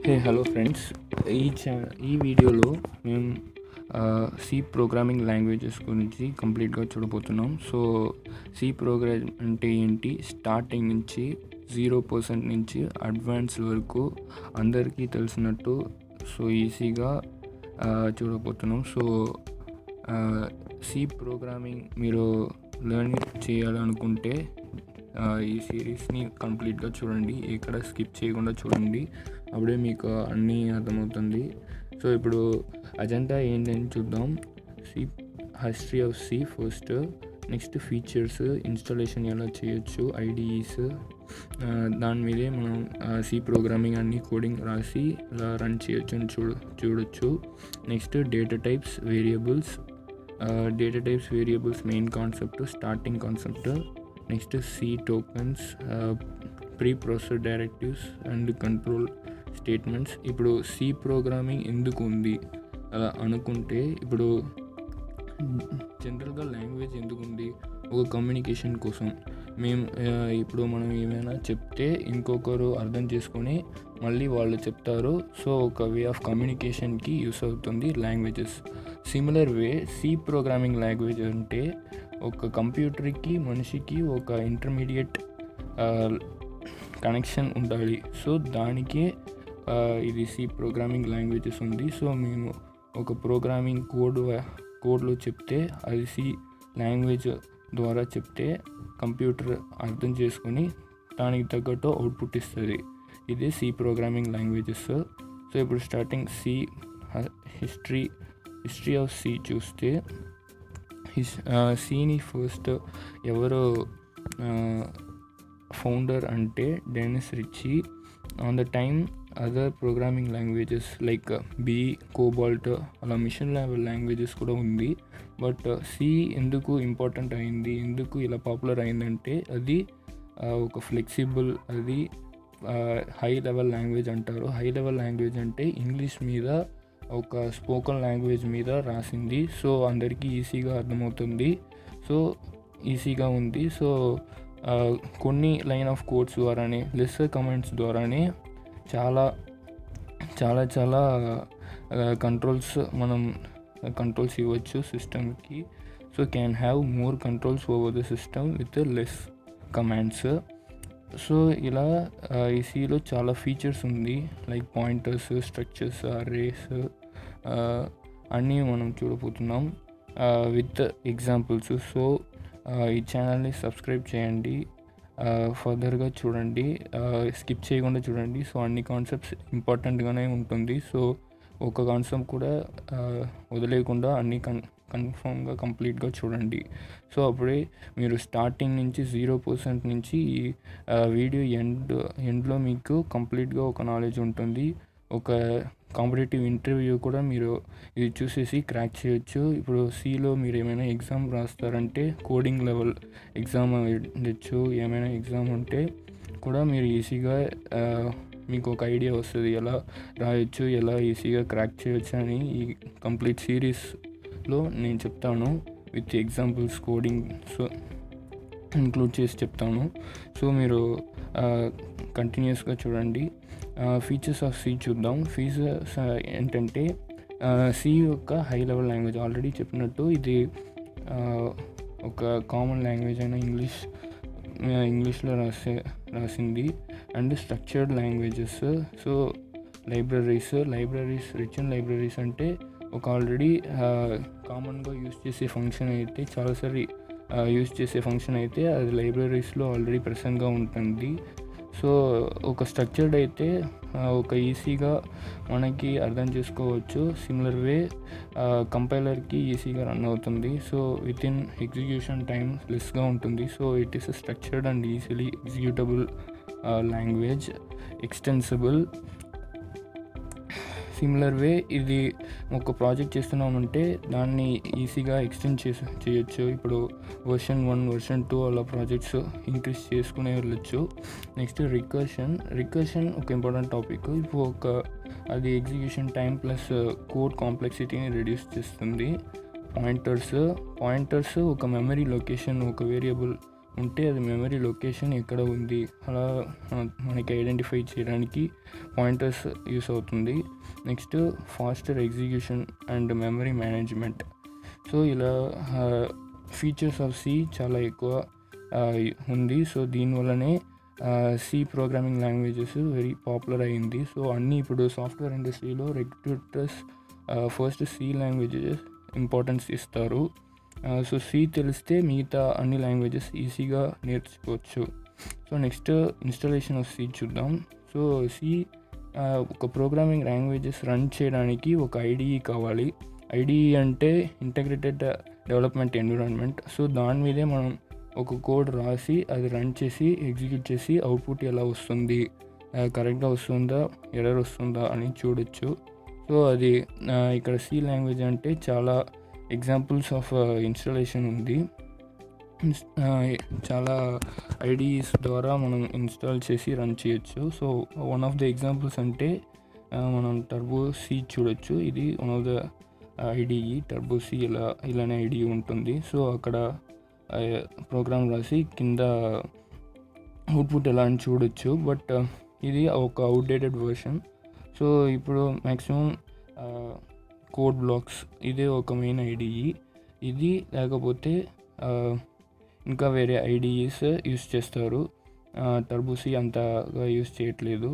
Hello friends. ఈ వీడియోలో మేము సి ప్రోగ్రామింగ్ లాంగ్వేజెస్ గురించి కంప్లీట్గా చూడబోతున్నాం. సో సి ప్రోగ్రామ్ అంటే ఏంటి, స్టార్టింగ్ నుంచి 0% నుంచి అడ్వాన్స్ వరకు అందరికీ తెలిసినట్టు సో ఈజీగా చూడబోతున్నాం. సో సి ప్రోగ్రామింగ్ మీరు లెర్న్ చేయాలనుకుంటే ఈ సిరీస్ని కంప్లీట్గా చూడండి, ఎక్కడ స్కిప్ చేయకుండా చూడండి, అప్పుడే మీకు అన్నీ అర్థమవుతుంది. సో ఇప్పుడు అజెండా ఏంటని చూద్దాం. C history of C first, next features, installation ఎలా చేయొచ్చు, ఐడిఈస్, దాని మీదే మనం సి ప్రోగ్రామింగ్ అన్ని కోడింగ్ రాసి ఇలా రన్ చేయొచ్చు అని చూడొచ్చు. Next data types, variables main concept, starting concept. Next C tokens, pre process directives and control statements. ఇప్పుడు సి ప్రోగ్రామింగ్ ఎందుకు ఉంది అలా అనుకుంటే, ఇప్పుడు జనరల్గా లాంగ్వేజ్ ఎందుకు ఉంది, ఒక కమ్యూనికేషన్ కోసం. ఇప్పుడు మనం ఏమైనా చెప్తే ఇంకొకరు అర్థం చేసుకొని మళ్ళీ వాళ్ళు చెప్తారు. సో ఒక వే ఆఫ్ కమ్యూనికేషన్కి యూస్ అవుతుంది languages. Similar way C programming language అంటే ఒక కంప్యూటర్కి మనిషికి ఒక ఇంటర్మీడియట్ కనెక్షన్ ఉండాలి. సో దానికే ఇది సి ప్రోగ్రామింగ్ లాంగ్వేజెస్ ఉంది. సో మేము ఒక ప్రోగ్రామింగ్ కోడ్లో చెప్తే అది సి లాంగ్వేజ్ ద్వారా చెప్తే కంప్యూటర్ అర్థం చేసుకొని దానికి తగ్గట్టు అవుట్పుట్ ఇస్తుంది. ఇదే సి ప్రోగ్రామింగ్ లాంగ్వేజెస్. సో ఇప్పుడు starting C history of C చూస్తే, సిని ఫస్ట్ ఎవరు ఫౌండర్ అంటే Dennis Ritchie. On the time other programming languages like B, cobalt, అలా మిషన్ లెవెల్ లాంగ్వేజెస్ కూడా ఉంది. బట్ సి ఎందుకు ఇంపార్టెంట్ అయింది, ఎందుకు ఇలా పాపులర్ అయిందంటే అది ఒక ఫ్లెక్సిబుల్, అది హై లెవెల్ లాంగ్వేజ్ అంటారు. హై లెవెల్ లాంగ్వేజ్ అంటే ఇంగ్లీష్ మీద ఒక స్పోకెన్ లాంగ్వేజ్ మీద రాసింది. సో అందరికీ ఈజీగా అర్థమవుతుంది. సో ఈజీగా ఉంది. సో కొన్ని లైన్ ఆఫ్ కోడ్స్ ద్వారానే, లెస్సర్ కమాండ్స్ ద్వారానే చాలా చాలా చాలా కంట్రోల్స్ ఇవ్వచ్చు సిస్టమ్కి. So can have more controls over the system with less commands. So ఇలా ఈ సిలో చాలా ఫీచర్స్ ఉంది, లైక్ పాయింటర్స్, స్ట్రక్చర్స్, అరేస్, అన్నీ మనం చూడబోతున్నాం విత్ ఎగ్జాంపుల్స్. సో ఈ ఛానల్ని సబ్స్క్రైబ్ చేయండి, ఫర్దర్గా చూడండి, స్కిప్ చేయకుండా చూడండి. సో అన్ని కాన్సెప్ట్స్ ఇంపార్టెంట్గానే ఉంటుంది. సో ఒక కాన్సెప్ట్ కూడా వదిలేయకుండా అన్నీ కన్ఫామ్గా కంప్లీట్గా చూడండి. సో అప్పుడే మీరు స్టార్టింగ్ నుంచి 0% నుంచి వీడియో ఎండ్లో మీకు కంప్లీట్గా ఒక నాలెడ్జ్ ఉంటుంది. ఒక కాంపిటేటివ్ ఇంటర్వ్యూ కూడా మీరు ఇది చూసేసి క్రాక్ చేయొచ్చు. ఇప్పుడు సిలో మీరు ఏమైనా ఎగ్జామ్ రాస్తారంటే కోడింగ్ లెవెల్ ఎగ్జామ్ ఉండొచ్చు, ఏమైనా ఎగ్జామ్ ఉంటే కూడా మీరు ఈజీగా మీకు ఒక ఐడియా వస్తుంది ఎలా రాయొచ్చు, ఎలా ఈజీగా క్రాక్ చేయొచ్చు అని ఈ కంప్లీట్ సిరీస్లో నేను చెప్తాను with examples, coding so include చేసి చెప్తాను. సో మీరు కంటిన్యూస్గా చూడండి. ఫీచర్స్ ఆఫ్ సి చూద్దాం. ఫీచర్స్ ఏంటంటే, సి యొక్క హై లెవెల్ లాంగ్వేజ్ ఆల్రెడీ చెప్పినట్టు ఇది ఒక కామన్ లాంగ్వేజ్ అయిన ఇంగ్లీష్లో రాసింది. And structured languages. So libraries, rich and libraries అంటే ఒక ఆల్రెడీ కామన్గా యూస్ చేసే ఫంక్షన్ అయితే, చాలాసారి యూస్ చేసే ఫంక్షన్ అయితే అది లైబ్రరీస్లో ఆల్రెడీ ప్రెసెంట్గా ఉంటుంది. సో ఒక స్ట్రక్చర్డ్ అయితే ఒక ఈజీగా మనకి అర్థం చేసుకోవచ్చు. సిమిలర్ వే కంపైలర్కి ఈజీగా రన్ అవుతుంది. So within execution time లెస్గా ఉంటుంది. So it is structured and easily executable language, extensible. Similar way ఇది ఒక ప్రాజెక్ట్ చేస్తున్నామంటే దాన్ని ఈజీగా ఎక్స్టెండ్ చేయొచ్చు. ఇప్పుడు వర్షన్ 1, వర్షన్ 2 అలా ప్రాజెక్ట్స్ ఇంక్రీజ్ చేసుకునే వెళ్ళొచ్చు. నెక్స్ట్ రికర్షన్ ఒక ఇంపార్టెంట్ టాపిక్. ఇప్పుడు అది ఎగ్జిక్యూషన్ టైం ప్లస్ కోడ్ కాంప్లెక్సిటీని రెడ్యూస్ చేస్తుంది. పాయింటర్స్ ఒక మెమరీ లొకేషన్, ఒక వేరియబుల్ ఉంటే అది మెమరీ లొకేషన్ ఎక్కడ ఉంది అలా మనకి ఐడెంటిఫై చేయడానికి పాయింటర్స్ యూస్ అవుతుంది. Next faster execution and memory management. So ఇలా ఫీచర్స్ ఆఫ్ సి చాలా ఎక్కువ ఉంది. సో దీనివల్లనే C programming languages very popular అయ్యింది. సో అన్నీ ఇప్పుడు సాఫ్ట్వేర్ ఇండస్ట్రీలో recruiters first C languages importance ఇస్తారు. సో సి తెలిస్తే మిగతా అన్ని లాంగ్వేజెస్ ఈజీగా నేర్చుకోవచ్చు. So next installation of C చూద్దాం. సో సి ఒక ప్రోగ్రామింగ్ లాంగ్వేజెస్ రన్ చేయడానికి ఒక ఐడిఈ కావాలి. ఐడిఈ అంటే ఇంటగ్రేటెడ్ డెవలప్మెంట్ ఎన్విరాన్మెంట్. సో దాని మీదే మనం ఒక కోడ్ రాసి అది రన్ చేసి ఎగ్జిక్యూట్ చేసి అవుట్పుట్ ఎలా వస్తుంది, కరెక్ట్గా వస్తుందా, ఎర్రర్ వస్తుందా అని చూడొచ్చు. సో అది ఇక్కడ సి లాంగ్వేజ్ అంటే చాలా ఎగ్జాంపుల్స్ ఆఫ్ ఇన్స్టాలేషన్ ఉంది. చాలా ఐడిఈస్ ద్వారా మనం ఇన్స్టాల్ చేసి రన్ చేయొచ్చు. So one of the examples అంటే మనం టర్బో సి చూడొచ్చు. ఇది one of the IDE. Turbo C ఇలానే ఐడిఈ ఉంటుంది. సో అక్కడ ప్రోగ్రామ్ రాసి కింద అవుట్పుట్ ఎలా అని చూడొచ్చు. బట్ ఇది ఒక అవుట్డేటెడ్ వర్షన్. సో ఇప్పుడు మ్యాక్సిమం కోడ్ బ్లాక్స్ ఇదే ఒక మెయిన్ ఐడిఈ. ఇది లేకపోతే ఇంకా వేరే ఐడిఈస్ యూస్ చేస్తారు. టర్బో సి అంతగా యూస్ చేయట్లేదు.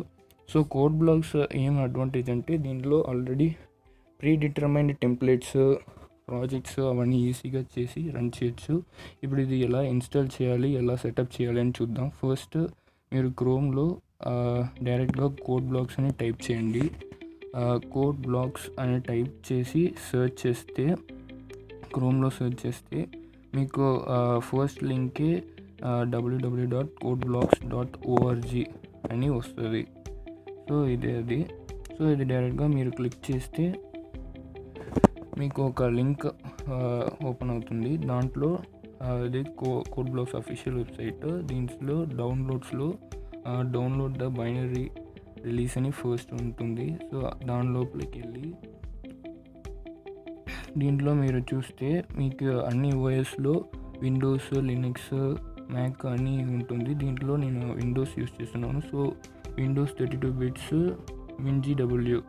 సో కోడ్ బ్లాక్స్ ఏం అడ్వాంటేజ్ అంటే దీంట్లో already predetermined templates, projects అవన్నీ ఈజీగా చేసి రన్ చేయొచ్చు. ఇప్పుడు ఇది ఎలా ఇన్స్టాల్ చేయాలి, ఎలా సెటప్ చేయాలి అని చూద్దాం. ఫస్ట్ మీరు క్రోమ్లో డైరెక్ట్గా కోడ్ బ్లాక్స్ అని టైప్ చేయండి. కోడ్ బ్లాక్స్ అని టైప్ చేసి సెర్చ్ చేస్తే, క్రోమ్లో సెర్చ్ చేస్తే మీకు ఫస్ట్ లింకే www.codeblocks.org అని వస్తుంది. సో ఇదే అది. సో ఇది డైరెక్ట్గా మీరు క్లిక్ చేస్తే మీకు ఒక లింక్ ఓపెన్ అవుతుంది. దాంట్లో ఇది కోడ్ బ్లాక్స్ అఫీషియల్ వెబ్సైట్. దీంట్లో డౌన్లోడ్స్లో డౌన్లోడ్ ద బైనరీ రిలీజ్ అని ఫస్ట్ ఉంటుంది. సో దాని లోపలికి వెళ్ళి దీంట్లో మీరు చూస్తే మీకు అన్ని ఓఎస్లో విండోస్, లినక్స్, మ్యాక్ అని ఉంటుంది. దీంట్లో నేను విండోస్ యూస్ చేస్తున్నాను. సో విండోస్ 32 బిట్స్ WinGW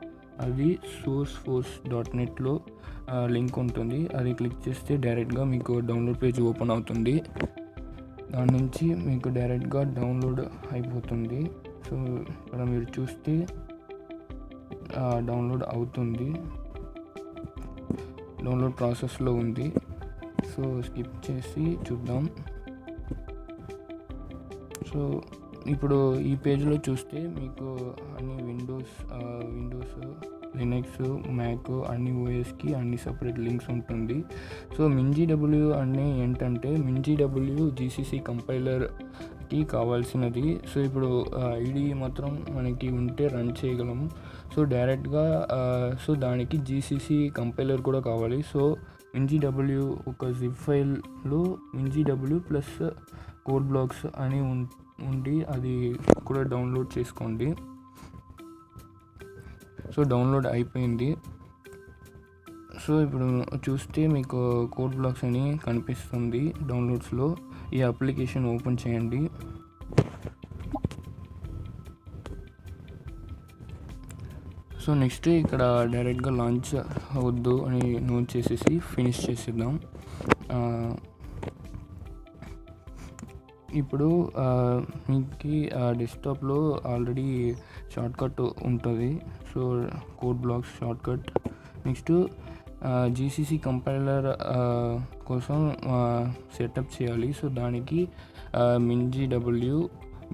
అది sourceforce.netలో లింక్ ఉంటుంది. అది క్లిక్ చేస్తే డైరెక్ట్గా మీకు డౌన్లోడ్ పేజ్ ఓపెన్ అవుతుంది. దాని నుంచి మీకు డైరెక్ట్గా డౌన్లోడ్ అయిపోతుంది. సో ఇక్కడ మీరు చూస్తే డౌన్లోడ్ అవుతుంది, డౌన్లోడ్ ప్రాసెస్లో ఉంది. సో స్కిప్ చేసి చూద్దాం. సో ఇప్పుడు ఈ పేజ్లో చూస్తే మీకు అన్ని విండోస్, లినక్స్, మ్యాక్ అన్ని ఓఎస్కి అన్ని సపరేట్ లింక్స్ ఉంటుంది. సో MinGW అనే ఏంటంటే MinGW GCC కంపైలర్కి కావాల్సినది. సో ఇప్పుడు ఐడిఈ మాత్రం మనకి ఉంటే రన్ చేయగలము. సో డైరెక్ట్గా సో దానికి GCC కంపైలర్ కూడా కావాలి. సో MinGW ఒక జిప్ ఫైల్లో MinGW ప్లస్ కోడ్ బ్లాక్స్ అని ఉండి అది కూడా డౌన్లోడ్ చేసుకోండి. సో డౌన్లోడ్ అయిపోయింది. సో ఇప్పుడు చూస్తే మీకు కోడ్ బ్లాక్స్ అని కనిపిస్తుంది డౌన్లోడ్స్లో. ఈ అప్లికేషన్ ఓపెన్ చేయండి. సో నెక్స్ట్ ఇక్కడ డైరెక్ట్గా లాంచ్ అవద్దు అని నోట్ చేసేసి ఫినిష్ చేసేద్దాం. ఇప్పుడు మీకు డెస్క్టాప్లో ఆల్రెడీ షార్ట్కట్ ఉంటుంది. So code blocks shortcut. Next GCC compiler కోసం సెటప్ చేయాలి. సో దానికి MinGW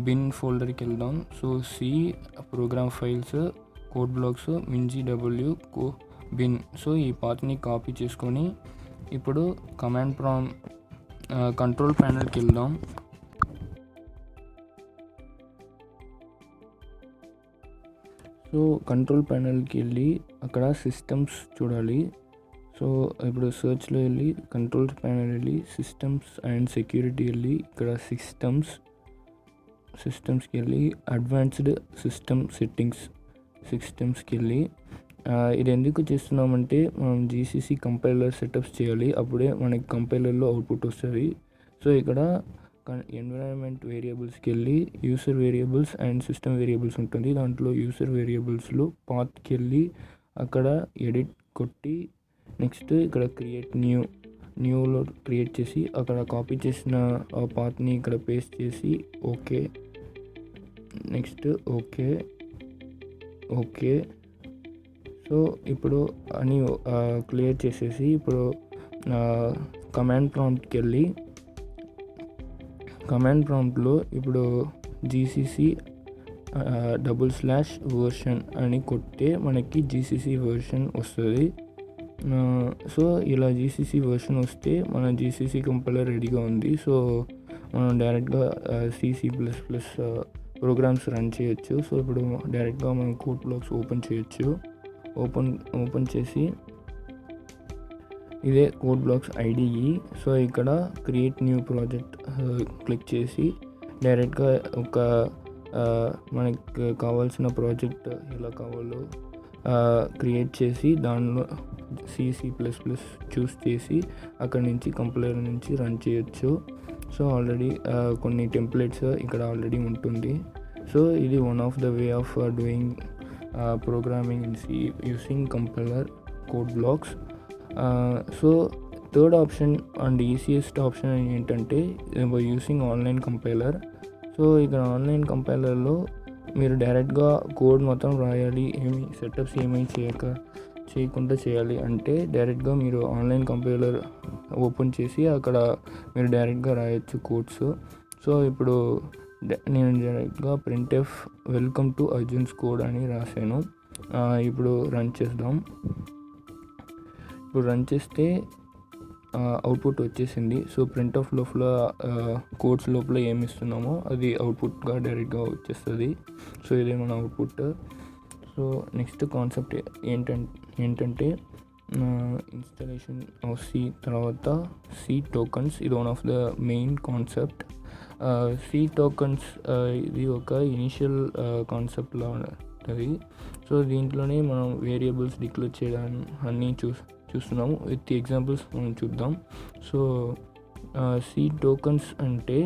బిన్ ఫోల్డర్కి వెళ్దాం. So C program files, code blocks, MinGW bin. So ఈ పాత్ని కాపీ చేసుకొని ఇప్పుడు కమాండ్ ప్రాంప్ట్ కంట్రోల్ ప్యానల్కి వెళ్దాం. సో కంట్రోల్ ప్యానల్కి వెళ్ళి అక్కడ సిస్టమ్స్ చూడాలి. సో ఇప్పుడు సర్చ్లో వెళ్ళి కంట్రోల్ ప్యానల్ వెళ్ళి సిస్టమ్స్ అండ్ సెక్యూరిటీ వెళ్ళి ఇక్కడ సిస్టమ్స్కి వెళ్ళి అడ్వాన్స్డ్ సిస్టమ్ సిస్టమ్స్కి వెళ్ళి ఇది ఎందుకు చేస్తున్నామంటే మనం GCC కంపైలర్ సెటప్స్ చేయాలి. అప్పుడే మనకి కంపైలర్లో అవుట్పుట్ వస్తుంది. సో ఇక్కడ ఎన్విరాన్మెంట్ వేరియబుల్స్కి వెళ్ళి user variables and system variables ఉంటుంది. దాంట్లో యూసర్ వేరియబుల్స్లో పాత్కి వెళ్ళి అక్కడ ఎడిట్ కొట్టి నెక్స్ట్ ఇక్కడ క్రియేట్ న్యూలో క్రియేట్ చేసి అక్కడ కాపీ చేసిన ఆ పాత్ని ఇక్కడ పేస్ట్ చేసి ఓకే, నెక్స్ట్ ఓకే. సో ఇప్పుడు అని క్లియర్ చేసేసి ఇప్పుడు కమాండ్ ప్రాంప్ట్కి వెళ్ళి కమాండ్ ప్రాంప్ట్లో ఇప్పుడు జీసీసీ /version అని కొడితే మనకి జీసీసీ వెర్షన్ వస్తుంది. సో ఇలా జీసీసీ వెర్షన్ వస్తే మన జీసీసీ కంపైలర్ రెడీగా ఉంది. సో మనం డైరెక్ట్గా C++ ప్రోగ్రామ్స్ రన్ చేయొచ్చు. సో ఇప్పుడు డైరెక్ట్గా మనం కోడ్ బ్లాక్స్ ఓపెన్ చేయొచ్చు. ఓపెన్ చేసి ఇదే కోడ్ బ్లాక్స్ IDE. సో ఇక్కడ క్రియేట్ న్యూ ప్రాజెక్ట్ క్లిక్ చేసి డైరెక్ట్గా ఒక మనకి కావాల్సిన ప్రాజెక్ట్ ఎలా కావాలో క్రియేట్ చేసి దానిలో C++ చూస్ చేసి అక్కడి నుంచి కంపైలర్ నుంచి రన్ చేయొచ్చు. సో ఆల్రెడీ కొన్ని టెంప్లెట్స్ ఇక్కడ ఆల్రెడీ ఉంటుంది. సో ఇది one of the way of doing programming in C using compiler code blocks. So third option and easiest option ఏంటంటే యూసింగ్ ఆన్లైన్ కంపైలర్. సో ఇక్కడ ఆన్లైన్ కంపైలర్లో మీరు డైరెక్ట్గా కోడ్ మొత్తం రాయాలి, ఏమి సెటప్స్ ఏమీ చేయకుండా చేయాలి అంటే డైరెక్ట్గా మీరు ఆన్లైన్ కంపైలర్ ఓపెన్ చేసి అక్కడ మీరు డైరెక్ట్గా రాయొచ్చు కోడ్స్. సో ఇప్పుడు నేను డైరెక్ట్గా printf welcome to Arjun's code అని రాశాను. ఇప్పుడు రన్ చేద్దాం. ఇప్పుడు రన్ చేస్తే అవుట్పుట్ వచ్చేసింది. సో printf లోపల కోడ్స్ లోపల ఏమి ఇస్తున్నామో అది అవుట్పుట్గా డైరెక్ట్గా వచ్చేస్తుంది. సో ఇదే మన అవుట్పుట్. సో నెక్స్ట్ కాన్సెప్ట్ ఏంటంటే ఇన్స్టాలేషన్ ఆఫ్ C తర్వాత C టోకన్స్. ఇది one of the main concept. C tokens ఇది ఒక ఇనిషియల్ కాన్సెప్ట్లా ఉంటుంది. సో దీంట్లోనే మనం వేరియబుల్స్ డిక్లేర్ చేయడానికి అన్నీ చూస్తున్నాము. విత్ ఎగ్జాంపుల్స్ మనం చూద్దాం. సో C టోకన్స్ అంటే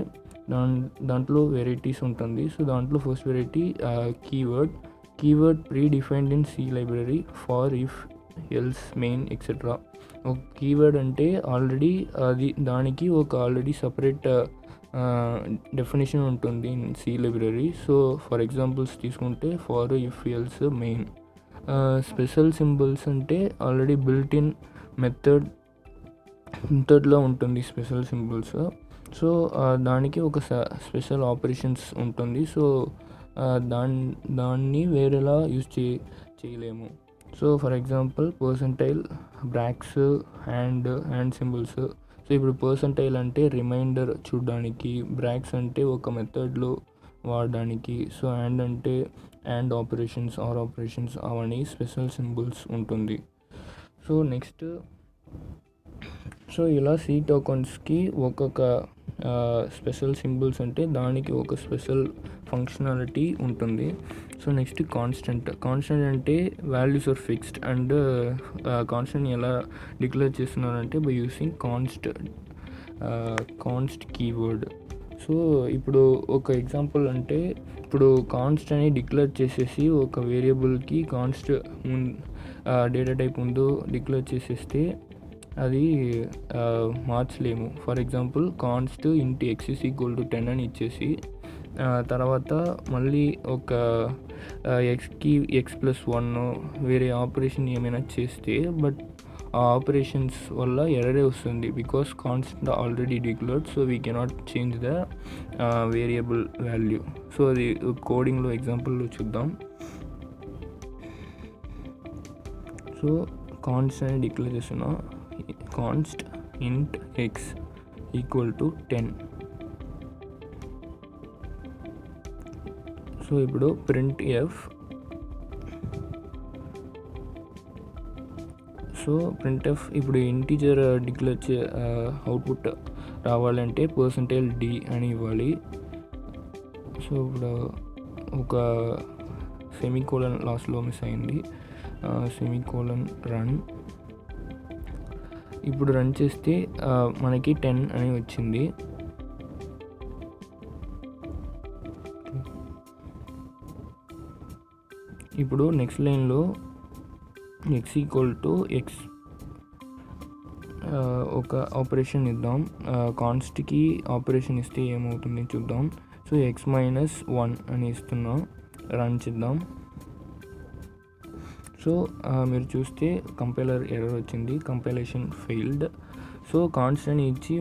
దాంట్లో వెరైటీస్ ఉంటుంది. సో దాంట్లో first variety keyword predefined in C library for if else main etcetera. ఒక కీవర్డ్ అంటే ఆల్రెడీ అది దానికి ఒక ఆల్రెడీ సపరేట్ డెఫినేషన్ ఉంటుంది in C library. So for examples తీసుకుంటే for if else main. Special symbols అంటే already built in మెథడ్లో ఉంటుంది స్పెషల్ సింబల్స్. సో దానికి ఒక స్పెషల్ ఆపరేషన్స్ ఉంటుంది. సో దాన్ని వేరేలా యూజ్ చేయలేము. So for example percentile, braces, hand symbols. So ఇప్పుడు పర్సెంటైల్ అంటే రిమైండర్ చూడడానికి, బ్రాక్స్ అంటే ఒక మెథడ్లో వాడడానికి, సో హ్యాండ్ అంటే అండ్ ఆపరేషన్స్, ఆర్ ఆపరేషన్స్ అవన్నీ స్పెషల్ సింబల్స్ ఉంటుంది. సో నెక్స్ట్ సో ఇలా C టోకన్స్కి ఒక్కొక్క స్పెషల్ సింబల్స్ అంటే దానికి ఒక స్పెషల్ ఫంక్షనాలిటీ ఉంటుంది. సో నెక్స్ట్ కాన్స్టెంట్ అంటే values are fixed. And constant ఎలా డిక్లేర్ చేస్తున్నారంటే by using const keyword. So ఇప్పుడు ఒక ఎగ్జాంపుల్ అంటే ఇప్పుడు కాన్స్ట్ అని డిక్లేర్ చేసేసి ఒక వేరియబుల్కి కాన్స్ట్ డేటా టైప్ ముందు డిక్లేర్ చేసేస్తే అది మార్చలేము. ఫర్ ఎగ్జాంపుల్ కాన్స్ట్ ఇంటి x = 10 అని ఇచ్చేసి తర్వాత మళ్ళీ ఒక x x+1 వేరే ఆపరేషన్ ఏమైనా చేస్తే బట్ ఆ ఆపరేషన్స్ వల్ల ఎర్రరే వస్తుంది because constant already declared. So we cannot change the variable value. So అది కోడింగ్లో ఎగ్జాంపుల్లో చూద్దాం. సో కాన్స్ట్ అని డిక్లేర్ చేస్తున్నా, కాన్స్ట్ int x = 10. సో ఇప్పుడు printf ఇప్పుడు ఇంటీజర్ డిక్లేర్ అవుట్పుట్ రావాలంటే %d అని ఇవ్వాలి. సో ఇప్పుడు ఒక సెమీకోలన్ లాస్ట్లో మిస్ అయింది. Semicolon run. ఇప్పుడు రన్ చేస్తే మనకి 10 అని వచ్చింది. ఇప్పుడు నెక్స్ట్ లైన్లో ఎక్స్ ఈక్వల్ టు ఎక్స్ ఒక ఆపరేషన్ ఇద్దాం. కాన్స్ట్కి ఆపరేషన్ ఇస్తే ఏమవుతుంది చూద్దాం. సో ఎక్స్ మైనస్ 1 అని ఇస్తున్నాం. రన్ చేద్దాం. సో మీరు చూస్తే కంపైలర్ ఎర్రర్ వచ్చింది, కంపైలేషన్ ఫెయిల్డ్. సో కాన్స్టెంట్ ఇచ్చి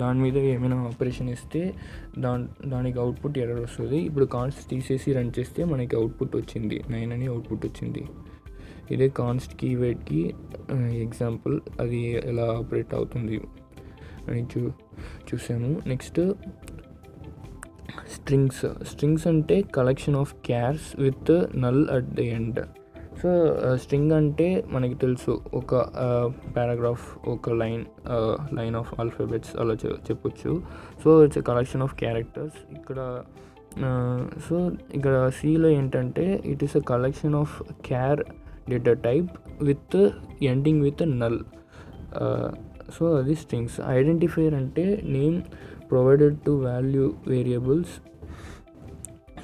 దాని మీద ఏమైనా ఆపరేషన్ ఇస్తే దానికి అవుట్పుట్ ఎర్రర్ వస్తుంది. ఇప్పుడు కాన్స్ట్ తీసేసి రన్ చేస్తే మనకి అవుట్పుట్ వచ్చింది, 9 అని అవుట్పుట్ వచ్చింది. ఇదే కాన్స్ట్ కీవర్డ్కి ఎగ్జాంపుల్, అది ఎలా ఆపరేట్ అవుతుంది అని చూసాము. నెక్స్ట్ స్ట్రింగ్స్ అంటే collection of chars with null at the end. So string అంటే మనకి తెలుసు, ఒక పారాగ్రాఫ్, ఒక లైన్ ఆఫ్ ఆల్ఫాబెట్స్ అలా చెప్పొచ్చు. So it's a collection of characters. ఇక్కడ సిలో ఏంటంటే it is a collection of క్యార్ data type with ending with null. So అది స్ట్రింగ్స్. ఐడెంటిఫైయర్ అంటే name provided to value variables.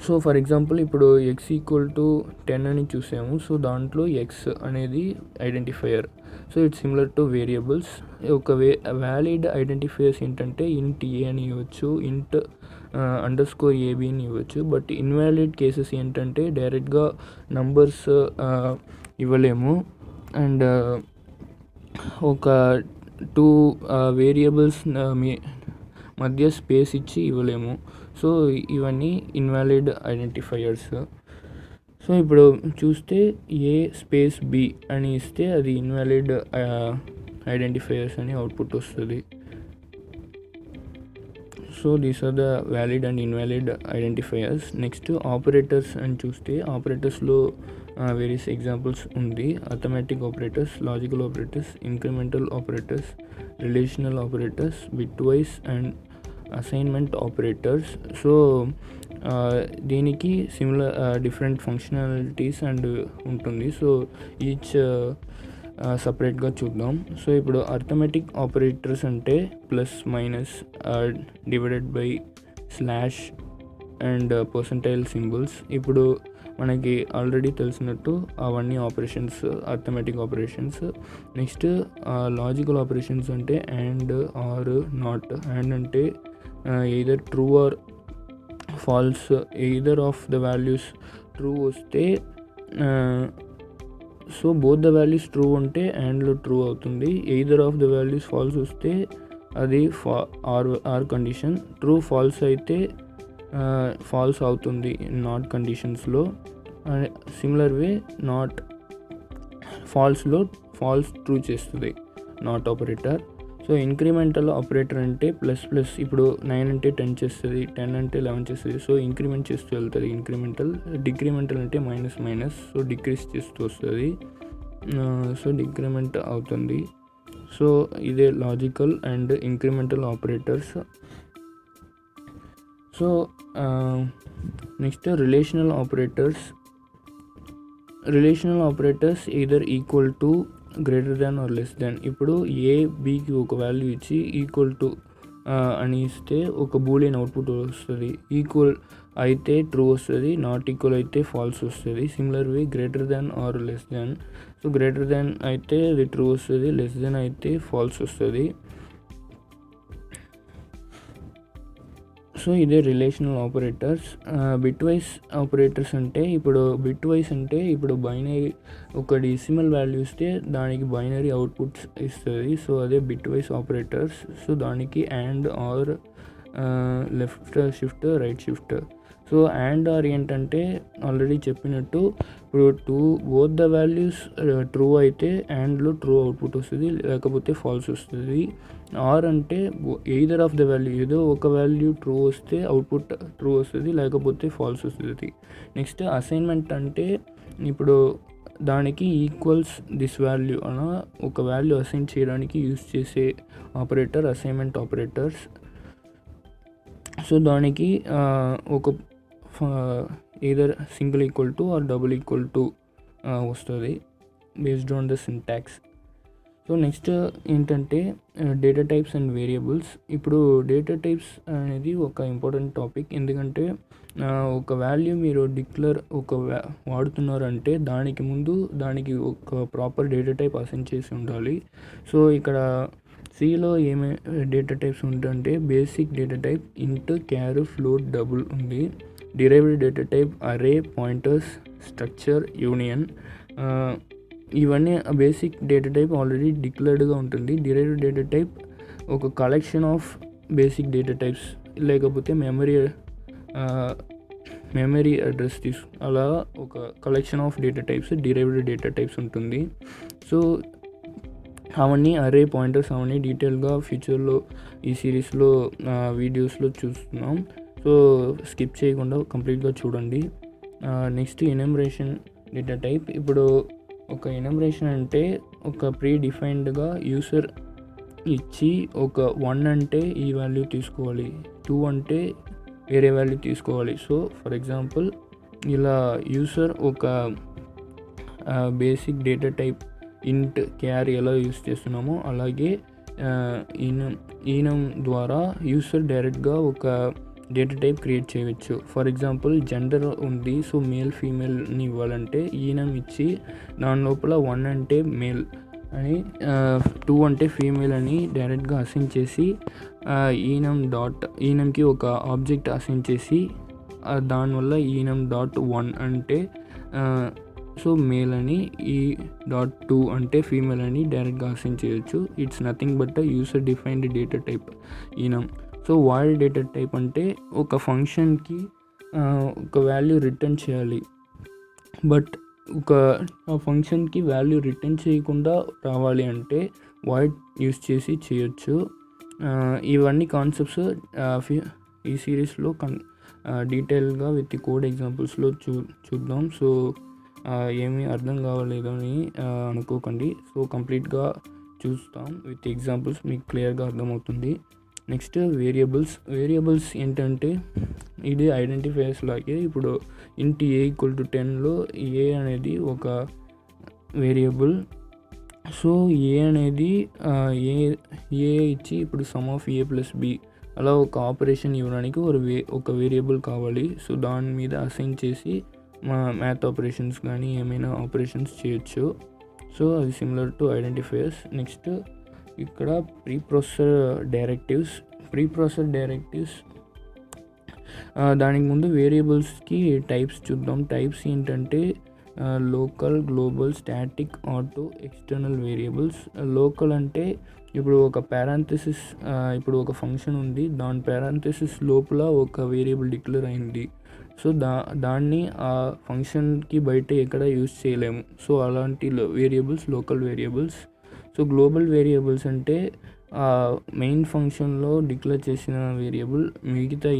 So for example ఇప్పుడు x equal to 10 అని చూసాము. So దాంట్లో X అనేది identifier. So it's similar to variables. ఒక valid identifiers ఏంటంటే ఇంట్ ఏ అని ఇవ్వచ్చు, ఇంట్ అండర్స్కోర్ ఏబి అని ఇవ్వచ్చు. బట్ ఇన్వాలిడ్ కేసెస్ ఏంటంటే డైరెక్ట్గా నంబర్స్ ఇవ్వలేము, అండ్ ఒక 2 వేరియబుల్స్ మధ్య స్పేస్ ఇచ్చి ఇవ్వలేము. సో ఇవన్నీ ఇన్వాలిడ్ ఐడెంటిఫైయర్స్. సో ఇప్పుడు చూస్తే ఏ స్పేస్ బి అని ఇస్తే అది ఇన్వాలిడ్ ఐడెంటిఫైయర్స్ అని అవుట్పుట్ వస్తుంది. So these are the valid and invalid identifiers. Next operators అని చూస్తే ఆపరేటర్స్లో వేరియస్ ఎగ్జాంపుల్స్ ఉంది. Arithmetic operators, logical operators, incremental operators, relational operators, bitwise and assignment operators. So దీనికి సిమిలర్ డిఫరెంట్ ఫంక్షనాలిటీస్ అండ్ ఉంటుంది. So each సపరేట్గా చూద్దాం. So ఇప్పుడు arithmetic operators అంటే plus, minus, divided by, slash and percentile symbols. ఇప్పుడు మనకి already తెలిసినట్టు అవన్నీ operations arithmetic operations. Next logical operations అంటే అండ్, ఆర్, నాట్. అండ్ అంటే either true or false, either of the values true వస్తే, so both the values true ఉంటే అండ్లో true అవుతుంది. Either of the values false వస్తే అది ఆర్ కండిషన్. ట్రూ ఫాల్స్ అయితే false అవుతుంది నాట్ కండిషన్స్లో. సిమిలర్ వే నాట్ ఫాల్స్లో ఫాల్స్ ట్రూ చేస్తుంది not operator. So incremental operator అంటే ప్లస్ ప్లస్, ఇప్పుడు 9 అంటే 10 చేస్తుంది, 10 అంటే 11 చేస్తుంది. సో ఇంక్రిమెంట్ చేస్తూ వెళ్తుంది ఇంక్రిమెంటల్. డిక్రిమెంటల్ అంటే మైనస్ మైనస్, సో డిక్రీస్ చేస్తూ వస్తుంది. సో డిక్రిమెంట్ అవుతుంది. సో ఇదే logical and incremental operators. So next relational operators either equal to, greater than or less than. ఇప్పుడు ఏ బికి ఒక వాల్యూ ఇచ్చి ఈక్వల్ టు అని ఇస్తే ఒక బూలియన్ అవుట్పుట్ వస్తుంది. ఈక్వల్ అయితే ట్రూ వస్తుంది, నాట్ ఈక్వల్ అయితే ఫాల్స్ వస్తుంది. Similar way greater than or less than. So greater than అయితే అది ట్రూ వస్తుంది, లెస్ దాన్ అయితే ఫాల్స్ వస్తుంది. సో ఇదే relational operators. Bitwise operators అంటే ఇప్పుడు బైనరీ ఒక డెసిమల్ వాల్యూ ఇస్తే దానికి బైనరీ అవుట్పుట్స్ ఇస్తుంది. సో అదే బిట్ వైస్ ఆపరేటర్స్. సో దానికి and, or, left shift, right shift. So and, or ఏంటంటే ఆల్రెడీ చెప్పినట్టు ఇప్పుడు బోత్ ద వాల్యూస్ ట్రూ అయితే అండ్లో ట్రూ అవుట్పుట్ వస్తుంది, లేకపోతే ఫాల్స్ వస్తుంది. ఆర్ అంటే ఎయిదర్ ఆఫ్ ద వాల్యూ, ఏదో ఒక వాల్యూ ట్రూ వస్తే అవుట్పుట్ ట్రూ వస్తుంది, లేకపోతే ఫాల్స్ వస్తుంది. నెక్స్ట్ అసైన్మెంట్ అంటే ఇప్పుడు దానికి ఈక్వల్స్ దిస్ వాల్యూ అన్న ఒక వాల్యూ అసైన్ చేయడానికి యూజ్ చేసే ఆపరేటర్ అసైన్మెంట్ ఆపరేటర్స్. సో దానికి ఒక either single equal to or double equal to వస్తుంది based on the syntax. So next ఏంటంటే డేటా టైప్స్ అండ్ వేరియబుల్స్. ఇప్పుడు డేటా టైప్స్ అనేది ఒక ఇంపార్టెంట్ టాపిక్, ఎందుకంటే ఒక వాల్యూ మీరు వాడుతున్నారంటే దానికి ముందు దానికి ఒక ప్రాపర్ డేటా టైప్ అసైన్ చేసి ఉండాలి. సో ఇక్కడ సిలో డేటా టైప్స్ ఉంటుంటే బేసిక్ డేటా టైప్ ఇంట్, క్యార్, ఫ్లోట్, డబుల్ ఉంది. డిరైవ్డ్ డేటా టైప్ అరే, పాయింటర్స్, స్ట్రక్చర్, యూనియన్. ఇవన్నీ బేసిక్ డేటా టైప్ ఆల్రెడీ డిక్లేర్డ్గా ఉంటుంది. డిరైవ్డ్ డేటా టైప్ ఒక collection of basic data types, లేకపోతే మెమరీ అడ్రస్ అలా ఒక collection of data types derived data types ఉంటుంది. సో అవన్నీ అరే, పాయింటర్స్ అవన్నీ డీటెయిల్గా ఫ్యూచర్లో ఈ సిరీస్లో వీడియోస్లో చూస్తున్నాం. సో స్కిప్ చేయకుండా కంప్లీట్గా చూడండి. Next enumeration data type. ఇప్పుడు ఒక ఎన్యూమరేషన్ అంటే ఒక ప్రీ డిఫైన్డ్గా యూసర్ ఇచ్చి ఒక 1 అంటే ఈ వాల్యూ తీసుకోవాలి, 2 అంటే వేరే వాల్యూ తీసుకోవాలి. సో ఫర్ ఎగ్జాంపుల్ ఇలా యూసర్ ఒక బేసిక్ డేటా టైప్ ఇంట్, క్యార్ ఎలా యూస్ చేస్తున్నామో అలాగే ఈనం ద్వారా యూసర్ డైరెక్ట్గా ఒక డేటా టైప్ క్రియేట్ చేయవచ్చు. ఫర్ ఎగ్జాంపుల్ జెండర్ ఉంది, సో మేల్ ఫీమేల్ని ఇవ్వాలంటే ఈనం ఇచ్చి దాని లోపల 1 అంటే మేల్ అని 2 అంటే ఫీమేల్ అని డైరెక్ట్గా అసైన్ చేసి ఈనంకి ఒక ఆబ్జెక్ట్ అసైన్ చేసి దానివల్ల ఈనం.1 అంటే సో మేల్ అని, .2 అంటే ఫీమేల్ అని డైరెక్ట్గా అసైన్ చేయొచ్చు. It's nothing but user defined data type enum. So void data type అంటే ఒక ఫంక్షన్కి ఒక వాల్యూ రిటర్న్ చేయాలి, బట్ ఆ ఫంక్షన్కి వాల్యూ రిటర్న్ చేయకుండా రావాలి అంటే వాయిడ్ యూస్ చేసి చేయొచ్చు. ఇవన్నీ కాన్సెప్ట్స్ ఈ సిరీస్లో డీటెయిల్గా విత్ కోడ్ ఎగ్జాంపుల్స్లో చూద్దాం. సో ఏమీ అర్థం కావలేదని అనుకోకండి. సో కంప్లీట్గా చూస్తాం విత్ ఎగ్జాంపుల్స్, మీకు క్లియర్గా అర్థమవుతుంది. నెక్స్ట్ వేరియబుల్స్ ఏంటంటే ఇది ఐడెంటిఫైయర్స్ లాగే. ఇప్పుడు ఇంట్ ఏ = 10లో ఏ అనేది ఒక వేరియబుల్. సో ఏ అనేది ఏ ఇచ్చి ఇప్పుడు సమ్ ఆఫ్ a + b అలా ఒక ఆపరేషన్ ఇవ్వడానికి ఒక వేరియబుల్ కావాలి. సో దాని మీద అసైన్ చేసి మ్యాథ్ ఆపరేషన్స్ కానీ ఏమైనా ఆపరేషన్స్ చేయొచ్చు. సో అది సిమిలర్ టు ఐడెంటిఫైయర్స్. నెక్స్ట్ ఇక్కడ ప్రీ ప్రాసెసర్ డైరెక్టివ్స్. దానికి ముందు వేరియబుల్స్కి టైప్స్ చూద్దాం. టైప్స్ ఏంటంటే local, global, static, auto, external variables. Local అంటే ఇప్పుడు ఒక పారాంథసిస్, ఇప్పుడు ఒక ఫంక్షన్ ఉంది, దాని పారాంథసిస్ లోపల ఒక వేరియబుల్ డిక్లేర్ అయింది. సో దాన్ని ఆ ఫంక్షన్కి బయట ఎక్కడ యూజ్ చేయలేము. సో అలాంటి variables local variables. So global variables అంటే మెయిన్ ఫంక్షన్లో డిక్లేర్ చేసిన వేరియబుల్ మిగతా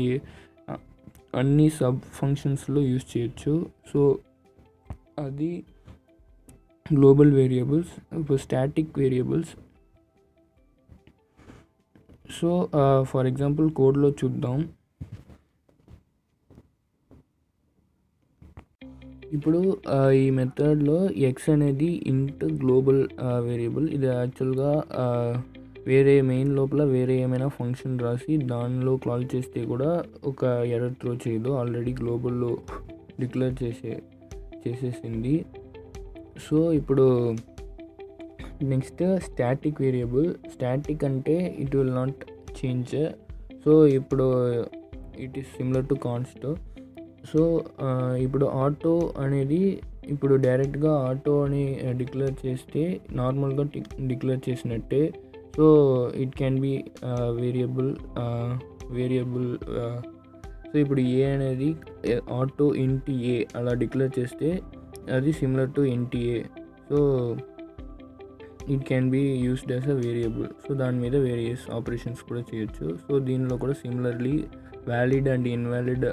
అన్ని సబ్ ఫంక్షన్స్లో యూజ్ చేయొచ్చు. సో అది గ్లోబల్ వేరియబుల్స్. ఇప్పుడు static variables. So for example కోడ్లో చూద్దాం. ఇప్పుడు ఈ మెథడ్లో ఎక్స్ అనేది ఇంట్ గ్లోబల్ వేరియబుల్. ఇది యాక్చువల్గా వేరే మెయిన్ లోపల వేరే ఏమైనా ఫంక్షన్ రాసి దానిలో కాల్ చేస్తే కూడా ఒక ఎర్రర్ త్రో చేయదు, ఆల్రెడీ గ్లోబల్లో డిక్లేర్ చేసేసింది. సో ఇప్పుడు నెక్స్ట్ స్టాటిక్ వేరియబుల్. స్టాటిక్ అంటే it will not change. So ఇప్పుడు it is similar to const. So ఇప్పుడు ఆటో అనేది ఇప్పుడు డైరెక్ట్గా ఆటో అని డిక్లేర్ చేస్తే నార్మల్గా డిక్లేర్ చేసినట్టే. So it can B variable. So ఇప్పుడు ఏ అనేది ఆటో ఇంట్ ఏ అలా డిక్లేర్ చేస్తే అది similar to int a. So it can be used as a variable. So దాని మీద వేరియస్ ఆపరేషన్స్ కూడా చేయొచ్చు. సో దీనిలో కూడా సిమిలర్లీ వ్యాలిడ్ అండ్ ఇన్వాలిడ్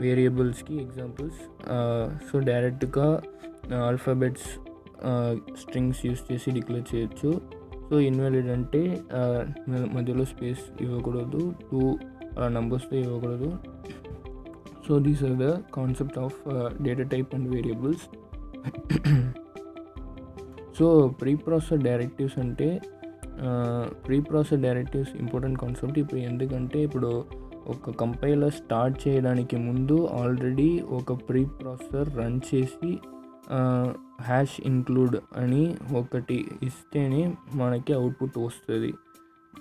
వేరియబుల్స్కి ఎగ్జాంపుల్స్. సో డైరెక్ట్గా ఆల్ఫాబెట్స్, స్ట్రింగ్స్ యూస్ చేసి డిక్లేర్ చేయొచ్చు. సో ఇన్వాలిడ్ అంటే మధ్యలో స్పేస్ ఇవ్వకూడదు, 2 అలా నంబర్స్తో ఇవ్వకూడదు. So these are the concept of data type and variables. So pre process directives అంటే pre process directives important concept. ఇప్పుడు ఎందుకంటే ఇప్పుడు ఒక కంపైలర్ స్టార్ట్ చేయడానికి ముందు ఆల్రెడీ ఒక ప్రీ ప్రాసెసర్ రన్ చేసి హ్యాష్ ఇంక్లూడ్ అని ఒకటి ఇస్తేనే మనకి అవుట్పుట్ వస్తుంది.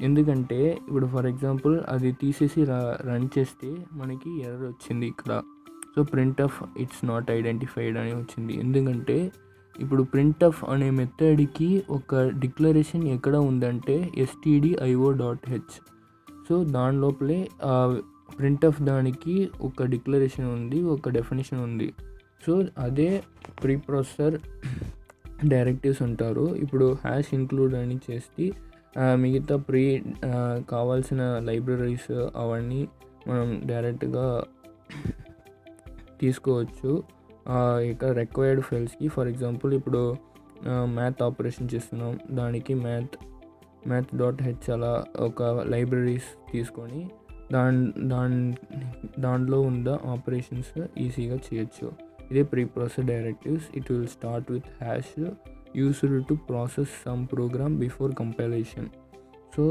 ఎందుకంటే ఇప్పుడు ఫర్ ఎగ్జాంపుల్ అది తీసేసి రన్ చేస్తే మనకి ఎర్రర్ వచ్చింది ఇక్కడ. So printf it's not identified అని వచ్చింది. ఎందుకంటే ఇప్పుడు ప్రింట్ఎఫ్ అనే మెథడ్కి ఒక డిక్లరేషన్ ఎక్కడ ఉందంటే stdio.h. సో దాని లోపలే ప్రింట్ఎఫ్ దానికి ఒక డిక్లరేషన్ ఉంది, ఒక డెఫినేషన్ ఉంది. సో అదే ప్రీ ప్రాసెసర్ డైరెక్టివ్స్ అంటారు. ఇప్పుడు హ్యాష్ ఇంక్లూడ్ అని చేసి మిగతా కావాల్సిన లైబ్రరీస్ అవన్నీ మనం డైరెక్ట్గా తీసుకోవచ్చు ఇక్కడ రిక్వైర్డ్ ఫైల్స్కి. ఫర్ ఎగ్జాంపుల్ ఇప్పుడు మ్యాథ్ ఆపరేషన్ చేస్తున్నాం, దానికి మ్యాథ్.h అలా ఒక లైబ్రరీస్ తీసుకొని దాంట్లో ఉన్న ఆపరేషన్స్ ఈజీగా చేయొచ్చు. ఇదే pre process directives. It will start with hash used to process some program before compilation. So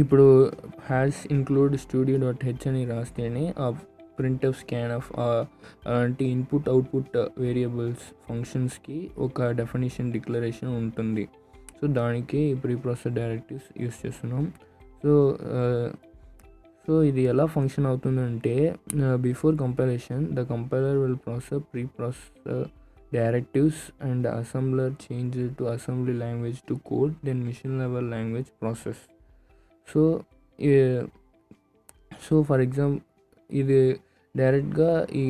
ఇప్పుడు హ్యాష్ ఇంక్లూడ్ studio.h అని రాస్తేనే ఆ ప్రింట్ఎఫ్ స్కాన్ఎఫ్ అంటే ఇన్పుట్ అవుట్పుట్ వేరియబుల్స్ ఫంక్షన్స్కి ఒక డెఫినేషన్ డిక్లరేషన్ ఉంటుంది. సో దానికి ప్రీ ప్రాసెస్ డైరెక్టివ్స్ యూస్ చేస్తున్నాం. సో ఇది ఎలా ఫంక్షన్ అవుతుందంటే before compilation the compiler will process preprocess directives and assembler change it to assembly language to code, then machine level language process. So for example ఇది డైరెక్ట్గా ఈ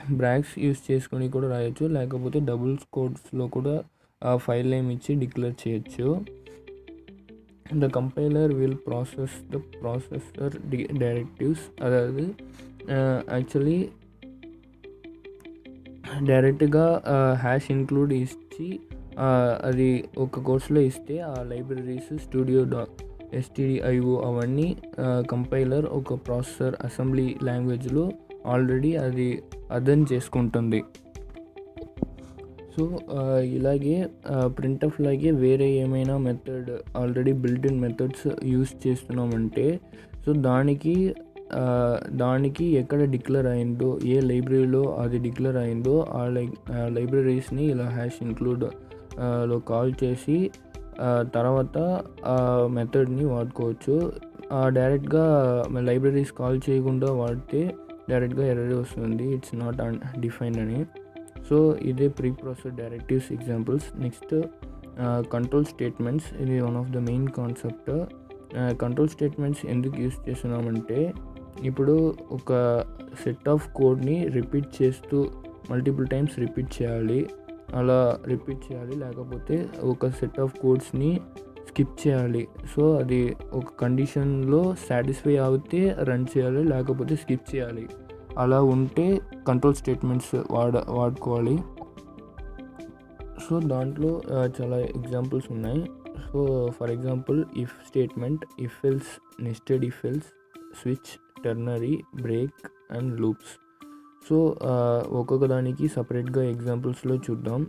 బ్రాక్స్ use చేసుకొని కూడా రాయొచ్చు, లేకపోతే డబుల్స్ కోడ్స్లో కూడా ఆ ఫైల్ నేమ్ ఇచ్చి డిక్లేర్ చేయొచ్చు. The compiler will process the processor directives. అதாவது యాక్చువల్లీ డైరెక్ట్గా హ్యాష్ ఇంక్లూడ్ ఇచ్చి అది ఒక కోర్సులో ఇస్తే ఆ లైబ్రరీస్ stdio అవన్నీ కంపైలర్ ఒక ప్రాసెసర్ అసెంబ్లీ లాంగ్వేజ్లో ఆల్రెడీ అది అర్థం చేసుకుంటుంది. సో ఇలాగే ప్రింట్ఎఫ్ లాగే వేరే ఏమైనా method already built in methods use చేస్తున్నామంటే సో దానికి ఎక్కడ డిక్లేర్ అయిందో, ఏ లైబ్రరీలో అది డిక్లేర్ అయిందో ఆ లైబ్రరీస్ని ఇలా హ్యాష్ ఇంక్లూడ్ లో కాల్ చేసి తర్వాత ఆ మెథడ్ని వాడుకోవచ్చు. డైరెక్ట్గా లైబ్రరీస్ కాల్ చేయకుండా వాడితే డైరెక్ట్గా ఎర్రర్ వస్తుంది, ఇట్స్ నాట్ డిఫైన్డ్ అని. సో ఇదే pre process directives examples. Next control statements. ఇది one of the main concept. Control statements ఎందుకు యూస్ చేస్తున్నామంటే ఇప్పుడు ఒక సెట్ ఆఫ్ కోడ్ని రిపీట్ చేస్తూ మల్టిపుల్ టైమ్స్ రిపీట్ చేయాలి, లేకపోతే ఒక సెట్ ఆఫ్ కోడ్స్ని స్కిప్ చేయాలి. సో అది ఒక కండిషన్లో సాటిస్ఫై అవుతే రన్ చేయాలి, లేకపోతే స్కిప్ చేయాలి. అలా ఉంటే కంట్రోల్ స్టేట్మెంట్స్ వాడుకోవాలి. సో దాంట్లో చాలా ఎగ్జాంపుల్స్ ఉన్నాయి. So for example if statement, if else, nested if else, switch, ternary, break and loops. So ఒక్కొక్క దానికి సపరేట్గా ఎగ్జాంపుల్స్లో చూద్దాం.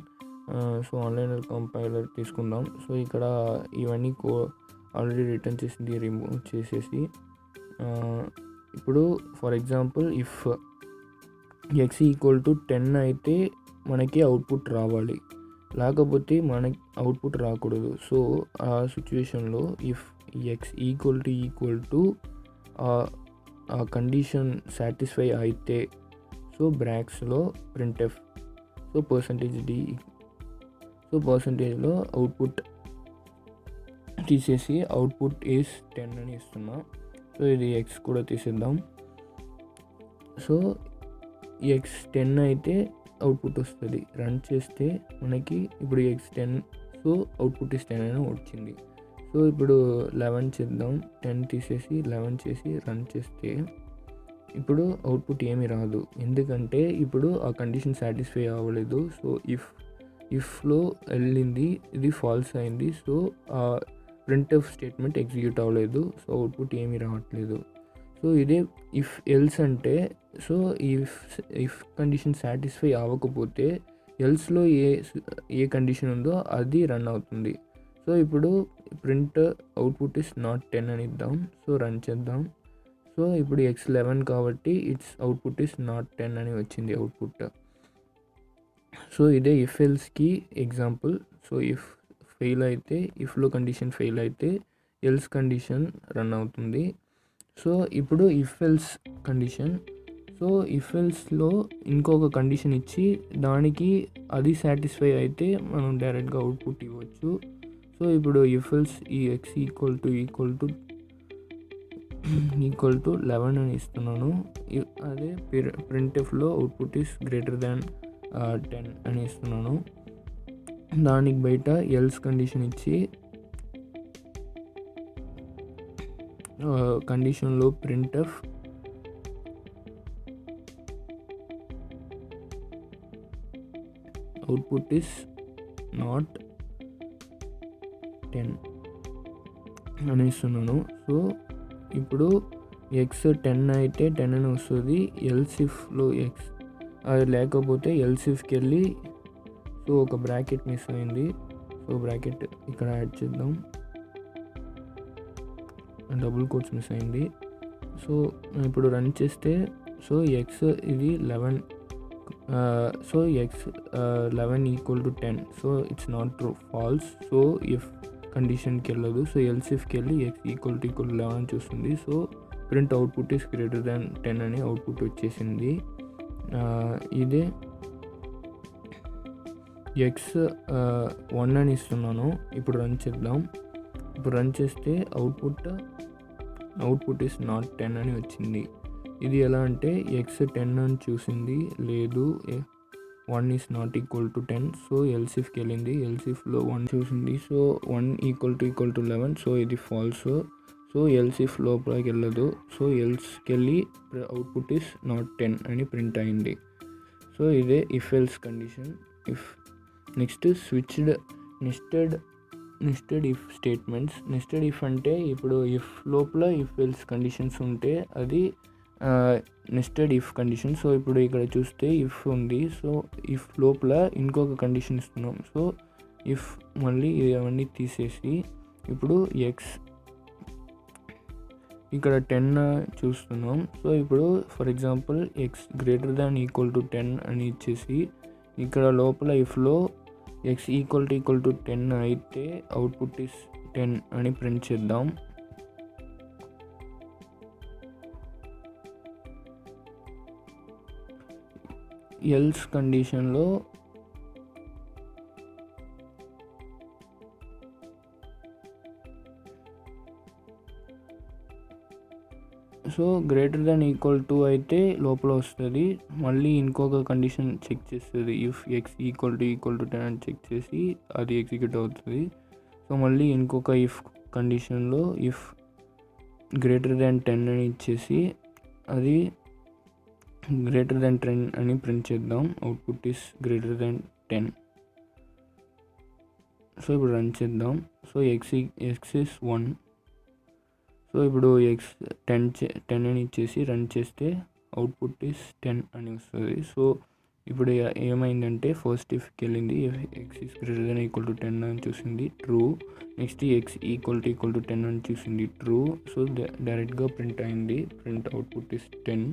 సో ఆన్లైన్ కంపైలర్ తీసుకుందాం. సో ఇక్కడ ఇవన్నీ ఆల్రెడీ రిటర్న్ చేసింది రిమూవ్ చేసేసి ఇప్పుడు ఫర్ ఎగ్జాంపుల్ ఇఫ్ x = 10 అయితే మనకి అవుట్పుట్ రావాలి, లేకపోతే మనకి అవుట్పుట్ రాకూడదు. సో ఆ సిచ్యువేషన్లో ఇఫ్ x = ఆ కండిషన్ సాటిస్ఫై అయితే సో బ్రాక్స్లో ప్రింట్ఎఫ్, సో %d, సో పర్సంటేజ్లో అవుట్పుట్ తీసేసి అవుట్పుట్ ఈస్ 10 అని ఇస్తున్నా. సో ఇది x కూడా తీసేద్దాం. సో x 10 అయితే అవుట్పుట్ వస్తుంది. రన్ చేస్తే మనకి ఇప్పుడు x 10, సో అవుట్పుట్ ఇస్ 10 అని వచ్చింది. సో ఇప్పుడు 11 చేద్దాం. 10 తీసేసి 11 చేసి రన్ చేస్తే ఇప్పుడు అవుట్పుట్ ఏమీ రాదు, ఎందుకంటే ఇప్పుడు ఆ కండిషన్ సాటిస్ఫై అవ్వలేదు. సో ఇఫ్లో వెళ్ళింది, ఇది ఫాల్స్ అయింది. సో ఆ ప్రింట్ఎఫ్ స్టేట్మెంట్ ఎగ్జిక్యూట్ అవ్వలేదు, సో అవుట్పుట్ ఏమీ రావట్లేదు. సో ఇదే ఇఫ్ ఎల్స్ అంటే సో ఇఫ్ కండిషన్ సాటిస్ఫై అవ్వకపోతే ఎల్స్లో ఏ కండిషన్ ఉందో అది రన్ అవుతుంది. సో ఇప్పుడు ప్రింట్ అవుట్పుట్ ఇస్ నాట్ 10 అని ఇద్దాం. సో రన్ చేద్దాం. సో ఇప్పుడు x11 కాబట్టి ఇట్స్ అవుట్పుట్ ఇస్ నాట్ 10 అని వచ్చింది అవుట్పుట్. సో ఇదే ఇఫ్ ఎల్స్కి ఎగ్జాంపుల్. సో ఇఫ్లో కండిషన్ ఫెయిల్ అయితే ఎల్స్ కండిషన్ రన్ అవుతుంది. సో ఇప్పుడు if else condition. So if ఎల్స్లో ఇంకొక కండిషన్ ఇచ్చి దానికి అది సాటిస్ఫై అయితే మనం డైరెక్ట్గా అవుట్పుట్ ఇవ్వచ్చు. సో ఇప్పుడు ఇఫ్ ఎల్స్ ఈ x ఈక్వల్ టు 11 అని ఇస్తున్నాను. అదే ప్రింట్ఎఫ్లో అవుట్పుట్ ఈస్ గ్రేటర్ దాన్ 10 అని ఇస్తున్నాను. దానికి బయట ఎల్స్ కండిషన్ ఇచ్చి కండిషన్లో ప్రింట్ఎఫ్ అవుట్పుట్ ఈస్ నాట్ 10 అని ఇస్తున్నాను. సో ఇప్పుడు ఎక్స్ 10 అయితే 10 అని వస్తుంది. ఎల్సిఫ్లో ఎక్స్ అది లేకపోతే ఎల్సిఫ్కి వెళ్ళి సో ఒక బ్రాకెట్ మిస్ అయింది. సో బ్రాకెట్ ఇక్కడ యాడ్ చేద్దాం. డబుల్ కోట్స్ మిస్ అయింది. సో ఇప్పుడు రన్ చేస్తే సో ఎక్స్ ఇది 11. So x 11 equal to 10. So it's not true, false. So if కండిషన్కి వెళ్ళదు. సో ఎల్సిఫ్కి వెళ్ళి ఎక్స్ ఈక్వల్ టు 11 చూస్తుంది. So print output is greater than 10 అని అవుట్పుట్ వచ్చేసింది. ఇదే ఎక్స్ 1 అని ఇస్తున్నాను. ఇప్పుడు రన్ చేద్దాం. ఇప్పుడు రన్ చేస్తే అవుట్పుట్ ఈస్ నాట్ 10 అని వచ్చింది. ఇది ఎలా అంటే ఎక్స్ 10 అని చూసింది, లేదు 1 is not equal to 10. So ఎల్సిఫ్కి వెళ్ళింది, ఎల్సిఫ్లో 1 చూసింది. So 1 equal to 11. సో ఇది ఫాల్స్. సో ఎల్సిఫ్ లోపలికి వెళ్ళదు. సో ఎల్స్కి వెళ్ళి అవుట్పుట్ ఈస్ నాట్ 10 అని ప్రింట్ అయింది. సో ఇదే if else condition. Next switched nested if statements. Nested if అంటే ఇప్పుడు ఇఫ్ లోపల ఇఫ్ ఎల్స్ కండిషన్స్ ఉంటే అది నెస్టెడ్ ఇఫ్ కండిషన్. సో ఇప్పుడు ఇక్కడ చూస్తే ఇఫ్ ఉంది. సో ఇఫ్ లోపల ఇంకొక కండిషన్ ఇస్తున్నాం. సో ఇఫ్ మళ్ళీ ఇవన్నీ తీసేసి ఇప్పుడు ఎక్స్ ఇక్కడ 10 చూస్తున్నాం. సో ఇప్పుడు for example X greater than equal to 10 అని ఇచ్చేసి ఇక్కడ లోపల ఇఫ్లో ఎక్స్ ఈక్వల్ టు 10 అయితే అవుట్పుట్ ఇస్ 10 అని ప్రింట్ చేద్దాం. ఎల్స్ కండిషన్లో so greater than equal to అయితే లోపల వస్తుంది. మళ్ళీ ఇంకొక కండిషన్ చెక్ చేస్తుంది. ఇఫ్ ఎక్స్ ఈక్వల్ టు 10 అని చెక్ చేసి అది ఎగ్జిక్యూట్ అవుతుంది. సో మళ్ళీ ఇంకొక ఇఫ్ కండిషన్లో ఇఫ్ గ్రేటర్ దాన్ 10 అని ఇచ్చేసి అది గ్రేటర్ దాన్ 10 అని ప్రింట్ చేద్దాం. Output is greater than 10. So ఇప్పుడు రన్ చేద్దాం. So X is 1. సో ఇప్పుడు ఎక్స్ 10 అని ఇచ్చేసి రన్ చేస్తే అవుట్పుట్ ఈస్ 10 అని వస్తుంది. సో ఇప్పుడు ఏమైందంటే ఫస్ట్ ఇఫ్కి వెళ్ళింది. X is greater than equal to 10 అని చూసింది, true. Next X equal to 10 అని చూసింది, ట్రూ. సో డైరెక్ట్గా ప్రింట్ అయింది. Print output is 10.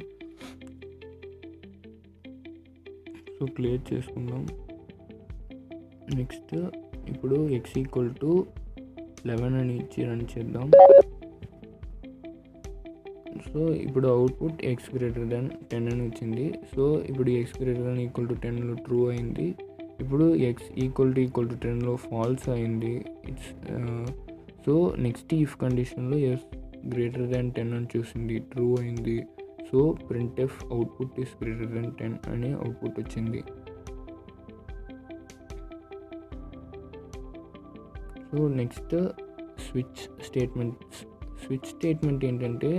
So clear చేసుకుందాం. నెక్స్ట్ ఇప్పుడు ఎక్స్ ఈక్వల్ టు 11 అని ఇచ్చి రన్ చేద్దాం. సో ఇప్పుడు అవుట్పుట్ ఎక్స్ గ్రేటర్ దాన్ 10 అని వచ్చింది. సో ఇప్పుడు x greater than equal to 10లో ట్రూ అయింది. ఇప్పుడు ఎక్స్ ఈక్వల్ టు 10లో ఫాల్స్ అయింది. సో నెక్స్ట్ ఇఫ్ కండిషన్లో ఎక్స్ గ్రేటర్ దాన్ 10 అని చూసింది, ట్రూ అయింది. So printf output is greater than 10 అనే అవుట్పుట్ వచ్చింది. సో నెక్స్ట్ స్విచ్ స్టేట్మెంట్ ఏంటంటే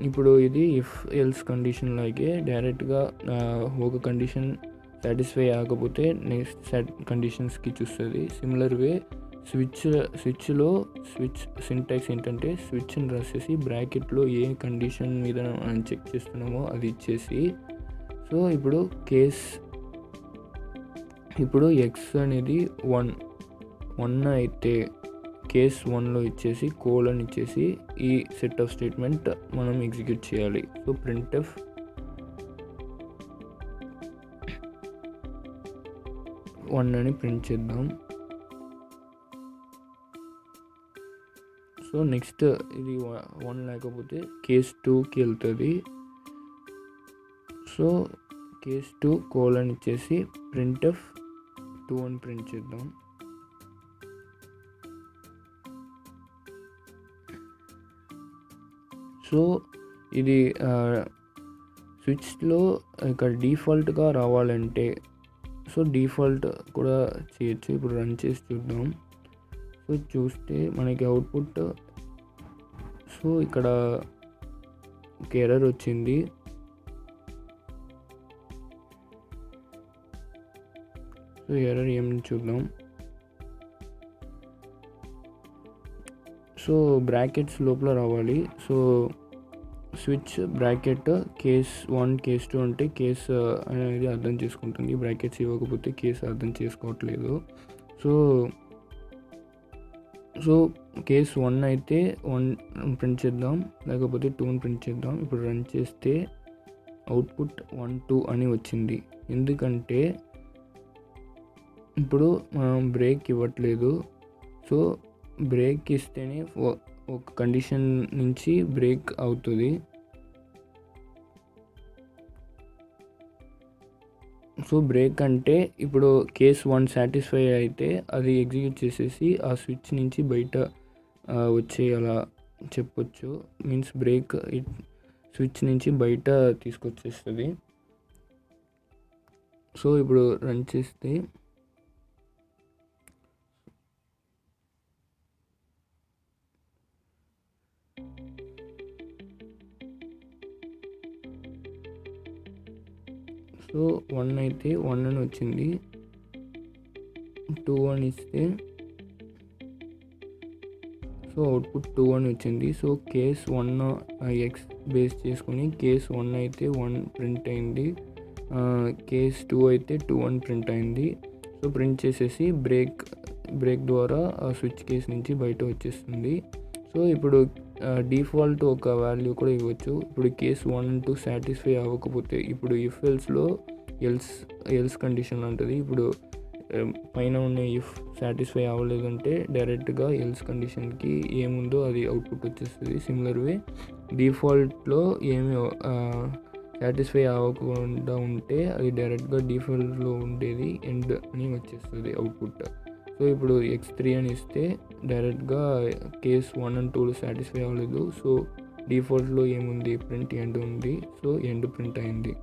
ఇప్పుడు ఇది ఇఫ్ ఎల్స్ కండిషన్ లాగే డైరెక్ట్గా ఒక కండిషన్ సాటిస్ఫై అవ్వకపోతే నెక్స్ట్ కండిషన్స్కి చూస్తుంది. సిమిలర్ వే స్విచ్లో సింటాక్స్ ఏంటంటే స్విచ్ని రాసేసి బ్రాకెట్లో ఏ కండిషన్ మీద మనం చెక్ చేస్తున్నామో అది ఇచ్చేసి సో ఇప్పుడు ఇప్పుడు ఎక్స్ అనేది 1 అయితే కేస్ 1లో ఇచ్చేసి కోలన్ ఇచ్చేసి ఈ సెట్ ఆఫ్ స్టేట్మెంట్ మనం ఎగ్జిక్యూట్ చేయాలి. సో printf 1 అని ప్రింట్ చేద్దాం. సో నెక్స్ట్ ఇది 1 లేకపోతే కేస్ 2కి వెళ్తుంది. సో కేస్ 2 కోలన్ ఇచ్చేసి printf 2 అని ప్రింట్ చేద్దాం. సో ఇది స్విచ్లో ఇక్కడ డిఫాల్ట్గా రావాలంటే సో డిఫాల్ట్ కూడా చేయొచ్చు. ఇప్పుడు రన్ చేసి చూద్దాం. సో చూస్తే మనకి అవుట్పుట్ సో ఇక్కడ ఒక ఎర్రర్ వచ్చింది. సో ఎర్రర్ ఏమి చూద్దాం. సో బ్రాకెట్స్ లోపల రావాలి. So switch bracket case 1 case 2 అంటే కేస్ అనేది అర్థం చేసుకుంటుంది. బ్రాకెట్స్ ఇవ్వకపోతే కేస్ అర్థం చేసుకోవట్లేదు. సో కేస్ 1 అయితే 1 ప్రింట్ చేద్దాం, లేకపోతే 2 ప్రింట్ చేద్దాం. ఇప్పుడు రన్ చేస్తే అవుట్పుట్ 1 2 అని వచ్చింది. ఎందుకంటే ఇప్పుడు మనం బ్రేక్ ఇవ్వట్లేదు. సో బ్రేక్ ఇస్తేనే ఒక కండిషన్ నుంచి బ్రేక్ అవుతుంది. సో బ్రేక్ అంటే ఇప్పుడు కేస్ 1 సాటిస్ఫై అయితే అది ఎగ్జిక్యూట్ చేసేసి ఆ స్విచ్ నుంచి బయట వచ్చేయాలా చెప్పొచ్చు. మీన్స్ బ్రేక్ స్విచ్ నుంచి బయట తీసుకొచ్చేస్తుంది. సో ఇప్పుడు రన్ చేస్తే సో 1 అయితే 1 అని వచ్చింది. 2 అని ఇస్తే సో అవుట్పుట్ 2 అని వచ్చింది. సో కేస్ 1 ఎక్స్ బేస్ చేసుకుని కేస్ 1 అయితే 1 ప్రింట్ అయింది, కేస్ 2 అయితే 2 అని ప్రింట్ అయింది. సో ప్రింట్ చేసేసి బ్రేక్ ద్వారా ఆ స్విచ్ కేస్ నుంచి బయట వచ్చేస్తుంది. సో ఇప్పుడు డిఫాల్ట్ ఒక వాల్యూ కూడా ఇవ్వచ్చు. ఇప్పుడు కేస్ 1 and 2 సాటిస్ఫై అవ్వకపోతే ఇప్పుడు ఇఫ్ ఎల్స్లో ఎల్స్ కండిషన్ ఉంటుంది. ఇప్పుడు పైన ఉన్న ఇఫ్ సాటిస్ఫై అవ్వలేదంటే డైరెక్ట్గా ఎల్స్ కండిషన్కి ఏముందో అది అవుట్పుట్ వచ్చేస్తుంది. సిమిలర్ వే డిఫాల్ట్లో ఏమి సాటిస్ఫై అవ్వకుండా ఉంటే అది డైరెక్ట్గా డిఫాల్ట్లో ఉండేది ఎండ్ అని వచ్చేస్తుంది అవుట్పుట్. సో ఇప్పుడు x3 అని ఇస్తే డైరెక్ట్గా కేస్ 1 and 2 సాటిస్ఫై అవ్వలేదు. సో డిఫాల్ట్లో ఏముంది ప్రింట్ ఎండ్ ఉంది. సో ఎండ్ ప్రింట్ అయింది.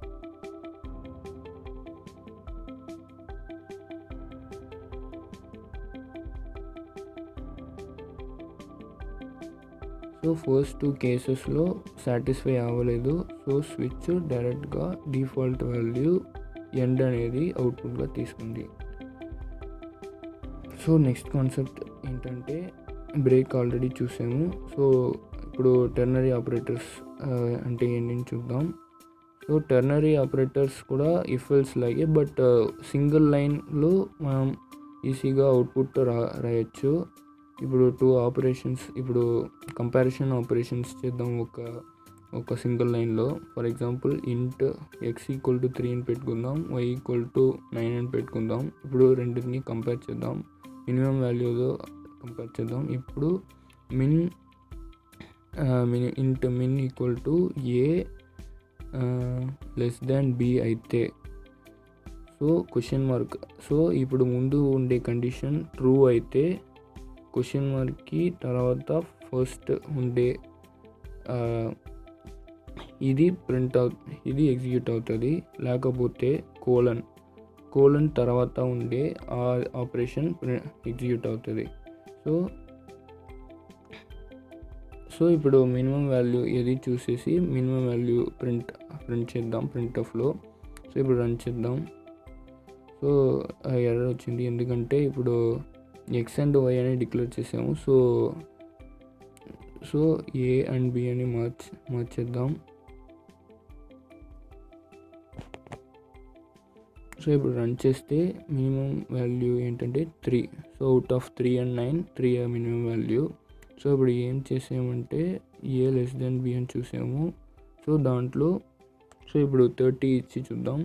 సో ఫస్ట్ 2 కేసెస్లో సాటిస్ఫై అవ్వలేదు. సో స్విచ్ డైరెక్ట్గా డిఫాల్ట్ వాల్యూ ఎండ్ అనేది అవుట్పుట్గా తీసుకుంది. సో నెక్స్ట్ కాన్సెప్ట్ ఏంటంటే బ్రేక్ ఆల్రెడీ చూసాము. సో ఇప్పుడు టెర్నరీ ఆపరేటర్స్ అంటే ఏంటని చూద్దాం. సో టెర్నరీ ఆపరేటర్స్ కూడా ఇఫ్ ఎల్స్ లాగే, బట్ సింగిల్ లైన్లో మనం ఈజీగా అవుట్పుట్ రాయొచ్చు. ఇప్పుడు 2 ఆపరేషన్స్, ఇప్పుడు కంపారిజన్ ఆపరేషన్స్ చేద్దాం ఒక సింగిల్ లైన్లో. ఫర్ ఎగ్జాంపుల్ ఇంట్ x = 3 అని పెట్టుకుందాం, y = 9 అని పెట్టుకుందాం. ఇప్పుడు రెండింటిని కంపేర్ చేద్దాం, మినిమం వాల్యూతో కంపేర్ చేద్దాం. ఇప్పుడు ఇంట్ min = a b అయితే సో క్వశ్చన్ మార్క్. సో ఇప్పుడు ముందు ఉండే కండిషన్ ట్రూ అయితే క్వశ్చన్ మార్క్కి తర్వాత ఫస్ట్ ఉండే ఇది ఇది ఎగ్జిక్యూట్ అవుతుంది. లేకపోతే కోలన్ తర్వాత ఉండే ఆ ఆపరేషన్ ఎగ్జిక్యూట్ అవుతుంది. సో ఇప్పుడు మినిమం వాల్యూ ఏది చూసేసి మినిమం వాల్యూ ప్రింట్ చేద్దాం printfలో. సో ఇప్పుడు రన్ చేద్దాం. సో ఎర్రర్ వచ్చింది, ఎందుకంటే ఇప్పుడు x and y అని డిక్లేర్ చేసాము. సో a and b అని మార్చేద్దాం. సో ఇప్పుడు రన్ చేస్తే మినిమం వాల్యూ ఏంటంటే 3. So out of 3 and 9, 3 minimum value. So ఇప్పుడు ఏం చేసామంటే ఏ లెస్ దెన్ బి అని చూసాము. సో దాంట్లో సో ఇప్పుడు 30 ఇచ్చి చూద్దాం.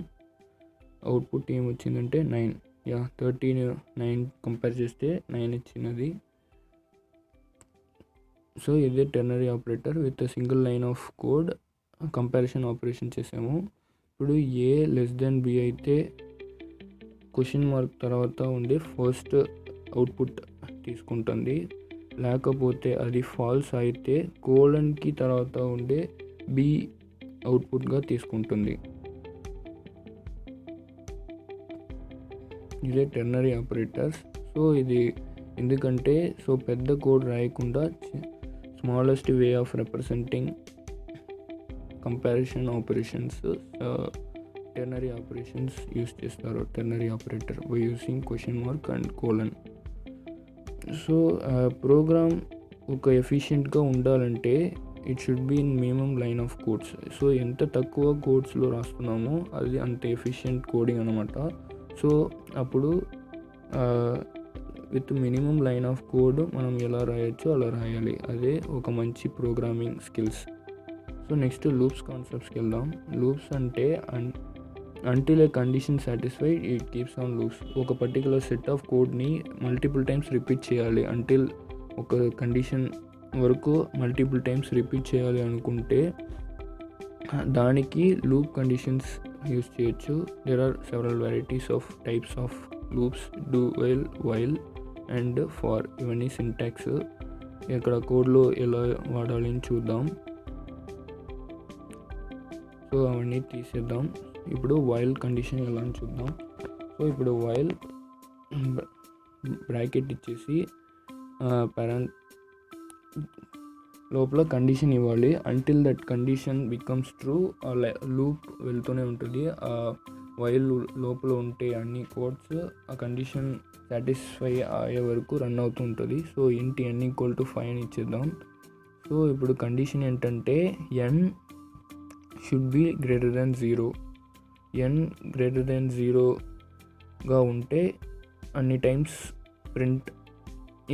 అవుట్పుట్ ఏమొచ్చిందంటే 9. 13 9 కంపేర్ చేస్తే 9 ఇచ్చినది. సో ఇదే ternary operator with single line of code comparison operation చేసాము. ఇప్పుడు ఏ లెస్ దెన్ బి అయితే క్వశ్చన్ మార్క్ తర్వాత ఉండే ఫస్ట్ అవుట్పుట్ తీసుకుంటుంది. లేకపోతే అది ఫాల్స్ అయితే కోలన్కి తర్వాత ఉండే బి అవుట్పుట్గా తీసుకుంటుంది. ఇదే టెర్నరీ ఆపరేటర్స్. సో ఇది ఎందుకంటే సో పెద్ద కోడ్ రాయకుండా smallest way of representing comparison operations ternary operations use చేస్తారు. Ternary operator by using question mark and colon. So program ఒక ఎఫిషియెంట్గా ఉండాలంటే it should be in minimum line of codes. So ఎంత తక్కువ కోడ్స్లో రాస్తున్నామో అది అంత ఎఫిషియెంట్ కోడింగ్ అనమాట. సో అప్పుడు with minimum line of code మనం ఎలా రాయొచ్చో అలా రాయాలి. అదే ఒక మంచి programming skills. So next loops కాన్సెప్ట్స్కి వెళ్దాం. లూప్స్ అంటే until a condition satisfied it keeps on loops. ఒక పర్టికులర్ సెట్ ఆఫ్ కోడ్ని మల్టిపుల్ టైమ్స్ రిపీట్ చేయాలి. అంటిల్ ఒక కండిషన్ వరకు మల్టిపుల్ టైమ్స్ రిపీట్ చేయాలి అనుకుంటే దానికి లూప్ కండిషన్స్ యూస్ చేయొచ్చు. There are several varieties of types of loops, do while and for. ఇవన్నీ సింటాక్స్. ఇక్కడ కోడ్లో ఎలా వాడాలి అని చూద్దాం. సో అవన్నీ తీసేద్దాం. ఇప్పుడు వైల్ కండిషన్ ఎలా అని చూద్దాం. సో ఇప్పుడు వైల్ బ్రాకెట్ ఇచ్చేసి లోపల కండిషన్ ఇవ్వాలి. Until that condition becomes true loop వెళ్తూనే ఉంటుంది. వైల్ లోపల ఉంటే అన్ని కోడ్స్ ఆ కండిషన్ సాటిస్ఫై అయ్యే వరకు రన్ అవుతూ ఉంటుంది. సో ఇంటి n = 5 అని ఇచ్చేద్దాం. సో ఇప్పుడు కండిషన్ ఏంటంటే n should be greater than 0. n greater than 0గా ఉంటే అన్ని times print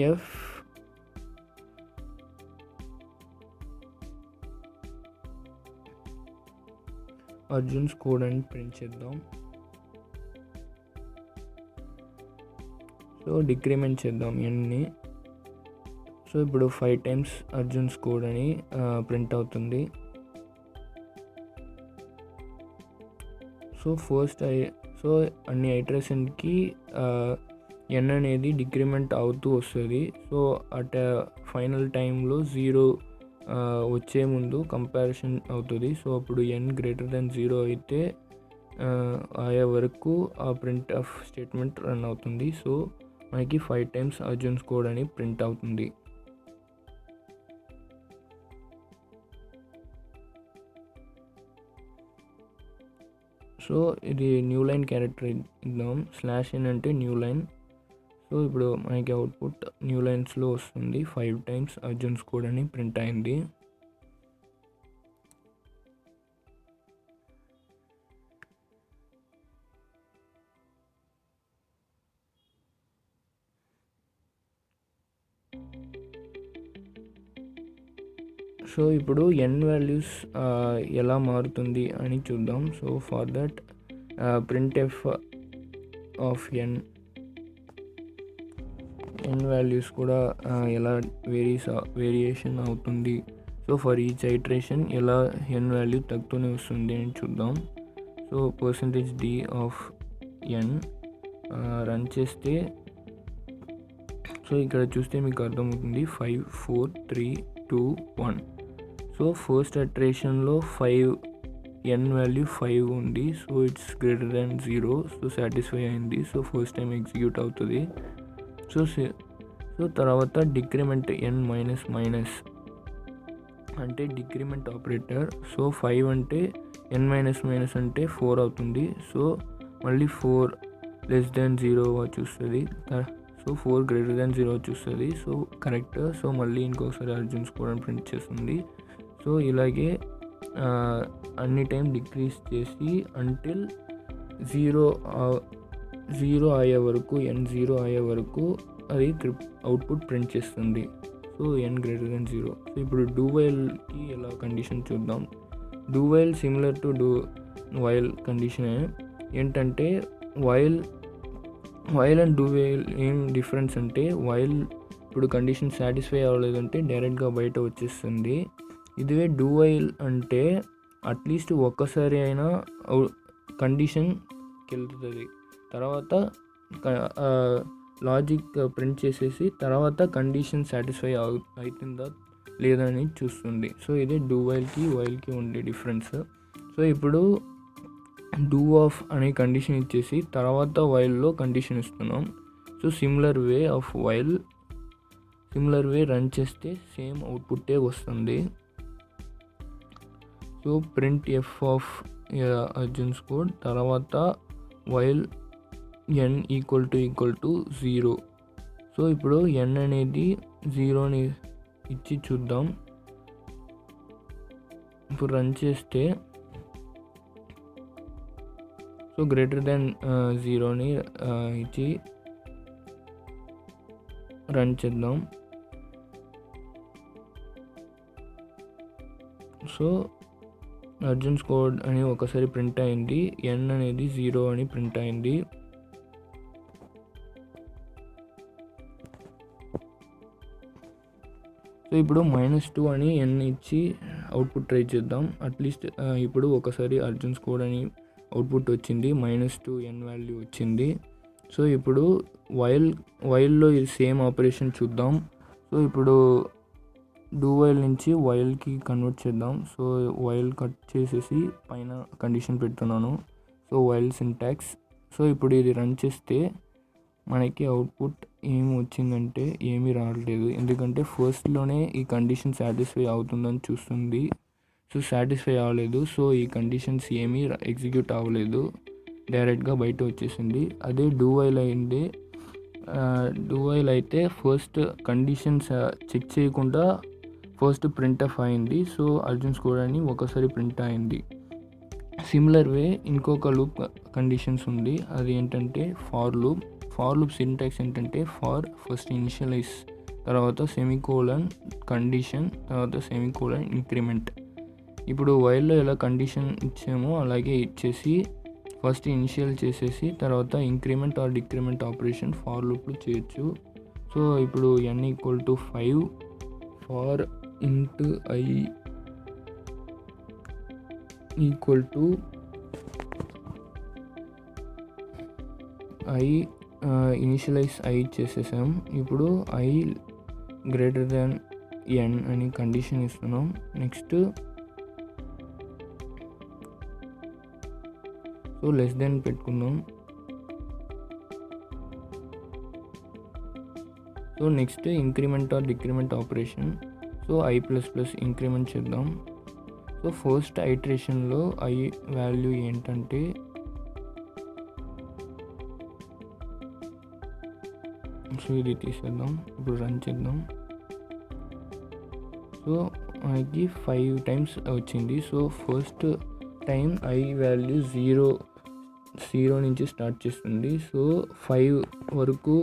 F Arjun's code అని ప్రింట్ చేద్దాం. సో డిక్రిమెంట్ చేద్దాం nని. సో ఇప్పుడు 5 టైమ్స్ అర్జున్స్ కోడ్ అని ప్రింట్ అవుతుంది. సో అన్ని ఐటరేషన్కి n అనేది డిక్రిమెంట్ అవుతూ వస్తుంది. సో అట్ ఫైనల్ టైంలో 0 వచ్చే ముందు కంపారిజన్ అవుతుంది. సో అప్పుడు n గ్రేటర్ దెన్ 0 అయితే అయ్యే వరకు ఆ ప్రింట్ ఆఫ్ స్టేట్మెంట్ రన్ అవుతుంది. సో మనకి 5 టైమ్స్ అర్జున్స్ కోడ్ అని ప్రింట్ అవుతుంది. సో ఇది న్యూ లైన్ క్యారెక్టర్ ఇద్దాం. /n అంటే న్యూ లైన్. సో ఇప్పుడు మనకి అవుట్పుట్ న్యూ లైన్స్లో వస్తుంది. 5 టైమ్స్ అర్జున్స్ కోడ్ అని ప్రింట్ అయింది. సో ఇప్పుడు n వాల్యూస్ ఎలా మారుతుంది అని చూద్దాం. So for that print F of n values కూడా ఎలా వేరియేషన్ అవుతుంది. సో ఫర్ ఈచ్ ఐటరేషన్ ఎలా n వాల్యూ తగ్గుతూనే వస్తుంది అని చూద్దాం. So %d of n run చేస్తే సో ఇక్కడ చూస్తే మీకు అర్థమవుతుంది 5 4 3 2 1. సో ఫస్ట్ ఐటరేషన్లో 5 n వాల్యూ 5 ఉంది. So it's greater than 0. So satisfy అయింది. సో ఫస్ట్ టైం ఎగ్జిక్యూట్ అవుతుంది. సో తర్వాత డిక్రిమెంట్ n మైనస్ అంటే డిక్రిమెంట్ ఆపరేటర్. సో 5 అంటే n మైనస్ అంటే 4 అవుతుంది. సో మళ్ళీ 4 లెస్ దెన్ 0 చూస్తుంది. సో 4 గ్రేటర్ దెన్ 0 చూస్తుంది. So correct. సో మళ్ళీ ఇంకొకసారి అర్జున్స్ కోడ్ అని ప్రింట్ చేస్తుంది. సో ఇలాగే అన్ని టైం డిక్రీజ్ చేసి అంటిల్ జీరో అయ్యే వరకు n0 అయ్యే వరకు అది అవుట్పుట్ ప్రింట్ చేస్తుంది. So n greater than 0. So ఇప్పుడు డూ వైల్కి ఎలా కండిషన్ చూద్దాం. Do while similar to while condition ఏంటంటే వైల్ అండ్ డూ వైల్ ఏం డిఫరెన్స్ అంటే వైల్ ఇప్పుడు కండిషన్ సాటిస్ఫై అవ్వలేదంటే డైరెక్ట్గా బయట వచ్చేస్తుంది. ఇదే డూ వైల్ అంటే అట్లీస్ట్ ఒక్కసారి అయినా కండిషన్కి వెళ్తుంది, తర్వాత లాజిక్ ప్రింట్ చేసేసి తర్వాత కండిషన్ సాటిస్ఫై అవుతుందా లేదా అని చూస్తుంది. సో ఇదే డూ వైల్కి ఉండే డిఫరెన్స్. సో ఇప్పుడు డూ ఆఫ్ అనే కండిషన్ ఇచ్చేసి తర్వాత వైల్లో కండిషన్ ఇస్తున్నాం. సో సిమిలర్ వే రన్ చేస్తే సేమ్ అవుట్పుట్టే వస్తుంది. So printf of Arjun's code తర్వాత while n equal to 0. So ఇప్పుడు n అనేది 0ని ఇచ్చి చూద్దాం. ఇప్పుడు రన్ చేస్తే సో గ్రేటర్ దెన్ 0ని ఇచ్చి రన్ చేద్దాం. సో అర్జున్స్ కోడ్ అని ఒకసారి ప్రింట్ అయింది, n అనేది 0 అని ప్రింట్ అయింది. సో ఇప్పుడు -2 అని n ఇచ్చి అవుట్పుట్ ట్రై చేద్దాం. అట్లీస్ట్ ఇప్పుడు ఒకసారి అర్జున్స్ కోడ్ అని అవుట్పుట్ వచ్చింది, -2 n వాల్యూ వచ్చింది. సో ఇప్పుడు వైల్లో ఇది సేమ్ ఆపరేషన్ చూద్దాం. సో ఇప్పుడు డూ వైల్ నుంచి వైల్కి కన్వర్ట్ చేద్దాం. సో వైల్ కట్ చేసేసి పైన కండిషన్ పెడుతున్నాను. So while syntax. సో ఇప్పుడు ఇది రన్ చేస్తే మనకి అవుట్పుట్ ఏమి వచ్చిందంటే ఏమీ రావట్లేదు, ఎందుకంటే ఫస్ట్లోనే ఈ కండిషన్ సాటిస్ఫై అవుతుందని చూస్తుంది. సో సాటిస్ఫై అవ్వలేదు. సో ఈ కండిషన్స్ ఏమీ ఎగ్జిక్యూట్ అవ్వలేదు, డైరెక్ట్గా బయట వచ్చేసింది. అదే డూ వైల్ అయితే ఫస్ట్ కండిషన్స్ చెక్ చేయకుండా ఫస్ట్ ప్రింట్ ఆఫ్ అయింది. సో అర్జున్స్ కోడ్ అని ఒకసారి ప్రింట్ అయింది. సిమిలర్ వే ఇంకొక లూప్ కండిషన్స్ ఉంది, అది ఏంటంటే ఫార్ లూప్ సింటాక్స్ ఏంటంటే ఫస్ట్ ఇనిషియలైజ్, తర్వాత సెమీకోలన్ కండిషన్, తర్వాత సెమీకోలన్ ఇంక్రిమెంట్. ఇప్పుడు వైల్లో ఎలా కండిషన్ ఇచ్చామో అలాగే ఇచ్చేసి ఫస్ట్ ఇనిషియల్ చేసేసి తర్వాత increment or decrement operation for లూప్లో చేయొచ్చు. సో ఇప్పుడు n equal to 5 for int i equal to initialize i చేసేసాం. ఇప్పుడు i గ్రేటర్ దాన్ n అని కండిషన్ ఇస్తున్నాం. నెక్స్ట్ సో లెస్ దెన్ పెట్టుకుందాం. So next increment or decrement operation. So i++ increment చేద్దాం. So first ఐటరేషన్లో i value ఏంటంటే so ఇది తీసేద్దాం. ఇప్పుడు రన్ చేద్దాం. సో మనకి 5 టైమ్స్ వచ్చింది. So first time i value 0 నుంచి స్టార్ట్ చేస్తుంది. సో 5 వరకు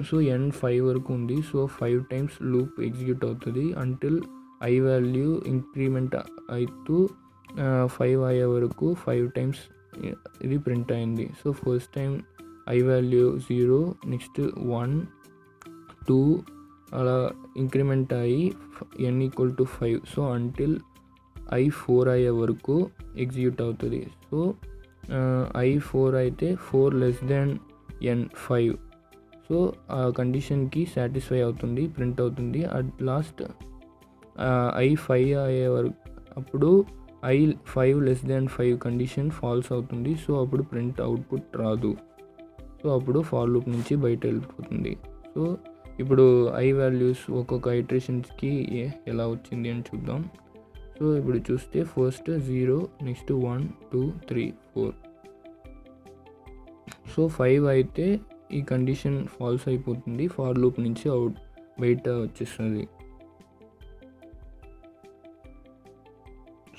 సో n 5 వరకు ఉంది. సో 5 టైమ్స్ లూప్ ఎగ్జిక్యూట్ అవుతుంది అంటిల్ i వాల్యూ ఇంక్రిమెంట్ అవుతూ 5 అయ్యే వరకు 5 టైమ్స్ ఇది ప్రింట్ అయింది. So first time i value 0, next 1, 2 అలా ఇంక్రిమెంట్ అయ్యి n equal to 5. So until i 4 అయ్యే వరకు ఎగ్జిక్యూట్ అవుతుంది. సో i 4 అయితే 4 లెస్ దాన్ n 5. సో ఆ కండిషన్కి సాటిస్ఫై అవుతుంది, ప్రింట్ అవుతుంది. అట్ లాస్ట్ i 5 అయ్యే వరకు అప్పుడు i 5 less than 5 condition false అవుతుంది. సో అప్పుడు ప్రింట్ అవుట్పుట్ రాదు. సో అప్పుడు ఫార్ లూప్ నుంచి బయట వెళ్ళిపోతుంది. సో ఇప్పుడు i వాల్యూస్ ఒక్కొక్క ఐటరేషన్స్కి ఎలా వచ్చింది అని చూద్దాం. సో ఇప్పుడు చూస్తే ఫస్ట్ 0, నెక్స్ట్ 1, 2, 3, 4. సో 5 అయితే ఈ కండిషన్ ఫాల్స్ అయిపోతుంది, ఫార్ లూప్ నుంచి బయట వచ్చేస్తుంది.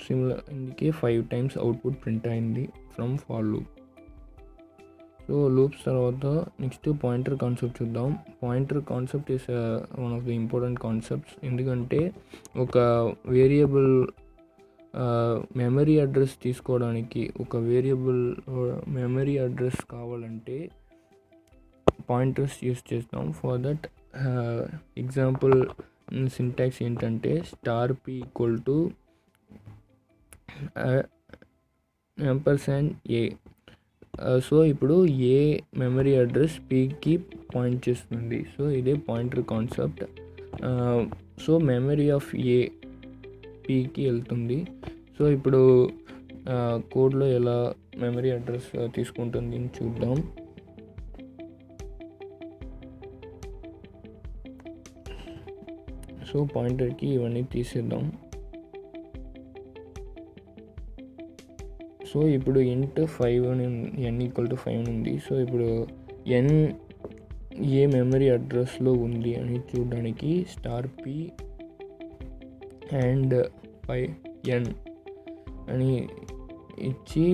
సిమిలర్ ఇందుకే 5 టైమ్స్ అవుట్పుట్ ప్రింట్ అయింది from for loop. So loops తర్వాత నెక్స్ట్ పాయింటర్ కాన్సెప్ట్ చూద్దాం. Pointer concept is one of the important concepts. ఎందుకంటే ఒక వేరియబుల్ మెమరీ అడ్రస్ తీసుకోవడానికి, ఒక వేరియబుల్ మెమరీ అడ్రస్ కావాలంటే పాయింటర్స్ యూస్ చేస్తాం. ఫర్ దట్ ఎగ్జాంపుల్ సింటాక్స్ ఏంటంటే $p &a. సో ఇప్పుడు ఏ మెమరీ అడ్రస్ పీకి పాయింట్ చేస్తుంది. సో ఇదే pointer concept. So memory of ఏ పీకి వెళ్తుంది. సో ఇప్పుడు కోడ్లో ఎలా మెమరీ అడ్రస్ తీసుకుంటుంది అని చూద్దాం. సో పాయింటర్కి ఇవన్నీ తీసేద్దాం. సో ఇప్పుడు int 5 అని n = 5 ఉంది. సో ఇప్పుడు n ఏ మెమరీ అడ్రస్లో ఉంది అని చూడడానికి $p and 5n అని ఇచ్చి,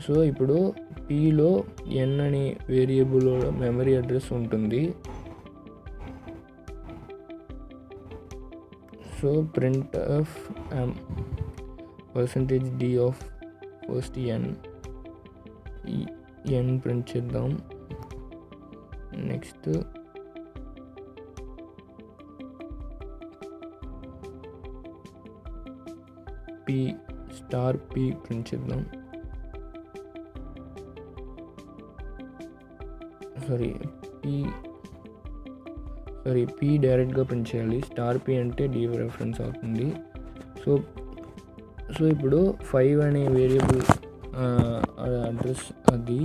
సో ఇప్పుడు pలో n అనే వేరియబుల్ మెమరీ అడ్రస్ ఉంటుంది. So printf %d of first n print చేద్దాం. నెక్స్ట్ p ప్రింట్ చేద్దాం. p డైరెక్ట్గా ప్రింట్ చేయాలి. p అంటే డీరెఫరెన్స్ అవుతుంది. సో ఇప్పుడు 5 అనే వేరియబుల్ అడ్రస్ అది.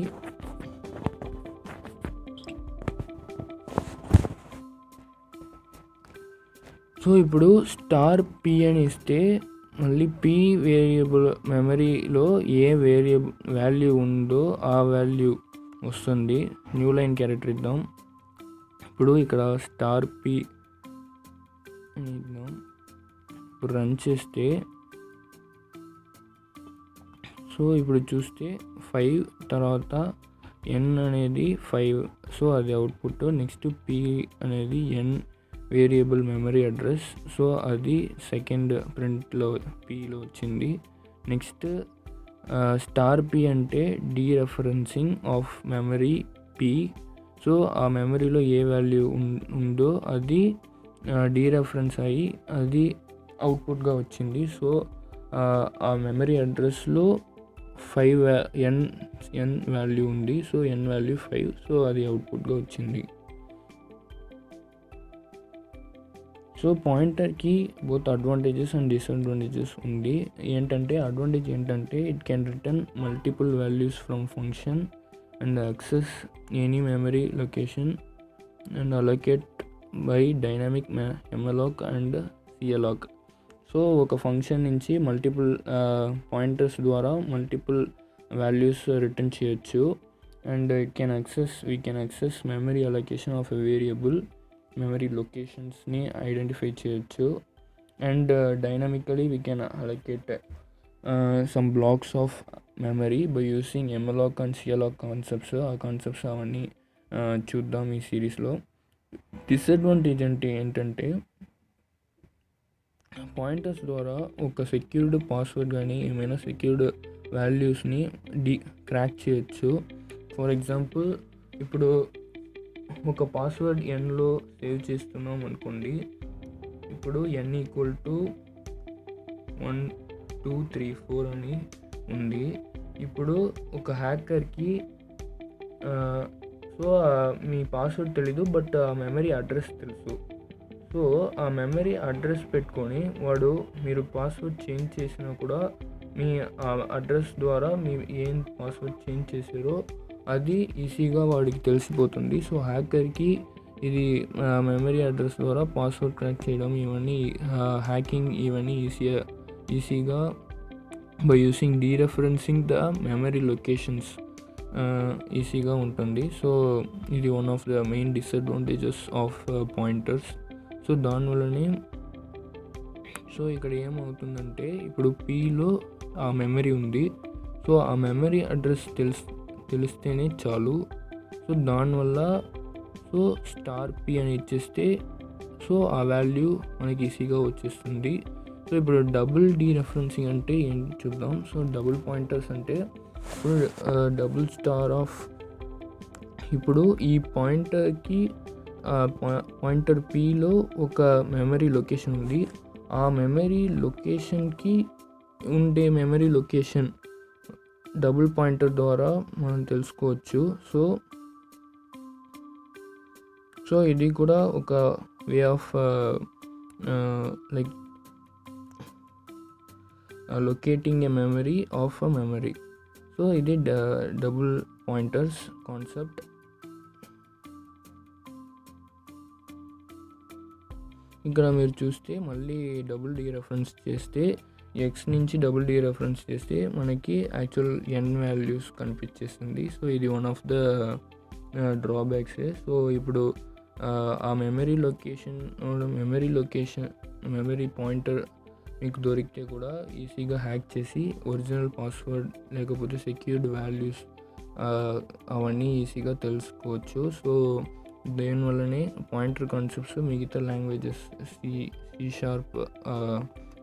సో ఇప్పుడు $p అని ఇస్తే మళ్ళీ p వేరియబుల్ మెమరీలో ఏ వేరియబుల్ వాల్యూ ఉందో ఆ వాల్యూ వస్తుంది. న్యూ లైన్ క్యారెక్టర్ ఇద్దాం. ఇప్పుడు ఇక్కడ $p అని ఇద్దాం. ఇప్పుడు రన్ చేస్తే, సో ఇప్పుడు చూస్తే 5 తర్వాత n అనేది 5. సో అది అవుట్పుట్. నెక్స్ట్ p అనేది n variable memory address. So అది సెకండ్ ప్రింట్లో pలో వచ్చింది. నెక్స్ట్ $p అంటే డీరెఫరెన్సింగ్ ఆఫ్ మెమరీ p. సో ఆ మెమరీలో ఏ వాల్యూ ఉందో అది డీరెఫరెన్స్ అయ్యి అది అవుట్పుట్గా వచ్చింది. సో ఆ మెమరీ అడ్రస్లో 5 n వాల్యూ ఉంది. So n value 5. సో అది అవుట్పుట్గా వచ్చింది. సో పాయింటర్కి బోత్ అడ్వాంటేజెస్ అండ్ డిసడ్వాంటేజెస్ ఉంది. అడ్వాంటేజ్ ఏంటంటే it can return multiple values from function and access any memory location and allocate by dynamic malloc and calloc. So ఒక function నుంచి multiple pointers ద్వారా multiple values return చేయొచ్చు. And we can access memory allocation of a variable, memory లొకేషన్స్ని identify చేయొచ్చు. And dynamically we can allocate some blocks of memory by using malloc and calloc concepts. ఆ concepts అవన్నీ చూద్దాం ఈ సిరీస్లో. Disadvantage ఏంటంటే pointers ద్వారా ఒక సెక్యూర్డ్ పాస్వర్డ్ కానీ ఏమైనా సెక్యూర్డ్ వాల్యూస్ని క్రాక్ చేయొచ్చు. ఫర్ ఎగ్జాంపుల్ ఇప్పుడు ఒక పాస్వర్డ్ nలో సేవ్ చేస్తున్నాం అనుకోండి. ఇప్పుడు n = 1 2 3 4 అని ఉంది. ఇప్పుడు ఒక హ్యాకర్కి సో మీ పాస్వర్డ్ తెలీదు, బట్ ఆ మెమరీ అడ్రస్ తెలుసు. సో ఆ మెమరీ అడ్రస్ పెట్టుకొని వాడు మీరు పాస్వర్డ్ చేంజ్ చేసినా కూడా మీ అడ్రస్ ద్వారా మీ ఏం పాస్వర్డ్ చేంజ్ చేశారో అది ఈజీగా వాడికి తెలిసిపోతుంది. సో హ్యాకర్కి ఇది మెమరీ అడ్రస్ ద్వారా పాస్వర్డ్ క్రాక్ చేయడం ఇవన్నీ హ్యాకింగ్ ఇవన్నీ ఈజీగా by using dereferencing the memory locations ఈజీగా ఉంటుంది. సో ఇది one of the main disadvantages of pointers. So దానివల్లనే సో ఇక్కడ ఏమవుతుందంటే ఇప్పుడు pలో ఆ మెమరీ ఉంది. సో ఆ మెమరీ అడ్రస్ తెలిస్తేనే చాలు. సో దానివల్ల సో p అని ఇచ్చేస్తే సో ఆ వాల్యూ మనకి ఈజీగా వచ్చేస్తుంది. సో ఇప్పుడు డబుల్ డీరెఫరెన్సింగ్ అంటే ఏంటి చూద్దాం. సో డబుల్ పాయింటర్స్ అంటే ఇప్పుడు డబుల్ స్టార్ ఆఫ్, ఇప్పుడు ఈ పాయింటర్కి పాయింటర్ Pలో ఒక మెమరీ లొకేషన్ ఉంది. ఆ మెమరీ లొకేషన్కి ఉండే మెమరీ లొకేషన్ డబుల్ పాయింటర్ ద్వారా మనం తెలుసుకోవచ్చు. సో ఇది కూడా ఒక way of like locating a memory of a memory. So ఇది డబుల్ పాయింటర్స్ కాన్సెప్ట్. ఇక్కడ మీరు చూస్తే మళ్ళీ డబుల్ డీరెఫరెన్స్ చేస్తే ఎక్స్ నుంచి డబుల్ డీరెఫరెన్స్ చేస్తే మనకి యాక్చువల్ n వాల్యూస్ కనిపించేస్తుంది. సో ఇది one of the drawbacks. So ఇప్పుడు ఆ మెమరీ పాయింటర్ మీకు దొరికితే కూడా ఈజీగా హ్యాక్ చేసి ఒరిజినల్ పాస్వర్డ్ లేకపోతే సెక్యూర్డ్ వాల్యూస్ అవన్నీ ఈజీగా తెలుసుకోవచ్చు. సో దేనివల్లనే పాయింటర్ కాన్సెప్ట్స్ మిగతా లాంగ్వేజెస్ సి షార్ప్,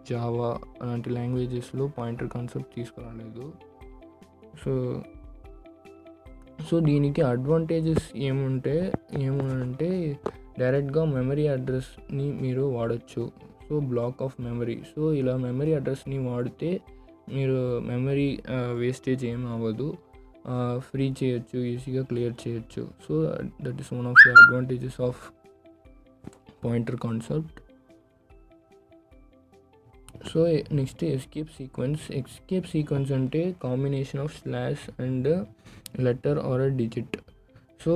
జావా అలాంటి లాంగ్వేజెస్లో పాయింటర్ కాన్సెప్ట్ తీసుకురాలేదు. సో దీనికి అడ్వాంటేజెస్ ఏమంటే డైరెక్ట్గా మెమరీ అడ్రస్ని మీరు వాడచ్చు. So black of memory. So ఇలా మెమరీ అడ్రస్ని వాడితే మీరు మెమరీ వేస్టేజ్ ఏం అవ్వదు, ఫ్రీ చేయొచ్చు, ఈజీగా క్లియర్ చేయొచ్చు. So that is one of the advantages of pointer concept. So next escape sequence అంటే combination of slash and letter or a digit. So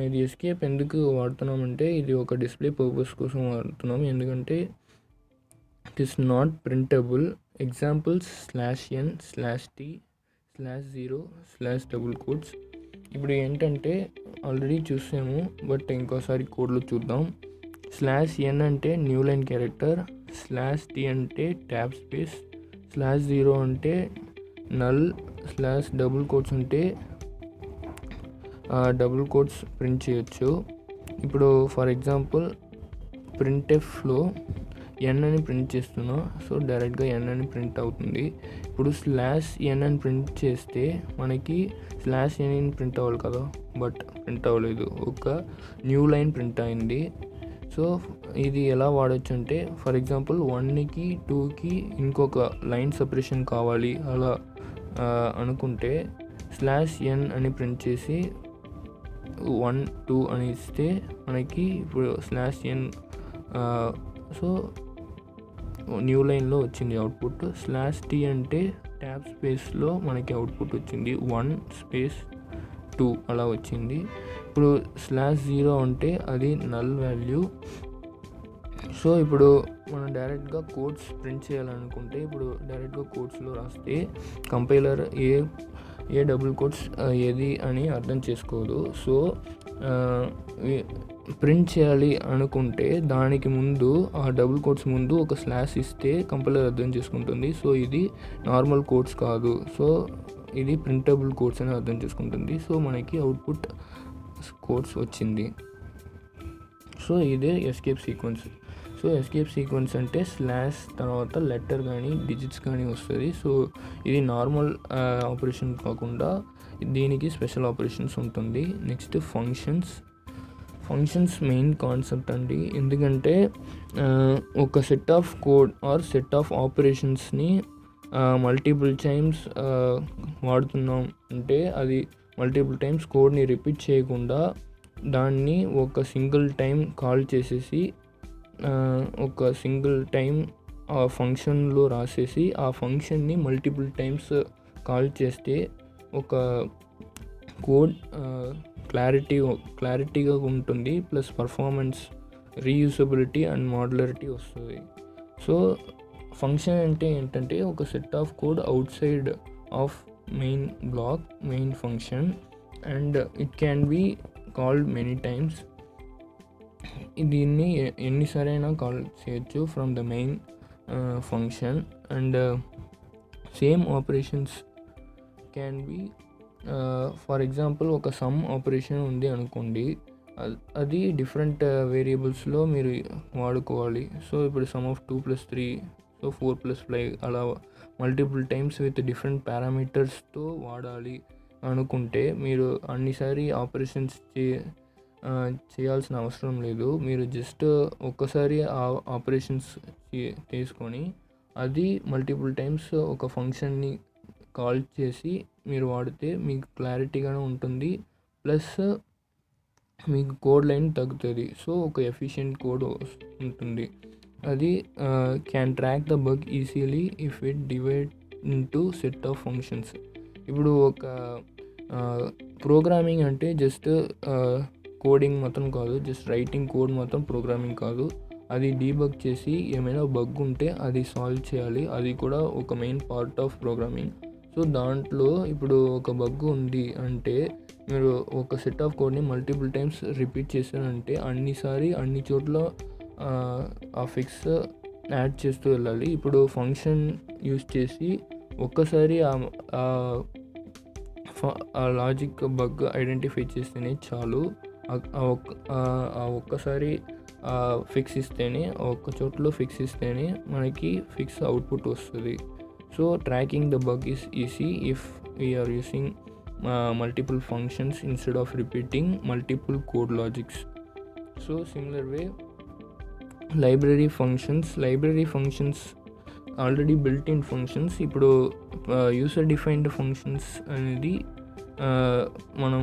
ఇది ఎస్కేప్ ఎందుకు వాడుతున్నామంటే ఇది ఒక డిస్ప్లే పర్పస్ కోసం వాడుతున్నాం. ఎందుకంటే it is not printable. Examples /n /t/0 double quotes. ఇప్పుడు ఏంటంటే ఆల్రెడీ చూసాము, బట్ ఇంకోసారి కోడ్లో చూద్దాం. /n అంటే న్యూ లైన్ క్యారెక్టర్, /t అంటే ట్యాబ్ స్పేస్, /0 అంటే నల్, డబుల్ కోట్స్ అంటే డబుల్ కోట్స్ ప్రింట్ చేయొచ్చు. ఇప్పుడు ఫర్ ఎగ్జాంపుల్ ప్రింట్ఎఫ్లో n అని ప్రింట్ చేస్తున్నా. సో డైరెక్ట్గా n అని ప్రింట్ అవుతుంది. ఇప్పుడు /n అని ప్రింట్ చేస్తే మనకి /n ప్రింట్ అవ్వాలి కదా, బట్ ప్రింట్ అవ్వలేదు, ఒక న్యూ లైన్ ప్రింట్ అయింది. సో ఇది ఎలా వాడచ్చు అంటే ఫర్ ఎగ్జాంపుల్ 1కి 2కి ఇంకొక లైన్ సపరేషన్ కావాలి అలా అనుకుంటే /n అని ప్రింట్ చేసి 1 2 అని ఇస్తే మనకి ఇప్పుడు /n సో న్యూ లైన్లో వచ్చింది అవుట్పుట్. /t అంటే ట్యాబ్ స్పేస్లో మనకి అవుట్పుట్ వచ్చింది 1 స్పేస్ 2 అలా వచ్చింది. ఇప్పుడు /0 అంటే అది నల్ వాల్యూ. సో ఇప్పుడు మనం డైరెక్ట్గా కోడ్స్ ప్రింట్ చేయాలనుకుంటే ఇప్పుడు డైరెక్ట్గా కోడ్స్లో రాస్తే కంపైలర్ ఏ డబుల్ కోట్స్ ఏది అని అర్థం చేసుకోదు. సో ప్రింట్ చేయాలి అనుకుంటే దానికి ముందు ఆ డబుల్ కోట్స్ ముందు ఒక స్లాష్ ఇస్తే కంపైలర్ అర్థం చేసుకుంటుంది. సో ఇది నార్మల్ కోడ్స్ కాదు, సో ఇది ప్రింటబుల్ కోడ్స్ అని అర్థం చేసుకుంటుంది. సో మనకి అవుట్పుట్ కోడ్స్ వచ్చింది. సో ఇదే escape sequence. So escape sequence అంటే స్లాష్ తర్వాత లెటర్ కానీ డిజిట్స్ కానీ వస్తుంది. సో ఇది నార్మల్ ఆపరేషన్ కాకుండా దీనికి స్పెషల్ ఆపరేషన్స్ ఉంటుంది. నెక్స్ట్ ఫంక్షన్స్ మెయిన్ కాన్సెప్ట్ అండి. ఎందుకంటే ఒక set of code or set of ఆపరేషన్స్ని మల్టిపుల్ టైమ్స్ వాడుతున్నాం అంటే అది మల్టిపుల్ టైమ్స్ కోడ్ని రిపీట్ చేయకుండా దాన్ని ఒక సింగిల్ టైం కాల్ చేసేసి ఒక సింగిల్ టైం ఆ ఫంక్షన్లో రాసేసి ఆ ఫంక్షన్ని మల్టిపుల్ టైమ్స్ కాల్ చేస్తే ఒక కోడ్ క్లారిటీగా ఉంటుంది, plus performance, reusability and modularity వస్తుంది. సో ఫంక్షన్ అంటే ఏంటంటే ఒక set of code outside of main block, main function, and it can be called many times. దీన్ని ఎన్నిసారైనా కాల్ చేయొచ్చు from the main function. And same operations can be for example ఒక sum operation ఉంది అనుకోండి, అది different వేరియబుల్స్లో మీరు వాడుకోవాలి. సో ఇప్పుడు సమ్ ఆఫ్ 2+3, సో 4+5 అలా మల్టిపుల్ టైమ్స్ విత్ డిఫరెంట్ పారామీటర్స్తో వాడాలి అనుకుంటే మీరు అన్నిసారి ఆపరేషన్స్ చేయాల్సిన అవసరం లేదు. మీరు జస్ట్ ఒక్కసారి ఆ ఆపరేషన్స్ తీసుకొని అది మల్టిపుల్ టైమ్స్ ఒక ఫంక్షన్ని కాల్ చేసి మీరు వాడితే మీకు క్లారిటీగానే ఉంటుంది, ప్లస్ మీకు కోడ్ లైన్ తగ్గుతుంది. సో ఒక ఎఫిషియెంట్ కోడ్ ఉంటుంది. అది can track the bug easily if it divide into set of functions. ఇప్పుడు ఒక ప్రోగ్రామింగ్ అంటే జస్ట్ కోడింగ్ మొత్తం కాదు, జస్ట్ రైటింగ్ కోడ్ మొత్తం ప్రోగ్రామింగ్ కాదు. అది డీబగ్ చేసి ఏమైనా బగ్ ఉంటే అది సాల్వ్ చేయాలి. అది కూడా ఒక main part of programming. So దాంట్లో ఇప్పుడు ఒక బగ్ ఉంది అంటే మీరు ఒక సెట్ ఆఫ్ కోడ్ని మల్టిపుల్ టైమ్స్ రిపీట్ చేశారంటే అన్నిసారి అన్ని చోట్ల ఆ ఫిక్స్ యాడ్ చేస్తూ వెళ్ళాలి. ఇప్పుడు ఫంక్షన్ యూజ్ చేసి ఒక్కసారి ఆ లాజిక్ బగ్ ఐడెంటిఫై చేస్తేనే చాలు. ఒక్కసారి ఫిక్స్ ఇస్తేనే, ఒక్క చోట్లో ఫిక్స్ ఇస్తేనే మనకి ఫిక్స్ అవుట్పుట్ వస్తుంది. So tracking the bug is easy if we're using multiple functions instead of repeating multiple code logics. So similar way, library functions already built in functions. ఇప్పుడు user defined functions అనేది మనం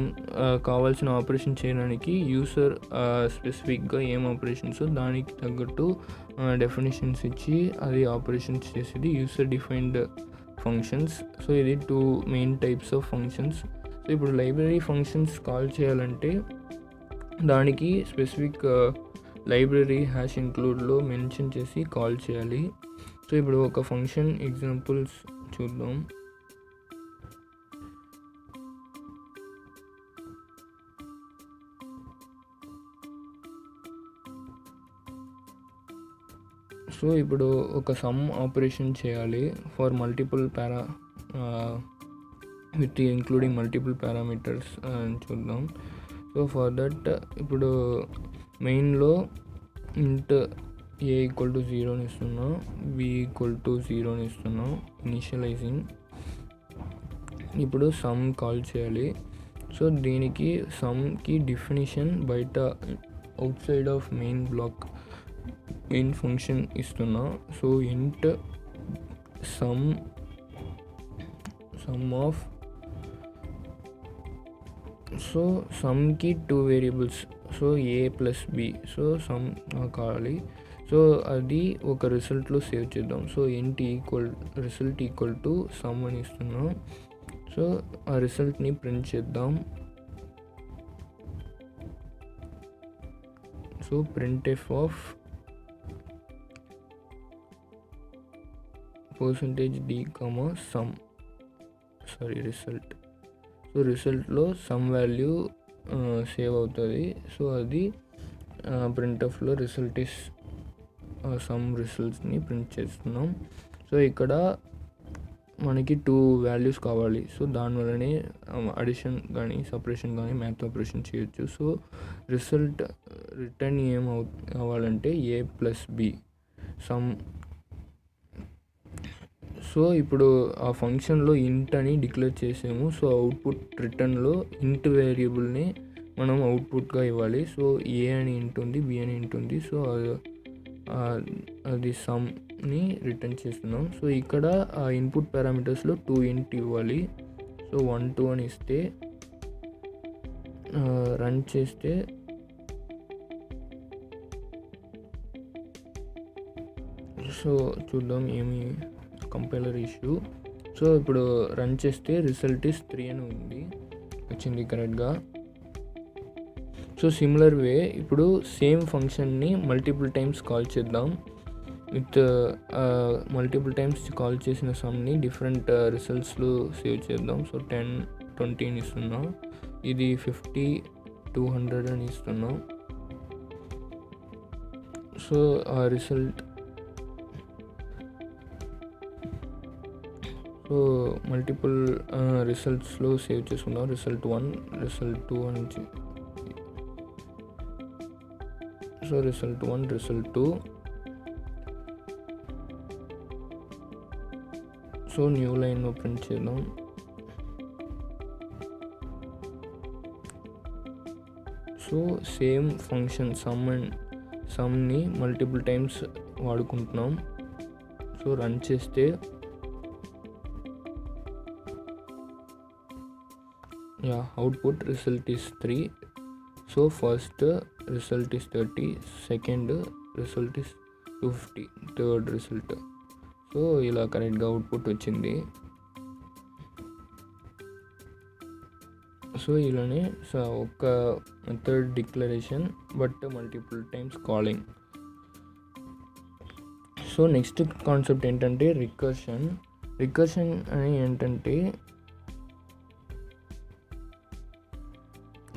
కావాల్సిన operation చేయడానికి user స్పెసిఫిక్గా ఏం operations దానికి తగ్గట్టు definitions ఇచ్చి అది ఆపరేషన్స్ చేసేది యూజర్ డిఫైన్డ్ ఫంక్షన్స్. సో ఇది 2 main types of functions. So ఇప్పుడు లైబ్రరీ ఫంక్షన్స్ కాల్ చేయాలంటే దానికి స్పెసిఫిక్ లైబ్రరీ హ్యాష్ ఇంక్లూడ్లో మెన్షన్ చేసి కాల్ చేయాలి. సో ఇప్పుడు ఒక ఫంక్షన్ ఎగ్జాంపుల్స్ చూద్దాం. సో ఇప్పుడు ఒక సమ్ ఆపరేషన్ చేయాలి for multiple with including multiple parameters అని చూద్దాం. సో ఫర్ దట్ ఇప్పుడు మెయిన్లో ఇంట్ a = 0 ఇస్తున్నాం, b = 0 ఇస్తున్నాం ఇనిషియలైజింగ్. ఇప్పుడు సమ్ కాల్ చేయాలి. సో దీనికి సమ్కి డెఫినిషన్ బయట outside of main block main function ఇస్తున్నా. So int sum of, so సమ్కి 2 variables, so a+b. So sum కావాలి. సో అది ఒక రిజల్ట్లో సేవ్ చేద్దాం. So int result equal to sum అని ఇస్తున్నాం. సో ఆ రిజల్ట్ని ప్రింట్ చేద్దాం. So printf of %d, sum result. So రిజల్ట్లో సమ్ వాల్యూ సేవ్ అవుతుంది. సో అది printfలో రిజల్ట్ ఇస్ సమ్ రిజల్ట్స్ని ప్రింట్ చేస్తున్నాం. సో ఇక్కడ మనకి 2 వాల్యూస్ కావాలి. సో దానివల్లనే అడిషన్ కానీ సపరేషన్ కానీ మ్యాథ్ ఆపరేషన్ చేయొచ్చు. సో రిజల్ట్ రిటర్న్ ఏం అవ్వాలంటే a+b సమ్. సో ఇప్పుడు ఆ ఫంక్షన్లో ఇంట్ అని డిక్లేర్ చేసాము. సో అవుట్పుట్ రిటర్న్లో ఇంట్ వేరియబుల్ని మనం అవుట్పుట్గా ఇవ్వాలి. సో ఏ అని ఇంట్ ఉంది, బి అని ఇంట్ ఉంది. సో అది సమ్ని రిటర్న్ చేస్తున్నాం. సో ఇక్కడ ఆ ఇన్పుట్ పారామీటర్స్లో 2 ఇంట్ ఇవ్వాలి. సో 1, 2 అని ఇస్తే రన్ చేస్తే సో చూద్దాం ఏమి కంపైలర్ ఇష్యూ. సో ఇప్పుడు రన్ చేస్తే రిజల్ట్ ఇస్ 3 అని వచ్చింది కరెక్ట్గా. సో సిమిలర్ వే ఇప్పుడు సేమ్ ఫంక్షన్ని మల్టిపుల్ టైమ్స్ కాల్ చేద్దాం. విత్ మల్టిపుల్ టైమ్స్ కాల్ చేసిన సమ్ని డిఫరెంట్ రిజల్ట్స్లో సేవ్ చేద్దాం. సో 10, 20 అని ఇస్తున్నాం. ఇది 50, 200 అని ఇస్తున్నాం. సో ఆ రిజల్ట్ సో మల్టిపుల్ రిజల్ట్స్లో సేవ్ చేసుకుందాం. రిజల్ట్ 1, రిజల్ట్ 2 నుంచి. So result 1, result 2. So new లైన్లో ప్రింట్ చేద్దాం. సో సేమ్ ఫంక్షన్ సమ్ని మల్టిపుల్ టైమ్స్ వాడుకుంటున్నాం. సో రన్ చేస్తే output result is 3. So first result is 30, second result is 250, third result. So ఇలా కరెక్ట్గా అవుట్పుట్ వచ్చింది. సో ఇలానే ఒక method declaration but multiple times calling. So next concept ఏంటంటే recursion. Recursion అని ఏంటంటే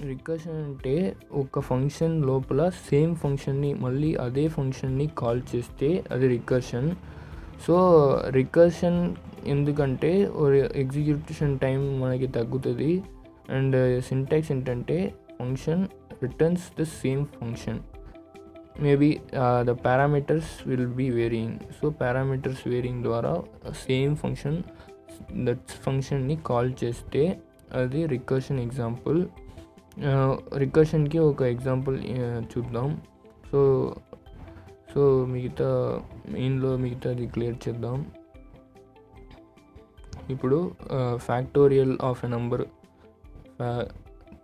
రికర్షన్ అంటే ఒక ఫంక్షన్ లోపల సేమ్ ఫంక్షన్ని మళ్ళీ అదే ఫంక్షన్ని కాల్ చేస్తే అది రికర్షన్. సో రికర్షన్ ఎందుకంటే ఎగ్జిక్యూషన్ టైం మనకి తగ్గుతుంది. అండ్ సింటాక్స్ ఏంటంటే function returns the same function. Maybe the parameters will be varying. So parameters varying ద్వారా సేమ్ ఫంక్షన్ని కాల్ చేస్తే అది రికర్షన్ ఎగ్జాంపుల్. రికర్షన్కి ఒక ఎగ్జాంపుల్ చూద్దాం. సో మిగతాది క్లియర్ చేద్దాం. ఇప్పుడు ఫ్యాక్టోరియల్ ఆఫ్ ఎ నెంబర్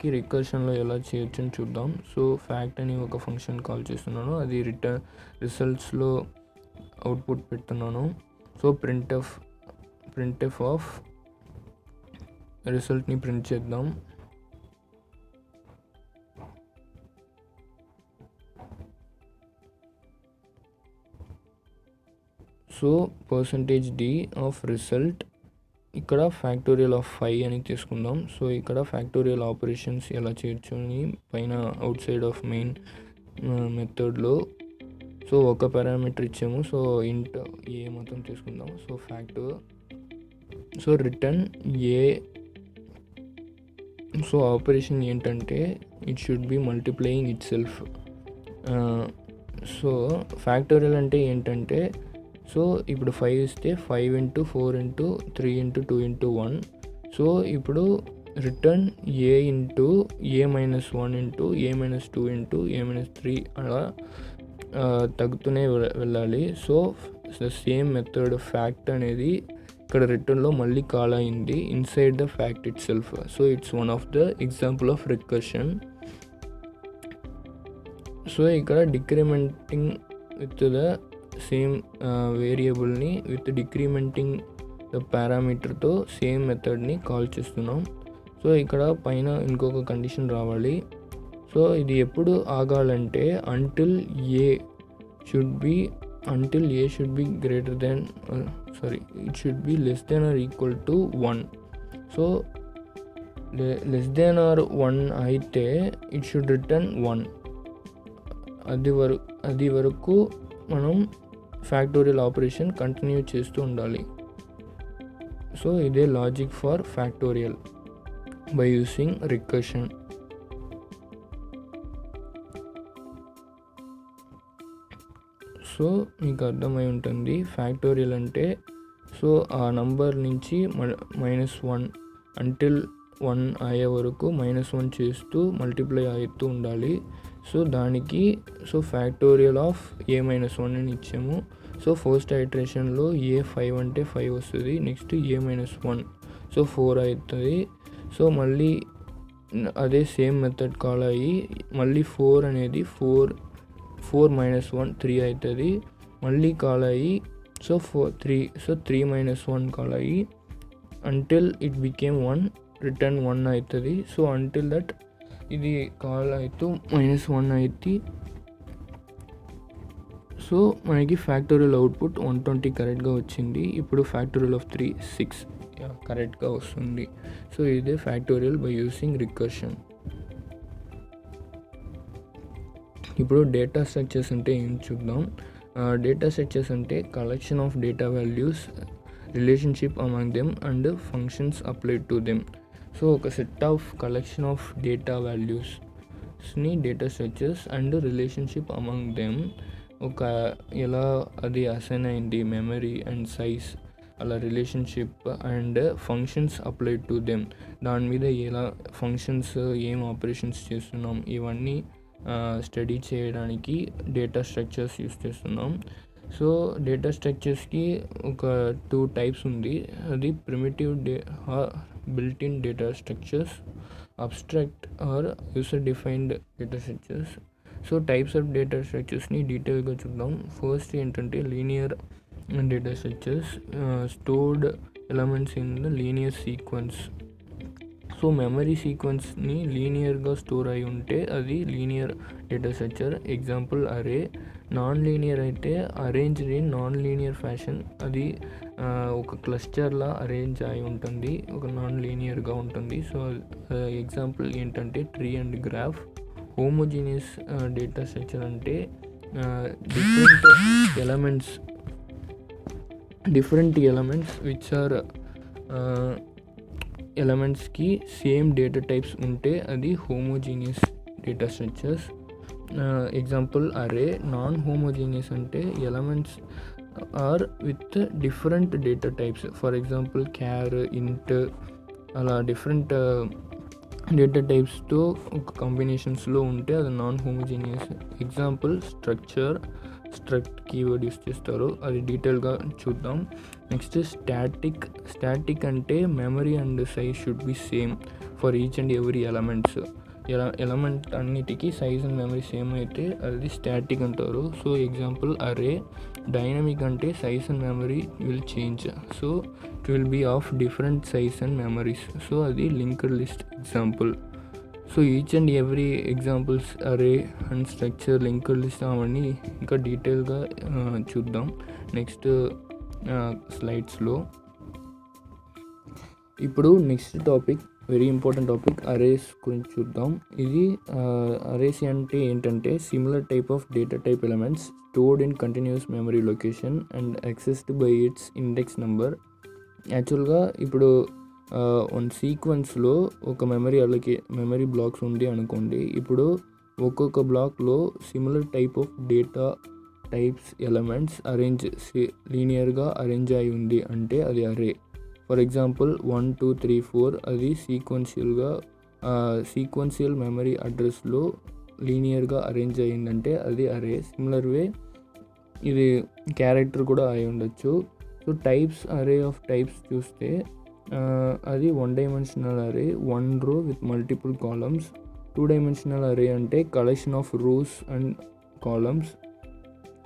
కి రికర్షన్లో ఎలా చేయొచ్చు అని చూద్దాం. సో ఫ్యాక్ట్ అని ఒక ఫంక్షన్ కాల్ చేస్తున్నాను, అది రిజల్ట్స్లో అవుట్పుట్ పెడుతున్నాను. సో ప్రింట్ఎఫ్ ఆఫ్ రిజల్ట్ని ప్రింట్ చేద్దాం. సో %d ఆఫ్ రిజల్ట్, ఇక్కడ ఫ్యాక్టోరియల్ ఆఫ్ 5 అని తీసుకుందాం. సో ఇక్కడ ఫ్యాక్టోరియల్ ఆపరేషన్స్ ఎలా చేయొచ్చు అని పైన అవుట్ సైడ్ ఆఫ్ మెయిన్ మెథడ్లో సో ఒక పారామీటర్ ఇచ్చాము. సో ఇంట్ ఏ మొత్తం తీసుకుందాం. సో ఫ్యాక్టర్, సో రిటర్న్ ఏ. సో ఆపరేషన్ ఏంటంటే it should B multiplying it self. So factorial అంటే ఏంటంటే సో ఇప్పుడు 5 ఇస్తే 5 × 4 × 3 × 2 × 1. సో ఇప్పుడు return A into a - 1 × a - 2 × a - 3 అలా తగ్గుతూనే వెళ్ళాలి. సో సేమ్ మెథడ్ ఫ్యాక్ట్ అనేది ఇక్కడ రిటర్న్లో మళ్ళీ కాల్ అయింది inside the fact itself. So it's one of the example of recursion. So ఇక్కడ డిక్రిమెంటింగ్ విత్ ద సేమ్ వేరియబుల్ని విత్ డిక్రిమెంటింగ్ ద పారామీటర్తో సేమ్ మెథడ్ని కాల్ చేస్తున్నాం. సో ఇక్కడ పైన ఇంకొక కండిషన్ రావాలి. సో ఇది ఎప్పుడు ఆగాలంటే until a should be greater than it should be less than or equal to 1. So less than or 1 అయితే ఇట్ షుడ్ రిటర్న్ 1. అది వరకు మనం ఫ్యాక్టోరియల్ ఆపరేషన్ కంటిన్యూ చేస్తూ ఉండాలి. సో ఇదే logic for factorial by using recursion. So మీకు అర్థమై ఉంటుంది ఫ్యాక్టోరియల్ అంటే. సో ఆ నంబర్ నుంచి -1 అంటిల్ 1 అయ్యే వరకు -1 చేస్తూ మల్టిప్లై అవుతూ ఉండాలి. సో దానికి ఫ్యాక్టోరియల్ ఆఫ్ a - 1 అని ఇచ్చాము. సో ఫస్ట్ ఐటరేషన్లో ఏ 5 అంటే 5 వస్తుంది. నెక్స్ట్ a - 1 సో 4 అవుతుంది. సో మళ్ళీ అదే సేమ్ మెథడ్ కాల్ అయ్యి మళ్ళీ 4 అనేది 4 - 1 3 అవుతుంది. మళ్ళీ కాల్ అయ్యి సో 3 - 1 కాల్ అయ్యి అంటిల్ ఇట్ బికేమ్ 1 రిటర్న్ 1 అవుతుంది. సో అంటిల్ దట్ ఇది కాల్ అవుతూ -1 అవుతుంది. సో మనకి ఫ్యాక్టోరియల్ అవుట్పుట్ 120 కరెక్ట్గా వచ్చింది. ఇప్పుడు ఫ్యాక్టోరియల్ ఆఫ్ 3 6 కరెక్ట్గా వస్తుంది. సో ఇదే ఫ్యాక్టోరియల్ బై యూసింగ్ రికర్షన్. ఇప్పుడు డేటా స్ట్రక్చర్స్ అంటే ఏం చూద్దాం. డేటా స్ట్రక్చర్స్ అంటే collection of data values relationship among them and functions applied to them. So ఒక set of collection of data వాల్యూస్ని data structures and relationship among them ఒక ఎలా అది అసైన్ అయింది మెమరీ అండ్ సైజ్ అలా relationship and functions applied to them దాని మీద ఎలా ఫంక్షన్స్ ఏం ఆపరేషన్స్ చేస్తున్నాం ఇవన్నీ స్టడీ చేయడానికి డేటా స్ట్రక్చర్స్ యూస్ చేస్తున్నాం. సో డేటా స్ట్రక్చర్స్కి ఒక 2 టైప్స్ ఉంది. అది primitive built in data structures, abstract or user defined data structures. So types of data స్ట్రక్చర్స్ని డీటెయిల్గా చూద్దాం. ఫస్ట్ ఏంటంటే linear data structures, stored elements in the linear sequence. So memory సీక్వెన్స్ని లీనియర్గా స్టోర్ అయి ఉంటే అది linear data structure. Example array. Non linear అయితే arranged in non linear fashion, అది ఒక క్లస్టర్లా అరేంజ్ అయి ఉంటుంది, ఒక నాన్ లీనియర్గా ఉంటుంది. సో ఎగ్జాంపుల్ ఏంటంటే tree and graph. Homogeneous data structure అంటే డిఫరెంట్ ఎలమెంట్స్ విచ్ ఆర్ ఎలమెంట్స్కి సేమ్ డేటా టైప్స్ ఉంటే అది homogeneous data structures. Example array. Non homogeneous అంటే elements are with different data types. For example char, int అలా different data టైప్స్తో ఒక కాంబినేషన్స్లో ఉంటే అది non homogeneous. Example struct keyword use చేస్తారు, అది డీటెయిల్గా చూద్దాం. నెక్స్ట్ స్టాటిక్ అంటే memory and size should be same for each and every elements. Element అన్నిటికీ సైజ్ అండ్ మెమరీ సేమ్ అయితే అది స్టాటిక్ అంటారు. So example array. డైనమిక్ అంటే size and memory will change, so it will be of different size and memories. So అది linked list example. So each and every examples array and structure, linked list అవన్నీ ఇంకా డీటెయిల్గా చూద్దాం next స్లైడ్స్లో. ఇప్పుడు next topic, very important topic, arrays గురించి చూద్దాం. ఇది అరేస్ అంటే ఏంటంటే similar type of data type elements stored in continuous memory location and accessed by it's index number. యాక్చువల్గా ఇప్పుడు వన్ సీక్వెన్స్లో ఒక మెమరీ బ్లాక్స్ ఉంది అనుకోండి. ఇప్పుడు ఒక్కొక్క బ్లాక్లో similar type of data types elements లీనియర్గా అరేంజ్ అయి ఉంది అంటే అది అరే. ఫర్ ఎగ్జాంపుల్ 1 2 3 4 అది సీక్వెన్షియల్ మెమరీ అడ్రస్లో లీనియర్గా అరేంజ్ అయ్యిందంటే అది అరే. సిమిలర్ వే ఇది క్యారెక్టర్ కూడా అయి ఉండొచ్చు. సో అరే ఆఫ్ టైప్స్ చూస్తే అది 1 డైమెన్షనల్ అరే, 1 రో with multiple columns. 2 dimensional array అంటే collection of rows and columns.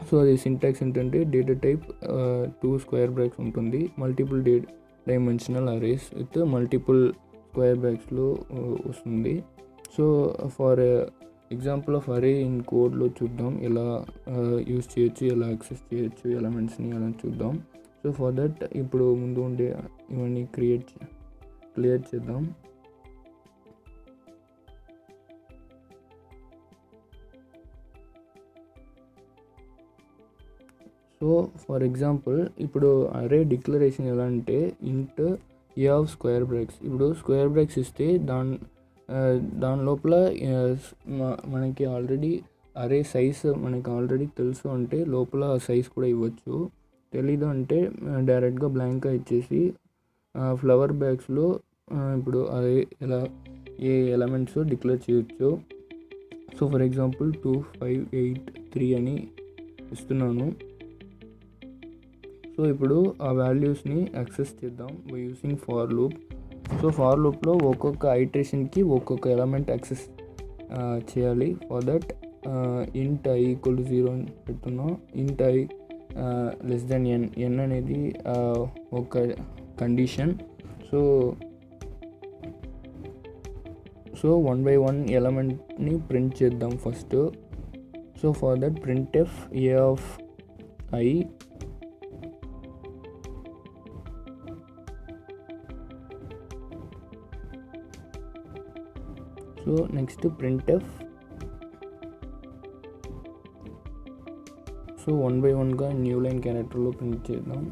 So అది సింటాక్స్ ఏంటంటే డేటా టైప్ 2 స్క్వేర్ బ్రాకెట్స్ ఉంటుంది. Multiple dimensional arrays with multiple square బ్రాకెట్స్లో వస్తుంది. So for example of array in కోడ్లో చూద్దాం, ఎలా యూస్ చేయొచ్చు, ఎలా యాక్సెస్ చేయొచ్చు ఎలిమెంట్స్ని అలా చూద్దాం. సో ఫర్ దట్ ఇప్పుడు ముందు ఉండే ఇవన్నీ క్లియర్ చేద్దాం. సో ఫర్ ఎగ్జాంపుల్ ఇప్పుడు అరే డిక్లరేషన్ ఎలా అంటే ఇంట్ ఏ ఆఫ్ స్క్వేర్ బ్రాకెట్స్. ఇప్పుడు స్క్వేర్ బ్రాకెట్స్ ఇస్తే దాని లోపల మనకి ఆల్రెడీ అరే సైజ్ మనకి ఆల్రెడీ తెలుసు అంటే లోపల సైజ్ కూడా ఇవ్వచ్చు. తెలీదు అంటే డైరెక్ట్గా బ్లాంక్గా ఇచ్చేసి ఫ్లవర్ బ్యాగ్స్లో ఇప్పుడు అరే ఎలా ఏ ఎలిమెంట్స్ డిక్లేర్ చేయొచ్చు. సో ఫర్ ఎగ్జాంపుల్ 2 5 8 3 అని ఇస్తున్నాను. సో ఇప్పుడు ఆ వాల్యూస్ని యాక్సెస్ చేద్దాం by using for loop. So for లూప్లో ఒక్కొక్క ఐటరేషన్కి ఒక్కొక్క ఎలిమెంట్ యాక్సెస్ చేయాలి. ఫర్ దట్ ఇంట్ i = 0 అని పెడుతున్నాం. ఇంట్ i n అనేది ఒక కండిషన్. సో 1 by 1 ఎలిమెంట్ని ప్రింట్ చేద్దాం first. So for that printf a of i. So next printf. So 1 by 1గా న్యూ లైన్ క్యారెక్టర్లో ప్రింట్ చేద్దాం.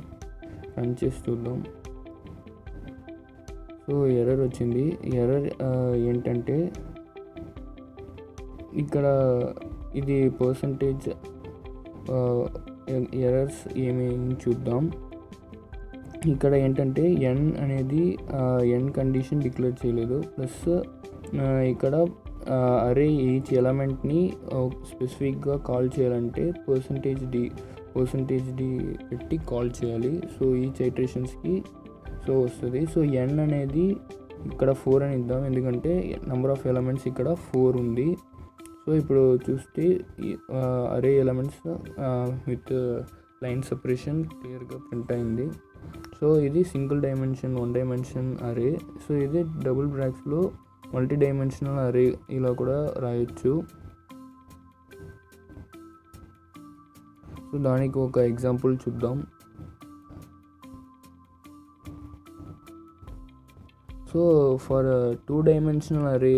రన్ చేసి చూద్దాం. సో ఎర్రర్ వచ్చింది. ఎర్రర్ ఏంటంటే ఇక్కడ ఇది పర్సంటేజ్ ఎర్రర్స్ ఏమేమి చూద్దాం. ఇక్కడ ఏంటంటే ఎన్ అనేది ఎన్ కండిషన్ డిక్లేర్ చేయలేదు. ప్లస్ ఇక్కడ అరే ఈచ్ ఎలిమెంట్ని స్పెసిఫిక్గా కాల్ చేయాలంటే పర్సంటేజ్ డి పెట్టి కాల్ చేయాలి. సో ఈచ్ ఐటరేషన్స్కి సో వస్తుంది. సో ఎన్ అనేది ఇక్కడ 4 అని ఇద్దాం, ఎందుకంటే నెంబర్ ఆఫ్ ఎలిమెంట్స్ ఇక్కడ 4 ఉంది. సో ఇప్పుడు చూస్తే అరే ఎలిమెంట్స్ విత్ లైన్ సెపరేషన్ క్లియర్గా ప్రింట్ అయింది. సో ఇది సింగిల్ డైమెన్షన్ 1 డైమెన్షన్ అరే. సో ఇది డబుల్ బ్రాకెట్స్లో మల్టీ డైమెన్షనల్ అరే ఇలా కూడా రాయొచ్చు. సో దానికి ఒక ఎగ్జాంపుల్ చూద్దాం. సో ఫర్ 2 డైమెన్షనల్ అరే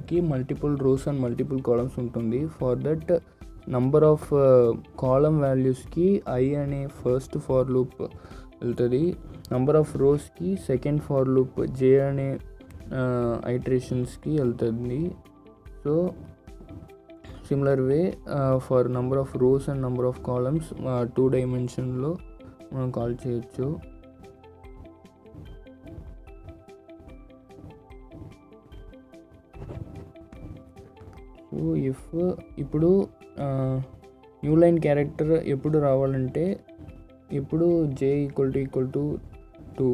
కి multiple rows and multiple columns ఉంటుంది. For that number of column వాల్యూస్కి ఐ అనే ఫస్ట్ ఫార్ లూప్ వెళ్తుంది. నంబర్ ఆఫ్ రోస్కి సెకండ్ ఫార్ లూప్ జే అనే ఐటరేషన్స్కి వెళ్తుంది. So similar way for number of rows and number of columns 2 డైమెన్షన్లో మనం కాల్ చేయొచ్చు. సో ఇప్పుడు న్యూ లైన్ క్యారెక్టర్ ఎప్పుడు రావాలంటే ఇప్పుడు జే ఈక్వల్ టు 2.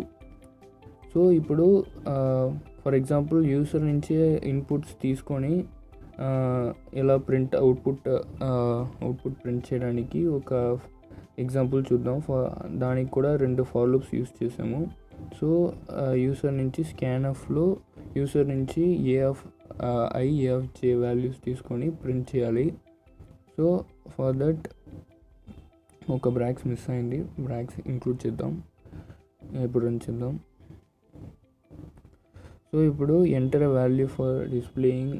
సో ఇప్పుడు ఫర్ ఎగ్జాంపుల్ యూసర్ నుంచి ఇన్పుట్స్ తీసుకొని ఎలా అవుట్పుట్ ప్రింట్ చేయడానికి ఒక ఎగ్జాంపుల్ చూద్దాం. దానికి కూడా 2 ఫార్ లూప్స్ యూస్ చేసాము. సో యూసర్ నుంచి స్కాన్ఎఫ్లో యూసర్ నుంచి ఏ ఆఫ్ జే వాల్యూస్ తీసుకొని ప్రింట్ చేయాలి. సో ఫర్ దట్ ఒక బ్రాక్స్ మిస్ అయింది, బ్రాక్స్ ఇంక్లూడ్ చేద్దాం. ఇప్పుడు రన్ చేద్దాం. సో ఇప్పుడు enter value for displaying.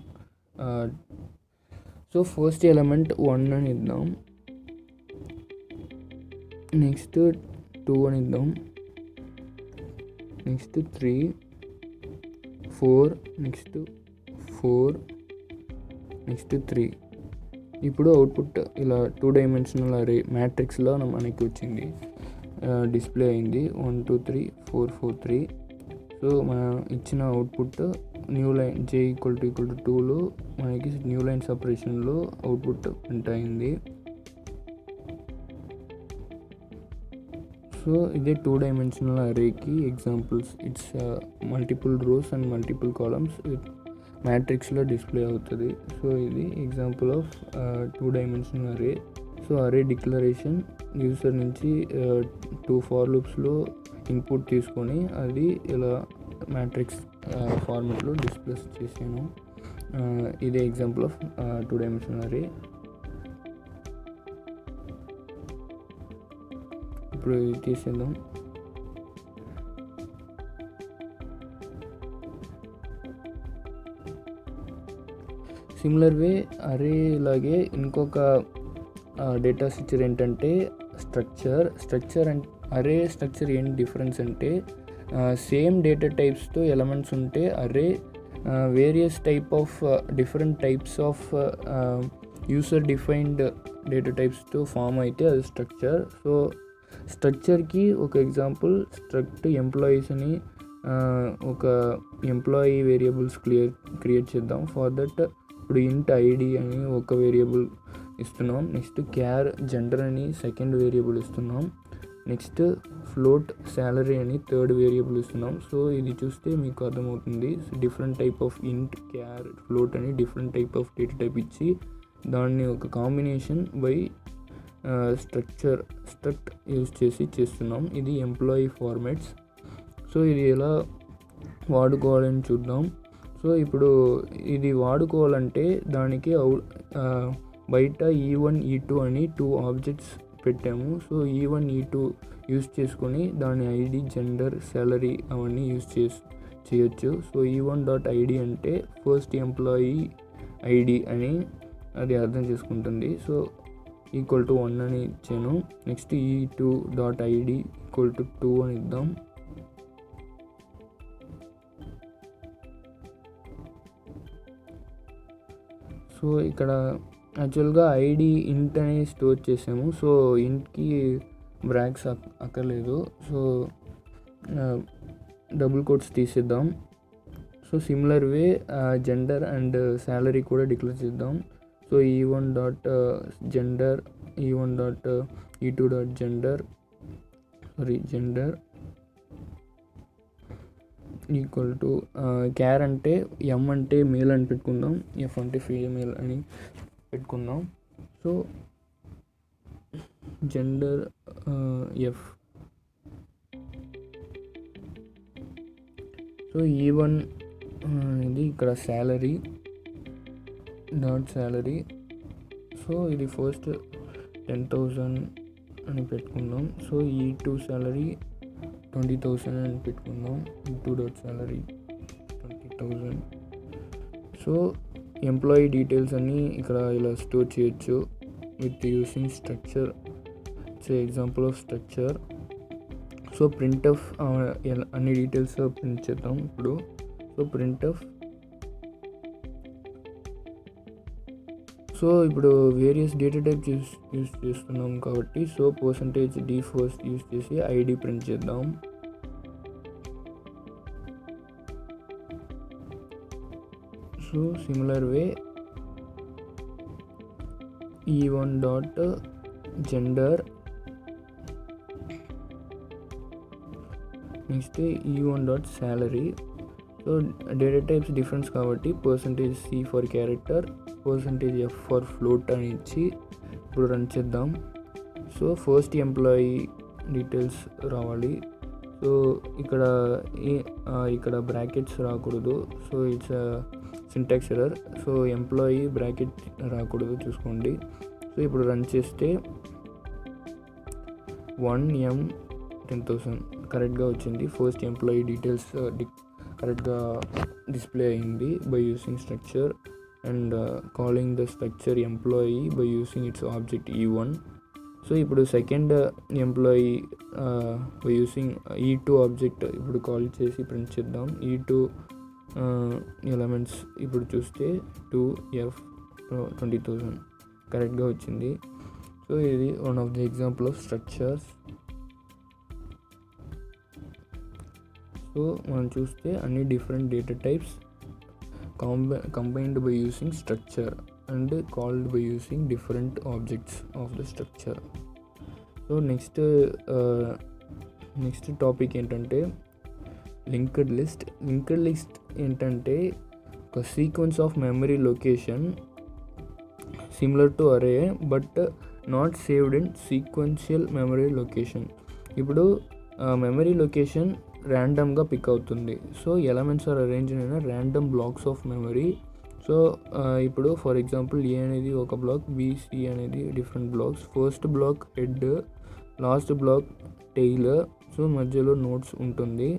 So first element 1 అని ఇద్దాం, నెక్స్ట్ 2 అని ఇద్దాం, నెక్స్ట్ 3, 4, నెక్స్ట్ 4, నెక్స్ట్ 3. ఇప్పుడు అవుట్పుట్ ఇలా 2 డైమెన్షనల్ అరే మ్యాట్రిక్స్లో మనకి వచ్చింది, డిస్ప్లే అయింది. 1 2 3 4 4 3. సో మనం ఇచ్చిన output new line J equal to 2లో మనకి న్యూ లైన్ సపరేషన్లో అవుట్పుట్ ప్రింట్ అయింది. సో ఇదే 2 డైమెన్షనల్ అరేకి examples. It's multiple rows and multiple columns with మ్యాట్రిక్స్లో డిస్ప్లే అవుతుంది. సో ఇది example of 2 dimensional array. So array declaration user నుంచి 2 ఫార్ లూప్స్లో ఇన్పుట్ తీసుకొని అది ఇలా మ్యాట్రిక్స్ ఫార్మెట్లో డిస్ప్లే చేసాను. ఇదే ఎగ్జాంపుల్ ఆఫ్ 2 డైమెన్షనల్ అరే. ఇప్పుడు ఇది తీసేద్దాం. సిమిలర్ వే అరే లాగే ఇంకొక డేటా స్ట్రక్చర్ ఏంటంటే స్ట్రక్చర్ అండ్ అరే స్ట్రక్చర్ ఏంటి డిఫరెన్స్ అంటే సేమ్ డేటా టైప్స్తో ఎలిమెంట్స్ ఉంటే array various different types of user defined data టైప్స్తో ఫామ్ అయితే అది స్ట్రక్చర్. సో స్ట్రక్చర్కి ఒక ఎగ్జాంపుల్ స్ట్రక్ట్ ఎంప్లాయీస్ అని ఒక ఎంప్లాయీ వేరియబుల్స్ క్రియేట్ చేద్దాం. ఫర్ దట్ ఇప్పుడు ఇంట్ ఐడి అని ఒక వేరియబుల్ ఇస్తున్నాం, నెక్స్ట్ క్యార్ జెండర్ అని సెకండ్ వేరియబుల్ ఇస్తున్నాం, నెక్స్ట్ ఫ్లోట్ శాలరీ అని థర్డ్ వేరియబుల్ ఇస్తున్నాం. సో ఇది చూస్తే మీకు అర్థమవుతుంది, డిఫరెంట్ టైప్ ఆఫ్ ఇంట్ క్యార్ ఫ్లోట్ అని different type of data type ఇచ్చి దాన్ని ఒక కాంబినేషన్ బై స్ట్రక్ట్ యూజ్ చేసి చేస్తున్నాం. ఇది ఎంప్లాయీ ఫార్మాట్స్. సో ఇది ఎలా వాడుకోవాలని చూద్దాం. సో ఇప్పుడు ఇది వాడుకోవాలంటే దానికి బయట E1 E2 అని 2 ఆబ్జెక్ట్స్ పెట్టాము. సో E1 E2 యూజ్ చేసుకొని దాని ఐడి జెండర్ శాలరీ అవన్నీ యూజ్ చేయొచ్చు. సో E1.id అంటే ఫస్ట్ ఎంప్లాయీ ఐడి అని అది అర్థం చేసుకుంటుంది. సో ఈక్వల్ టు 1 అని ఇచ్చాను. Next E2 dot ID equal to 2 అని ఇద్దాం. సో ఇక్కడ యాక్చువల్గా ఐడి ఇంట్ అని స్టోర్ చేసాము. సో ఇంట్కి బ్రాక్స్ అక్కర్లేదు. సో డబుల్ కోట్స్ తీసేద్దాం. So similar way gender and salary కూడా డిక్లేర్ చేద్దాం. So E1 dot gender, E1 dot E2 dot gender equal to char అంటే M అంటే మేల్ అని పెట్టుకుందాం, F అంటే ఫీమేల్ అని పెట్టుకుందాం. So gender F. So E1 ఇది ఇక్కడ శాలరీ డాట్ శాలరీ. సో ఇది ఫస్ట్ 10,000 అని పెట్టుకుందాం. సో E2 శాలరీ 20,000 అని పెట్టుకుందాం. E2 dot salary 20,000. So employee details అన్నీ ఇక్కడ ఇలా స్టోర్ చేయొచ్చు with using structure. It's example of structure. So print of అన్ని డీటెయిల్స్ ప్రింట్ చేద్దాం ఇప్పుడు. So print of. సో ఇప్పుడు వేరియస్ డేటా టైప్స్ యూస్ చేస్తున్నాం కాబట్టి సో %d ఫస్ట్ యూస్ చేసి ఐడి ప్రింట్ చేద్దాం. సో సిమిలర్ వే E1 dot gender, next E1 dot salary. So data types difference కాబట్టి %c for character, %f for float అని ఇచ్చి ఇప్పుడు run చేద్దాం. సో ఫస్ట్ ఎంప్లాయీ డీటెయిల్స్ రావాలి. సో ఇక్కడ brackets రాకూడదు. So it's syntax error. So employee bracket రాకూడదు చూసుకోండి. సో ఇప్పుడు రన్ చేస్తే 1M 10,000 కరెక్ట్గా వచ్చింది. ఫస్ట్ ఎంప్లాయీ డీటెయిల్స్ కరెక్ట్గా డిస్ప్లే అయింది by using structure and calling the structure employee by using its object E1. So ఇప్పుడు second employee by using E2 object ఇప్పుడు కాల్ చేసి ప్రింట్ చేద్దాం. E2 ఎలిమెంట్స్ ఇప్పుడు చూస్తే 2F 20,000 కరెక్ట్గా వచ్చింది. సో ఇది one of the example of structures. So మనం చూస్తే అన్ని different data types combined by using structure and called by using different objects of the structure. So next topic ఏంటంటే లింక్డ్ లిస్ట్. లింక్డ్ లిస్ట్ ఏంటంటే ఒక sequence of memory location similar to array but not saved in sequential memory location. ఇప్పుడు memory location ర్యాండమ్గా pick అవుతుంది. So elements are arranged in random blocks of memory. So ఇప్పుడు for example A అనేది ఒక block, BC అనేది different blocks. First block head, last block tail, so మధ్యలో nodes ఉంటుంది.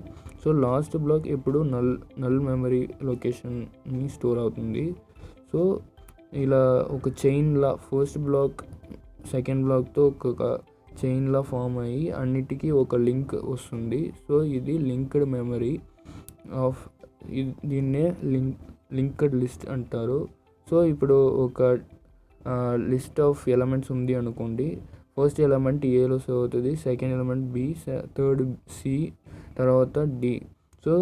So last block ఎప్పుడు null memory లొకేషన్ని store అవుతుంది. So ఇలా ఒక చైన్లా ఫస్ట్ బ్లాక్ సెకండ్ బ్లాక్తో ఒక చైన్లా ఫామ్ అయ్యి అన్నిటికీ ఒక లింక్ వస్తుంది. సో ఇది లింక్డ్ మెమరీ ఆఫ్, దీన్నే లింక్డ్ లిస్ట్ అంటారు. సో ఇప్పుడు ఒక లిస్ట్ ఆఫ్ ఎలిమెంట్స్ ఉంది అనుకోండి. ఫస్ట్ ఎలిమెంట్ ఏలో సేవ్ అవుతుంది, second element B, third C, తర్వాత D. సో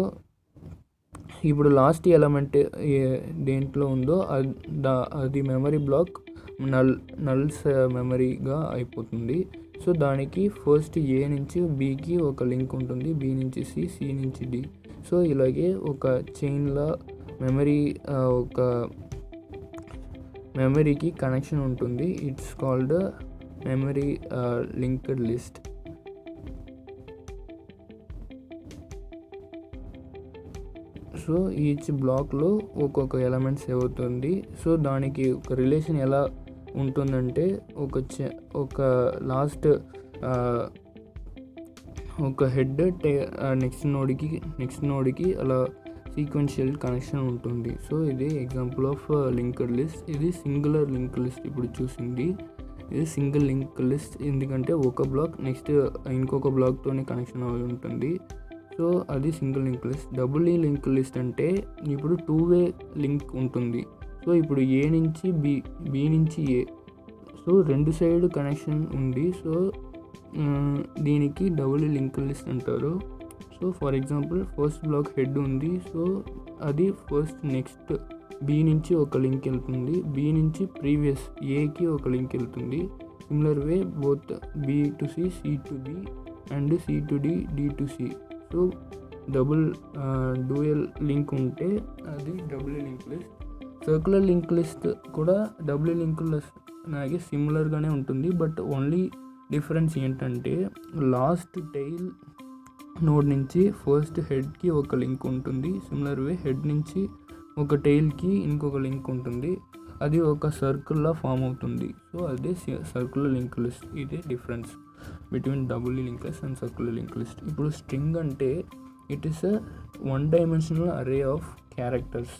ఇప్పుడు లాస్ట్ ఎలిమెంట్ దేంట్లో ఉందో అది మెమరీ బ్లాక్ నల్స్ మెమరీగా అయిపోతుంది. సో దానికి ఫస్ట్ A నుంచి Bకి ఒక లింక్ ఉంటుంది, B నుంచి C, C నుంచి D. సో ఇలాగే ఒక చైన్లా ఒక మెమరీకి కనెక్షన్ ఉంటుంది. It's called memory linked list. So each బ్లాక్లో ఒక్కొక్క ఎలిమెంట్ సేవ్ అవుతుంది. సో దానికి ఒక రిలేషన్ ఎలా ఉంటుందంటే ఒక లాస్ట్ ఒక హెడ్ నెక్స్ట్ నోడ్కి అలా సీక్వెన్షియల్ కనెక్షన్ ఉంటుంది. సో ఇది ఎగ్జాంపుల్ ఆఫ్ లింక్డ్ లిస్ట్. ఇది సింగులర్ లింక్డ్ లిస్ట్ ఇప్పుడు చూసింది. ఇది సింగిల్ లింక్ లిస్ట్, ఎందుకంటే ఒక బ్లాక్ నెక్స్ట్ ఇంకొక బ్లాక్తోనే కనెక్షన్ అయి ఉంటుంది. సో అది single link list. Double link list అంటే ఇప్పుడు 2-వే లింక్ ఉంటుంది. సో ఇప్పుడు ఏ నుంచి బి నుంచి ఏ, సో 2 సైడ్ కనెక్షన్ ఉంది. సో దీనికి డబుల్ లింక్ లిస్ట్ అంటారు. So for example first block head ఉంది. సో అది ఫస్ట్ నెక్స్ట్ బి నుంచి ఒక లింక్ వెళ్తుంది, బి నుంచి ప్రీవియస్ ఏకి ఒక లింక్ వెళ్తుంది. Similar way both B to C, C to B and C to D, D to C. So dual link ఉంటే అది double link list. Circular link list కూడా డబుల్ లింక్ లిస్ట్ అలాగే సిమిలర్గానే ఉంటుంది. బట్ ఓన్లీ డిఫరెన్స్ ఏంటంటే last tail node నుంచి first హెడ్కి ఒక లింక్ ఉంటుంది. సిమిలర్ వే హెడ్ నుంచి ఒక టైల్కి ఇంకొక లింక్ ఉంటుంది. అది ఒక సర్కిల్లా ఫామ్ అవుతుంది. సో అదే సర్క్యులర్ లింక్ లిస్ట్. ఇదే difference between double link list and circular link list. ఇప్పుడు స్ట్రింగ్ అంటే it is a one dimensional array of characters.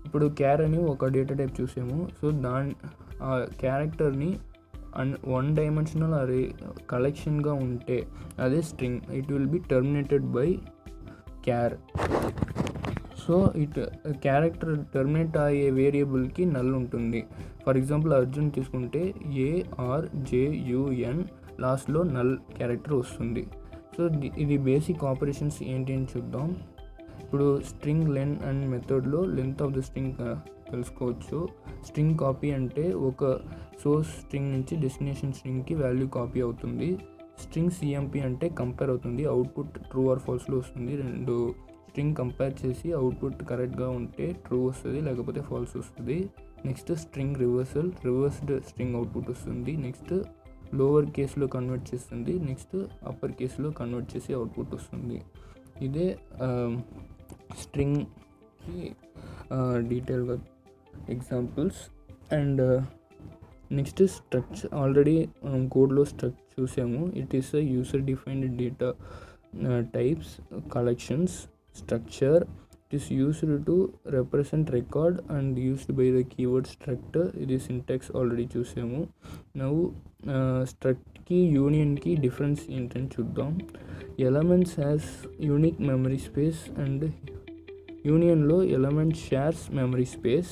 ఇప్పుడు క్యార్ అని ఒక డేటా టైప్ చూసాము. సో ఆ క్యారెక్టర్ని 1-డైమెన్షనల్ అరే కలెక్షన్గా ఉంటే అదే string. It will be terminated by char. So character terminate అయ్యే వేరియబుల్కి నల్ ఉంటుంది. ఫర్ ఎగ్జాంపుల్ అర్జున్ తీసుకుంటే ARJUN లాస్ట్లో నల్ క్యారెక్టర్ వస్తుంది. సో ఇది బేసిక్ ఆపరేషన్స్ ఏంటి అని చూద్దాం. ఇప్పుడు స్ట్రింగ్ లెన్ అండ్ మెథడ్లో లెంత్ ఆఫ్ ద స్ట్రింగ్ తెలుసుకోవచ్చు. స్ట్రింగ్ కాపీ అంటే ఒక సోర్స్ స్ట్రింగ్ నుంచి డెస్టినేషన్ స్ట్రింగ్కి వాల్యూ కాపీ అవుతుంది. స్ట్రింగ్ CMP అంటే కంపేర్ అవుతుంది, అవుట్పుట్ ట్రూ ఆర్ ఫాల్స్లో వస్తుంది. 2 స్ట్రింగ్ కంపేర్ చేసి అవుట్పుట్ కరెక్ట్గా ఉంటే ట్రూ వస్తుంది, లేకపోతే ఫాల్స్ వస్తుంది. Next string reversed string output వస్తుంది. నెక్స్ట్ లోవర్ కేసులో కన్వర్ట్ చేస్తుంది, నెక్స్ట్ అప్పర్ కేసులో కన్వర్ట్ చేసి అవుట్పుట్ వస్తుంది. ఇదే స్ట్రింగ్కి డీటెయిల్గా examples. And next structure, already కోడ్లో స్ట్రక్చర్ చూసాము. It is a user defined data types collections structure. It is used to represent record and used by the keyword struct. ఇది syntax already చూసాము. నవ్వు స్ట్రక్ట్కి యూనియన్కి difference ఏంటని చూద్దాం. Elements has unique memory space and యూనియన్లో element shares memory space.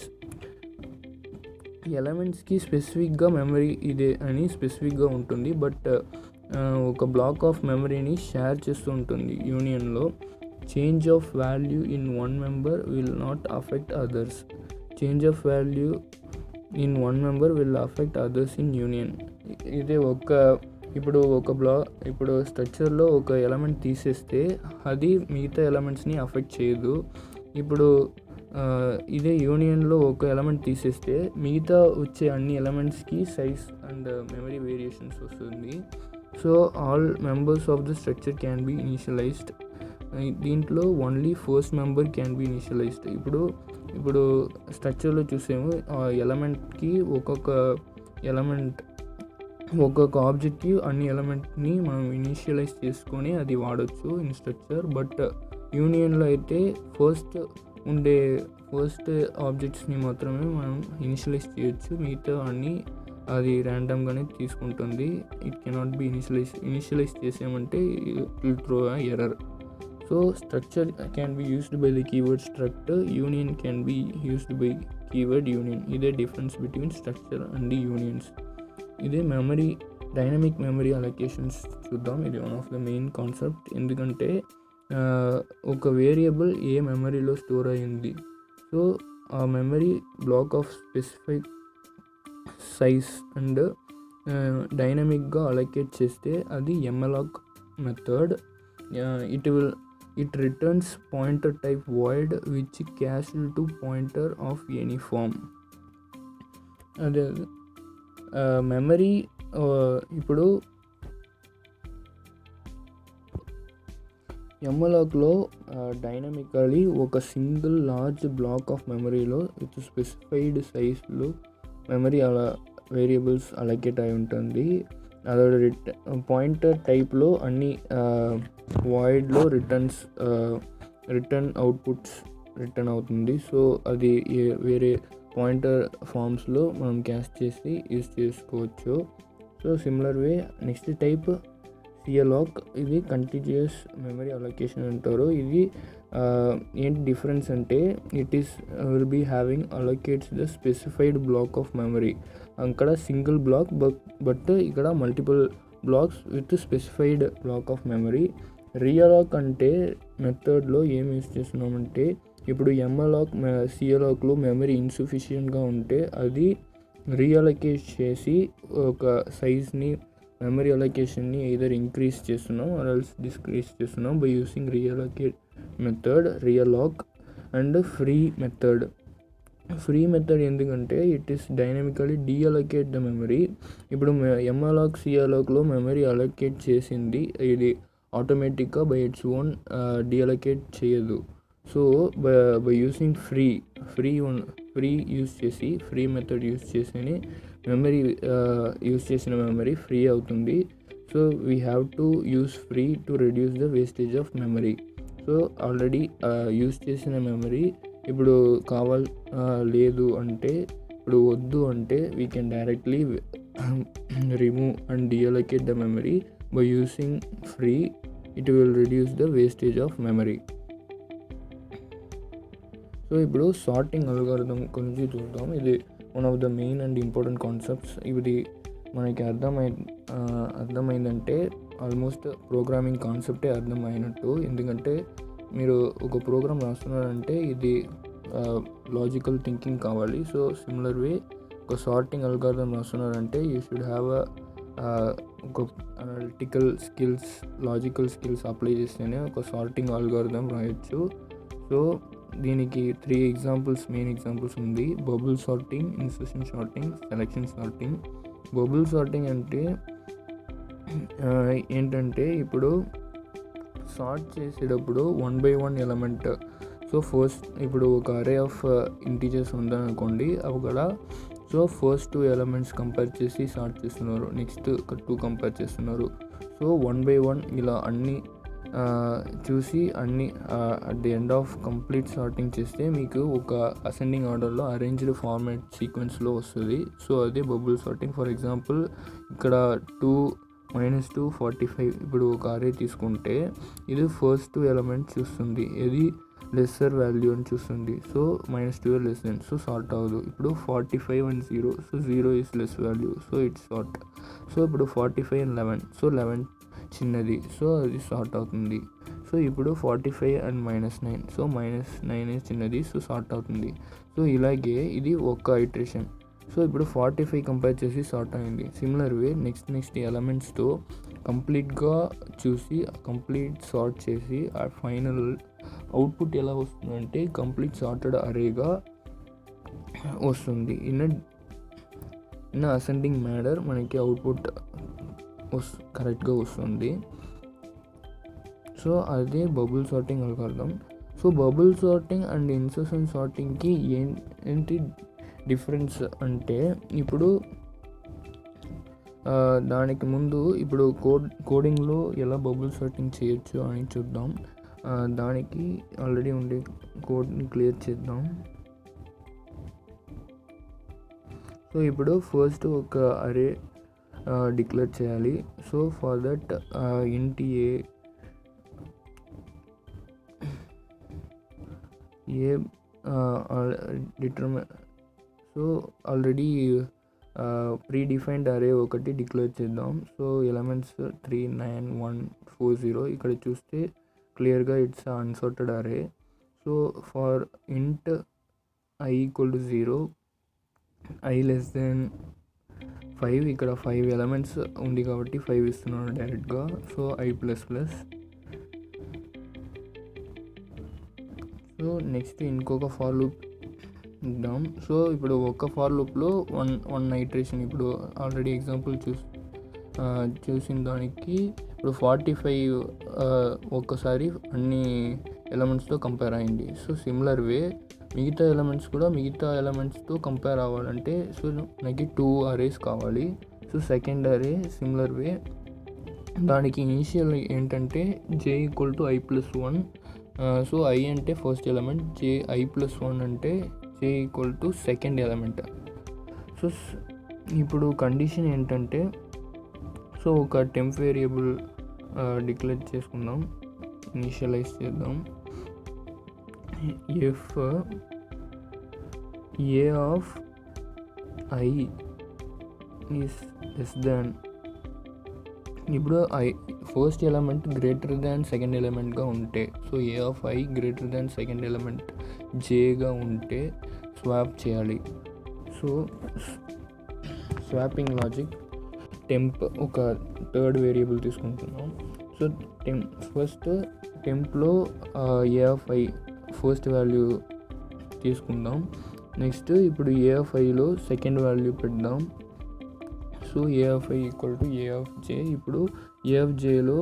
ఎలమెంట్స్కి స్పెసిఫిక్గా memory ఇదే అని స్పెసిఫిక్గా ఉంటుంది, బట్ ఒక బ్లాక్ ఆఫ్ మెమరీని షేర్ చేస్తూ ఉంటుంది యూనియన్లో. Change of value in one member will not affect others. Change of value in one member will affect others in union. ఇదే ఇప్పుడు స్ట్రక్చర్లో ఒక ఎలమెంట్ తీసేస్తే అది మిగతా ఎలమెంట్స్ని అఫెక్ట్ చేయదు. ఇప్పుడు ఇదే యూనియన్లో ఒక ఎలమెంట్ తీసేస్తే మిగతా వచ్చే అన్ని ఎలమెంట్స్కి సైజ్ అండ్ మెమరీ వేరియేషన్స్ వస్తుంది. So all members of the structure can be initialized. దీంట్లో only first member can be initialized. ఇప్పుడు స్ట్రక్చర్లో చూసాము, ఆ ఎలమెంట్కి ఒక్కొక్క ఆబ్జెక్ట్కి అన్ని ఎలమెంట్ని మనం ఇనిషియలైజ్ చేసుకొని అది వాడచ్చు ఇన్ స్ట్రక్చర్. బట్ యూనియన్లో అయితే ఫస్ట్ ఆబ్జెక్ట్స్ని మాత్రమే మనం ఇనిషియలైజ్ చేయొచ్చు, మిగతా అన్నీ అది ర్యాండమ్గానే తీసుకుంటుంది. ఇట్ కెనాట్ బి ఇనిషియలైజ్ చేసామంటే it will throw a error. So structure can be used by the keyword struct, union can be used by keyword union. ఇదే difference between structure and unions. ఇదే dynamic memory allocations చూద్దాం. ఇది one of the main concept. ఎందుకంటే ఒక variable ఏ మెమరీలో store అయ్యింది, so ఆ memory block of specific size and డైనమిక్గా అలొకేట్ చేస్తే అది malloc method. It returns pointer type void which cast to pointer of any form. అదే మెమరీ ఇప్పుడు malloc-లో డైనమికలీ ఒక సింగిల్ లార్జ్ బ్లాక్ ఆఫ్ మెమరీలో విత్ స్పెసిఫైడ్ సైజ్లో మెమరీ వేరియబుల్స్ అలొకేట్ అయి ఉంటుంది. అదే పాయింటర్ టైప్లో అన్ని వాయిడ్లో రిటర్న్ అవుట్పుట్స్ రిటర్న్ అవుతుంది. సో అది వేరే పాయింటర్ ఫామ్స్లో మనం క్యాస్ట్ చేసి యూజ్ చేసుకోవచ్చు. So similar way next type calloc, ఇది కంటిన్యూస్ మెమరీ అలొకేషన్ అంటారు. ఇది ఏంటి డిఫరెన్స్ అంటే it is will be having allocates the specified block of memory. అక్కడ సింగిల్ బ్లాక్ బట్ ఇక్కడ multiple blocks with specified block of memory. Realloc అంటే మెథడ్లో ఏం యూస్ చేస్తున్నామంటే ఇప్పుడు ఎంఎలాక్ సిఎలాక్లో మెమరీ ఇన్సఫిషియెంట్గా ఉంటే అది రీఅలొకేట్ చేసి ఒక సైజ్ని మెమరీ అలొకేషన్ని either ఇంక్రీజ్ చేస్తున్నాం ఆర్ ఎల్స్ డిక్రీజ్ చేస్తున్నాం by using reallocate method, realloc and free method. Free method ఎందుకంటే it is dynamically deallocate the memory. ఇప్పుడు ఎంఎలాక్ సిఎలాక్లో మెమరీ అలొకేట్ చేసింది ఇది ఆటోమేటిక్గా బై ఇట్స్ ఓన్ డీఅలొకేట్ చేయదు. So by using free use చేసి free method use చేసి memory use చేసిన memory free అవుతుంది. So we have to use free to reduce the wastage of memory. So already use చేసిన memory ఇప్పుడు లేదు అంటే ఇప్పుడు వద్దు అంటే we can directly remove and deallocate the memory by using free. It will reduce the wastage of memory. So ఇప్పుడు sorting algorithm గురించి చూద్దాం. ఇది one of the main and important concepts. ఇది మనకి అర్థమైందంటే ఆల్మోస్ట్ ప్రోగ్రామింగ్ కాన్సెప్టే అర్థమైనట్టు. ఎందుకంటే మీరు ఒక ప్రోగ్రామ్ రాస్తున్నారంటే ఇది లాజికల్ థింకింగ్ కావాలి. సో సిమిలర్ వే ఒక సార్టింగ్ అల్గారిథం రాస్తున్నారంటే యూ షుడ్ హ్యావ్ ఒక analytical skills, logical skills apply చేస్తేనే ఒక సార్టింగ్ అల్గారిథం రాయొచ్చు. సో దీనికి 3 మెయిన్ ఎగ్జాంపుల్స్ ఉంది: bubble sorting, insertion sorting, selection sorting. Bubble sorting అంటే ఏంటంటే ఇప్పుడు సార్ట్ చేసేటప్పుడు 1 by 1 ఎలిమెంట్. సో ఫస్ట్ ఇప్పుడు ఒక అరే ఆఫ్ ఇంటీజర్స్ ఉందనుకోండి, అక్కడ సో ఫస్ట్ 2 ఎలిమెంట్స్ కంపేర్ చేసి సార్ట్ చేస్తున్నారు, నెక్స్ట్ 2 కంపేర్ చేస్తున్నారు. సో 1 by 1 ఇలా అన్నీ చూసి at the end of complete sorting చేస్తే మీకు ఒక అసెండింగ్ ఆర్డర్లో అరేంజ్డ్ ఫార్మాట్ సీక్వెన్స్లో వస్తుంది. సో అదే బబుల్ సార్టింగ్. ఫర్ ఎగ్జాంపుల్ ఇక్కడ 2 -2 45 ఇప్పుడు ఒక అరే తీసుకుంటే ఇది ఫస్ట్ 2 ఎలిమెంట్స్ చూస్తుంది, ఇది లెస్సర్ వాల్యూ అని చూస్తుంది. So -12 less than, so sort అవ్వదు. ఇప్పుడు 45 and 0, so 0 is less value, so it's sort. So ఇప్పుడు 45 and 11, సో 11 చిన్నది, సో అది సార్ట్ అవుతుంది. సో ఇప్పుడు 45 and -9, సో -9 చిన్నది, సో సార్ట్ అవుతుంది. సో ఇలాగే ఇది ఒక్క ఇటరేషన్. సో ఇప్పుడు 45 కంపేర్ చేసి సార్ట్ అయింది. సిమిలర్ వే నెక్స్ట్ ఎలిమెంట్స్తో కంప్లీట్గా చూసి కంప్లీట్ సార్ట్ చేసి ఆ ఫైనల్ అవుట్పుట్ ఎలా వస్తుందంటే కంప్లీట్ సార్టెడ్ అరేగా వస్తుంది. ఇన్ అసెండింగ్ మ్యానర్ మనకి అవుట్పుట్ కరెక్ట్గా వస్తుంది. సో అదే bubble sorting algorithm. So bubble sorting and insertion సార్టింగ్కి ఏంటి డిఫరెన్స్ అంటే ఇప్పుడు దానికి ముందు ఇప్పుడు కోడింగ్లో ఎలా బబుల్ సార్టింగ్ చేయొచ్చు అని చూద్దాం. దానికి ఆల్రెడీ ఉండే కోడ్ని క్లియర్ చేద్దాం. సో ఇప్పుడు ఫస్ట్ ఒక అరే డిక్లేర్ చేయాలి. So for that int A determine. So already predefined array ఒకటి డిక్లేర్ చేద్దాం. సో ఎలిమెంట్స్ 3 9 1 4 0 ఇక్కడ చూస్తే క్లియర్గా ఇట్స్ అన్సార్టెడ్ అరే. సో ఫర్ ఇంట్ I = 0, I less than 5, ఇక్కడ 5 ఎలిమెంట్స్ ఉంది కాబట్టి 5 ఇస్తున్నాను డైరెక్ట్గా. So I++. సో నెక్స్ట్ ఇంకొక ఫార్ లూప్ ఇద్దాం. సో ఇప్పుడు ఒక ఫార్ లూప్లో వన్ ఐటరేషన్. ఇప్పుడు ఆల్రెడీ ఎగ్జాంపుల్ చూసిన దానికి ఇప్పుడు 45 ఒక్కసారి అన్ని ఎలిమెంట్స్తో కంపేర్ అయింది. సో సిమిలర్ వే మిగతా ఎలిమెంట్స్తో కంపేర్ అవ్వాలంటే సో నాకు 2 అరేస్ కావాలి. సో సెకండ్ అరే సిమిలర్ వే దానికి ఇనిషియల్ ఏంటంటే J = I+1. సో I అంటే ఫస్ట్ ఎలిమెంట్, I+1 అంటే J = సెకండ్ ఎలిమెంట్. సో ఇప్పుడు కండిషన్ ఏంటంటే సో ఒక టెంప్ వేరియబుల్ డిక్లేర్ చేసుకుందాం, ఇనిషియలైజ్ చేద్దాం. If A of I is less than, ఇప్పుడు first element greater than second ఎలిమెంట్గా ఉంటే, so A of I greater than second element జేగా ఉంటే స్వాప్ చేయాలి. సో స్వాపింగ్ లాజిక్ టెంప్ ఒక థర్డ్ వేరియబుల్ తీసుకుంటున్నాం. సో ఫస్ట్ టెంప్లో A of I first value తీసుకుందాం. నెక్స్ట్ ఇప్పుడు ఏ ఆఫ్ ఐలో సెకండ్ వాల్యూ పెడదాం. So A of I equal to A of J. ఇప్పుడు ఏ ఆఫ్ జేలో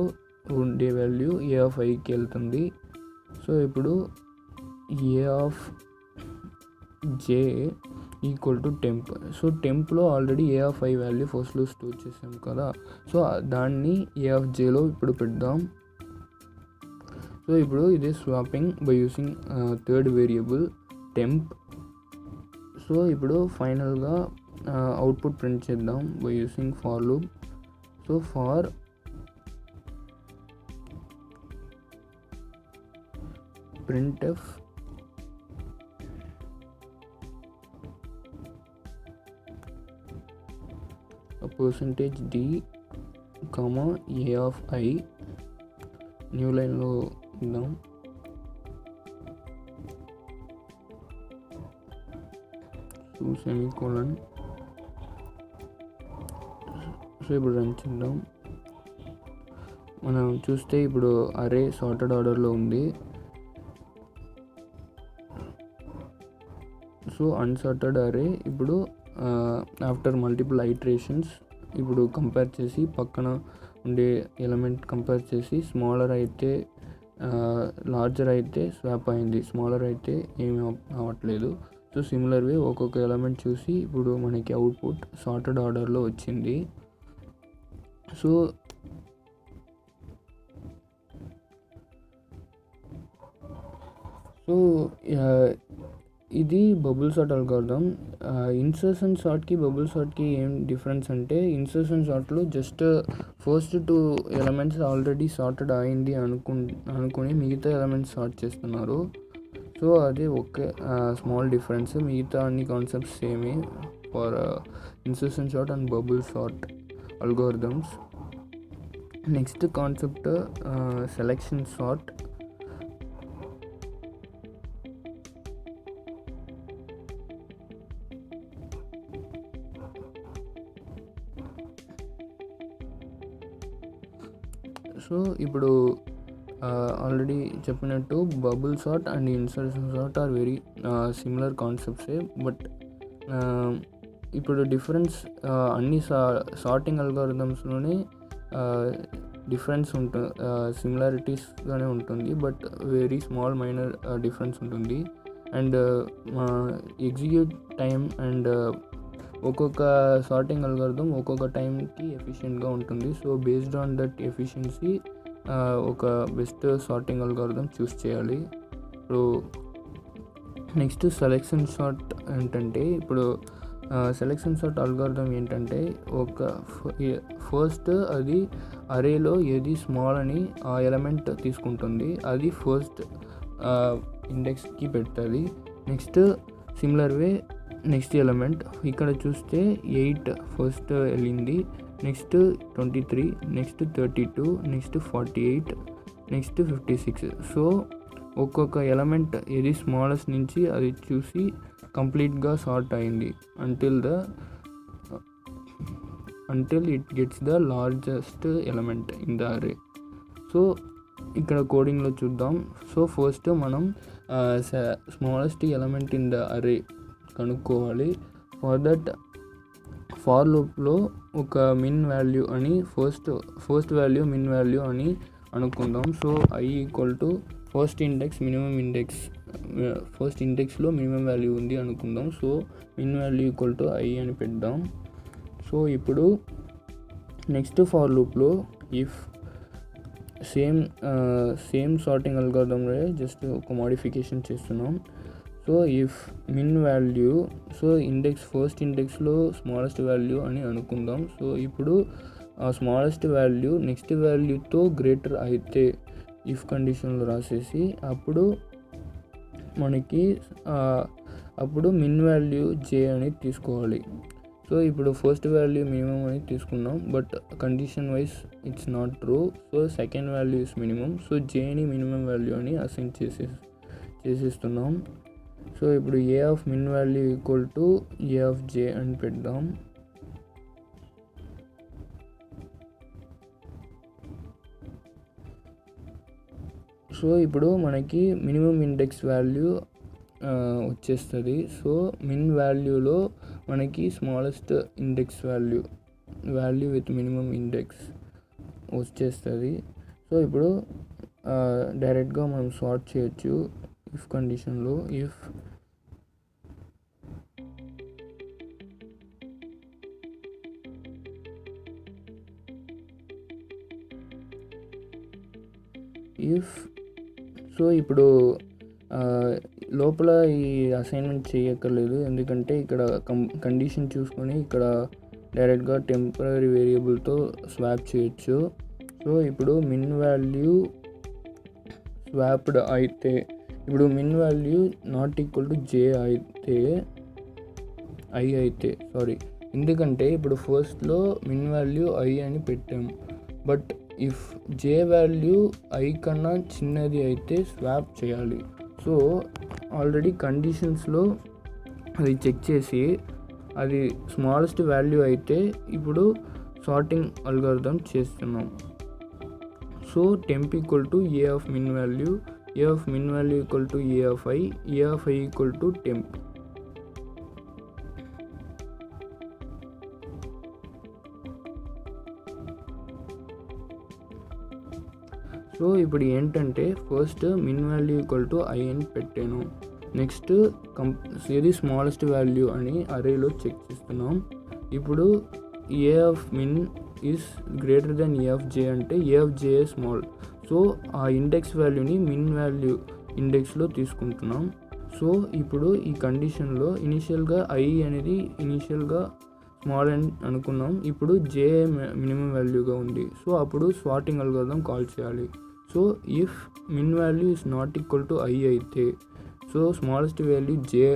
ఉండే వాల్యూ ఏ ఆఫ్ ఐకి వెళ్తుంది. సో ఇప్పుడు A of J equal to temp. So టెంప్లో already A of I value ఫస్ట్లో store చేసాం కదా, సో దాన్ని ఏ ఆఫ్ జేలో ఇప్పుడు పెడదాం. సో ఇప్పుడు ఇది swapping by using third variable temp. So ఇప్పుడు ఫైనల్గా అవుట్పుట్ ప్రింట్ చేద్దాం by using for loop. So for printf %d comma a of i new లైన్లో ఇద్దాం. So semicolon. సో ఇప్పుడు రన్ చేద్దాం. మనం చూస్తే ఇప్పుడు అరే సార్టెడ్ ఆర్డర్లో ఉంది. సో అన్సార్టెడ్ అరే ఇప్పుడు ఆఫ్టర్ మల్టిపుల్ ఐటరేషన్స్ ఇప్పుడు కంపేర్ చేసి పక్కన ఉండే ఎలిమెంట్ కంపేర్ చేసి స్మాలర్ అయితే లార్జర్ అయితే స్వాప్ అయింది, స్మాలర్ అయితే ఏమీ అవ్వట్లేదు. సో సిమిలర్ వే ఒక్కొక్క ఎలిమెంట్ చూసి ఇప్పుడు మనకి అవుట్పుట్ సార్టెడ్ ఆర్డర్లో వచ్చింది. సో ఇది బబుల్ సార్ట్ అల్గోరిథం. ఇన్సర్షన్ సార్ట్కి బబుల్ సార్ట్కి ఏం డిఫరెన్స్ అంటే, ఇన్సర్షన్ సార్ట్లో just first 2 elements already sorted అయింది అనుకుని మిగతా ఎలిమెంట్స్ సార్ట్ చేస్తున్నారు. సో అది ఒకే స్మాల్ డిఫరెన్స్. మిగతా అన్ని కాన్సెప్ట్స్ సేమే for insertion sort and bubble sort algorithms. Next concept selection sort. So ఇప్పుడు ఆల్రెడీ చెప్పినట్టు bubble sort and insertion sort are very similar కాన్సెప్ట్సే. బట్ ఇప్పుడు డిఫరెన్స్ అన్ని సార్టింగ్ అల్గోరిథమ్స్లోనే డిఫరెన్స్ ఉంటుంది, సిమిలారిటీస్గానే ఉంటుంది, but very small minor difference ఉంటుంది. అండ్ ఎగ్జిక్యూట్ టైం అండ్ ఒక్కొక్క సార్టింగ్ అల్గోరిథం ఒక్కొక్క టైంకి ఎఫిషియెంట్గా ఉంటుంది. So based on that efficiency ఒక బెస్ట్ సార్టింగ్ అల్గోరిథం చూస్ చేయాలి. ఇప్పుడు నెక్స్ట్ సెలెక్షన్ సార్ట్ ఏంటంటే, ఇప్పుడు సెలెక్షన్ సార్ట్ అల్గోరిథం ఏంటంటే ఒక ఫస్ట్ అది అరేలో ఏది స్మాల్ అని ఆ ఎలిమెంట్ తీసుకుంటుంది, అది ఫస్ట్ ఇండెక్స్కి పెడుతుంది. Next similar way next element ఇక్కడ చూస్తే 8 ఫస్ట్ వెళ్ళింది, next 23, next 32, next 48, next 56. So ఒక్కొక్క ఎలిమెంట్ ఏది స్మాలెస్ట్ నుంచి అది చూసి కంప్లీట్గా సార్ట్ అయింది until it gets the largest element in the అరే. సో ఇక్కడ కోడింగ్లో చూద్దాం. సో ఫస్ట్ మనం స్మాలెస్ట్ ఎలిమెంట్ ఇన్ ద అరే కనుక్కోవాలి. ఫర్ దట్ ఫార్ లూప్లో ఒక మిన్ వాల్యూ అని ఫస్ట్ వాల్యూ మిన్ వాల్యూ అని అనుకుందాం. So I equal to first index minimum index, first ఇండెక్స్లో మినిమం వాల్యూ ఉంది అనుకుందాం. So min value equal to I అని పెడదాం. సో ఇప్పుడు నెక్స్ట్ ఫార్ లూప్లో ఇఫ్ సేమ్ సార్టింగ్ అల్గోరిథంలో జస్ట్ ఒక మోడిఫికేషన్ చేస్తున్నాం. So if min value, so first ఇండెక్స్లో స్మాలెస్ట్ వాల్యూ అని అనుకుందాం. సో ఇప్పుడు ఆ స్మాలెస్ట్ వాల్యూ నెక్స్ట్ వాల్యూతో గ్రేటర్ అయితే ఇఫ్ కండిషన్లో రాసేసి అప్పుడు మనకి అప్పుడు మిన్ వాల్యూ జే అనేది తీసుకోవాలి. సో ఇప్పుడు ఫస్ట్ వాల్యూ మినిమం అని తీసుకున్నాం, but condition wise it's not true. So second value is minimum. So జేని మినిమం వాల్యూ అని అసైన్ చేసేస్తున్నాం. సో ఇప్పుడు A of min value equal to A of J అని పెడదాం. సో ఇప్పుడు మనకి మినిమం ఇండెక్స్ వాల్యూ వచ్చేస్తుంది. సో మిన్ వాల్యూలో మనకి smallest index value with minimum index వచ్చేస్తుంది. సో ఇప్పుడు డైరెక్ట్గా మనం సార్ట్ చేయొచ్చు ఇఫ్ కండిషన్లో. ఇఫ్ సో ఇప్పుడు లోపల ఈ అసైన్మెంట్ చేయక్కర్లేదు, ఎందుకంటే ఇక్కడ కండిషన్ చూసుకొని ఇక్కడ డైరెక్ట్గా టెంపరరీ వేరియబుల్తో స్వాప్ చేయొచ్చు. సో ఇప్పుడు మిన్ వాల్యూ స్వాప్డ్ అయితే ఇప్పుడు min value not equal to J అయితే ఎందుకంటే ఇప్పుడు ఫస్ట్లో మిన్ వాల్యూ ఐ అని పెట్టాం, but if J value I కన్నా చిన్నది అయితే స్వాప్ చేయాలి. సో ఆల్రెడీ కండిషన్స్లో అది చెక్ చేసి అది స్మాలెస్ట్ వాల్యూ అయితే ఇప్పుడు సార్టింగ్ అల్గారిథం చేస్తున్నాం. So temp equal to A of min value equal to A of I equal to temp. So ఇప్పుడు ఏంటంటే first min value equal to I అని పెట్టాను. నెక్స్ట్ ఏది స్మాలెస్ట్ వాల్యూ అని అరేలో చెక్ చేస్తున్నాం. ఇప్పుడు A of min is greater than A of J అంటే A of J small. So ఆ ఇండెక్స్ వాల్యూని మిన్ వాల్యూ ఇండెక్స్లో తీసుకుంటున్నాం. సో ఇప్పుడు ఈ కండిషన్లో ఇనిషియల్గా ఐ అనేది ఇనిషియల్గా స్మాల్ అని అనుకున్నాం, ఇప్పుడు జే మినిమం వాల్యూగా ఉంది. సో అప్పుడు సార్టింగ్ అల్గారిథం కాల్ చేయాలి. So if min value is not equal to I అయితే, సో స్మాలెస్ట్ వాల్యూ జే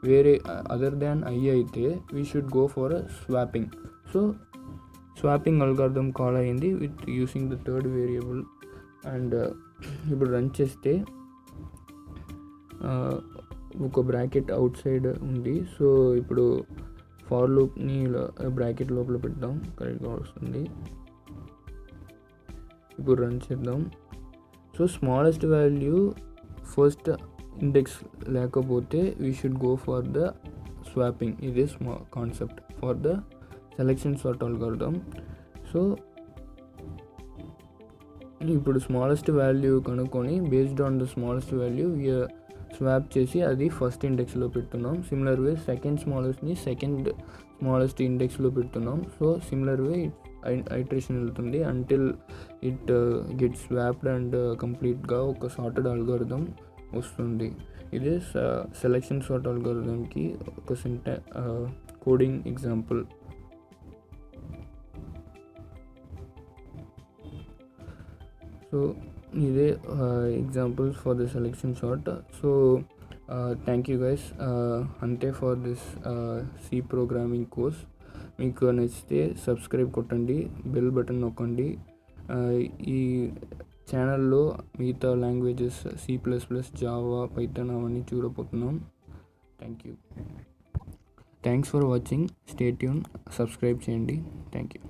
వేరే అదర్ దాన్ ఐ అయితే we should go for swapping. So swapping algorithm call అయ్యింది with using the third variable. And ఇప్పుడు run చేస్తే ఒక bracket outside ఉంది. So ఇప్పుడు for లూప్ని బ్రాకెట్ లోపల పెడదాం, కరెక్ట్గా వస్తుంది. ఇప్పుడు రన్ చేద్దాం. So smallest value first index లేకపోతే we should go for the swapping. ఇదే concept for the selection sort algorithm. So ఇప్పుడు స్మాలెస్ట్ వాల్యూ కనుక్కొని based on the smallest value swap చేసి అది ఫస్ట్ ఇండెక్స్లో పెడుతున్నాం. సిమిలర్ వే సెకండ్ స్మాలెస్ట్ ఇండెక్స్లో పెడుతున్నాం. సో సిమిలర్ వే ఐటరేషన్ వెళ్తుంది until it get swapped and కంప్లీట్గా ఒక సార్టెడ్ అల్గారిథం వస్తుంది. ఇదే సెలెక్షన్ సార్ట్ అల్గారిథంకి ఒక కోడింగ్ ఎగ్జాంపుల్. సో ఇదే examples for the selection sort. So thank you guys. అంతే for this C programming course. మీకు నచ్చితే సబ్స్క్రైబ్ కొట్టండి, బెల్ బటన్ నొక్కండి. ఈ ఛానల్లో మిగతా లాంగ్వేజెస్ C++, జావా, పైథాన్ అవన్నీ చూడబోతున్నాం. Thanks for watching. Stay tune, subscribe చేయండి. Thank you.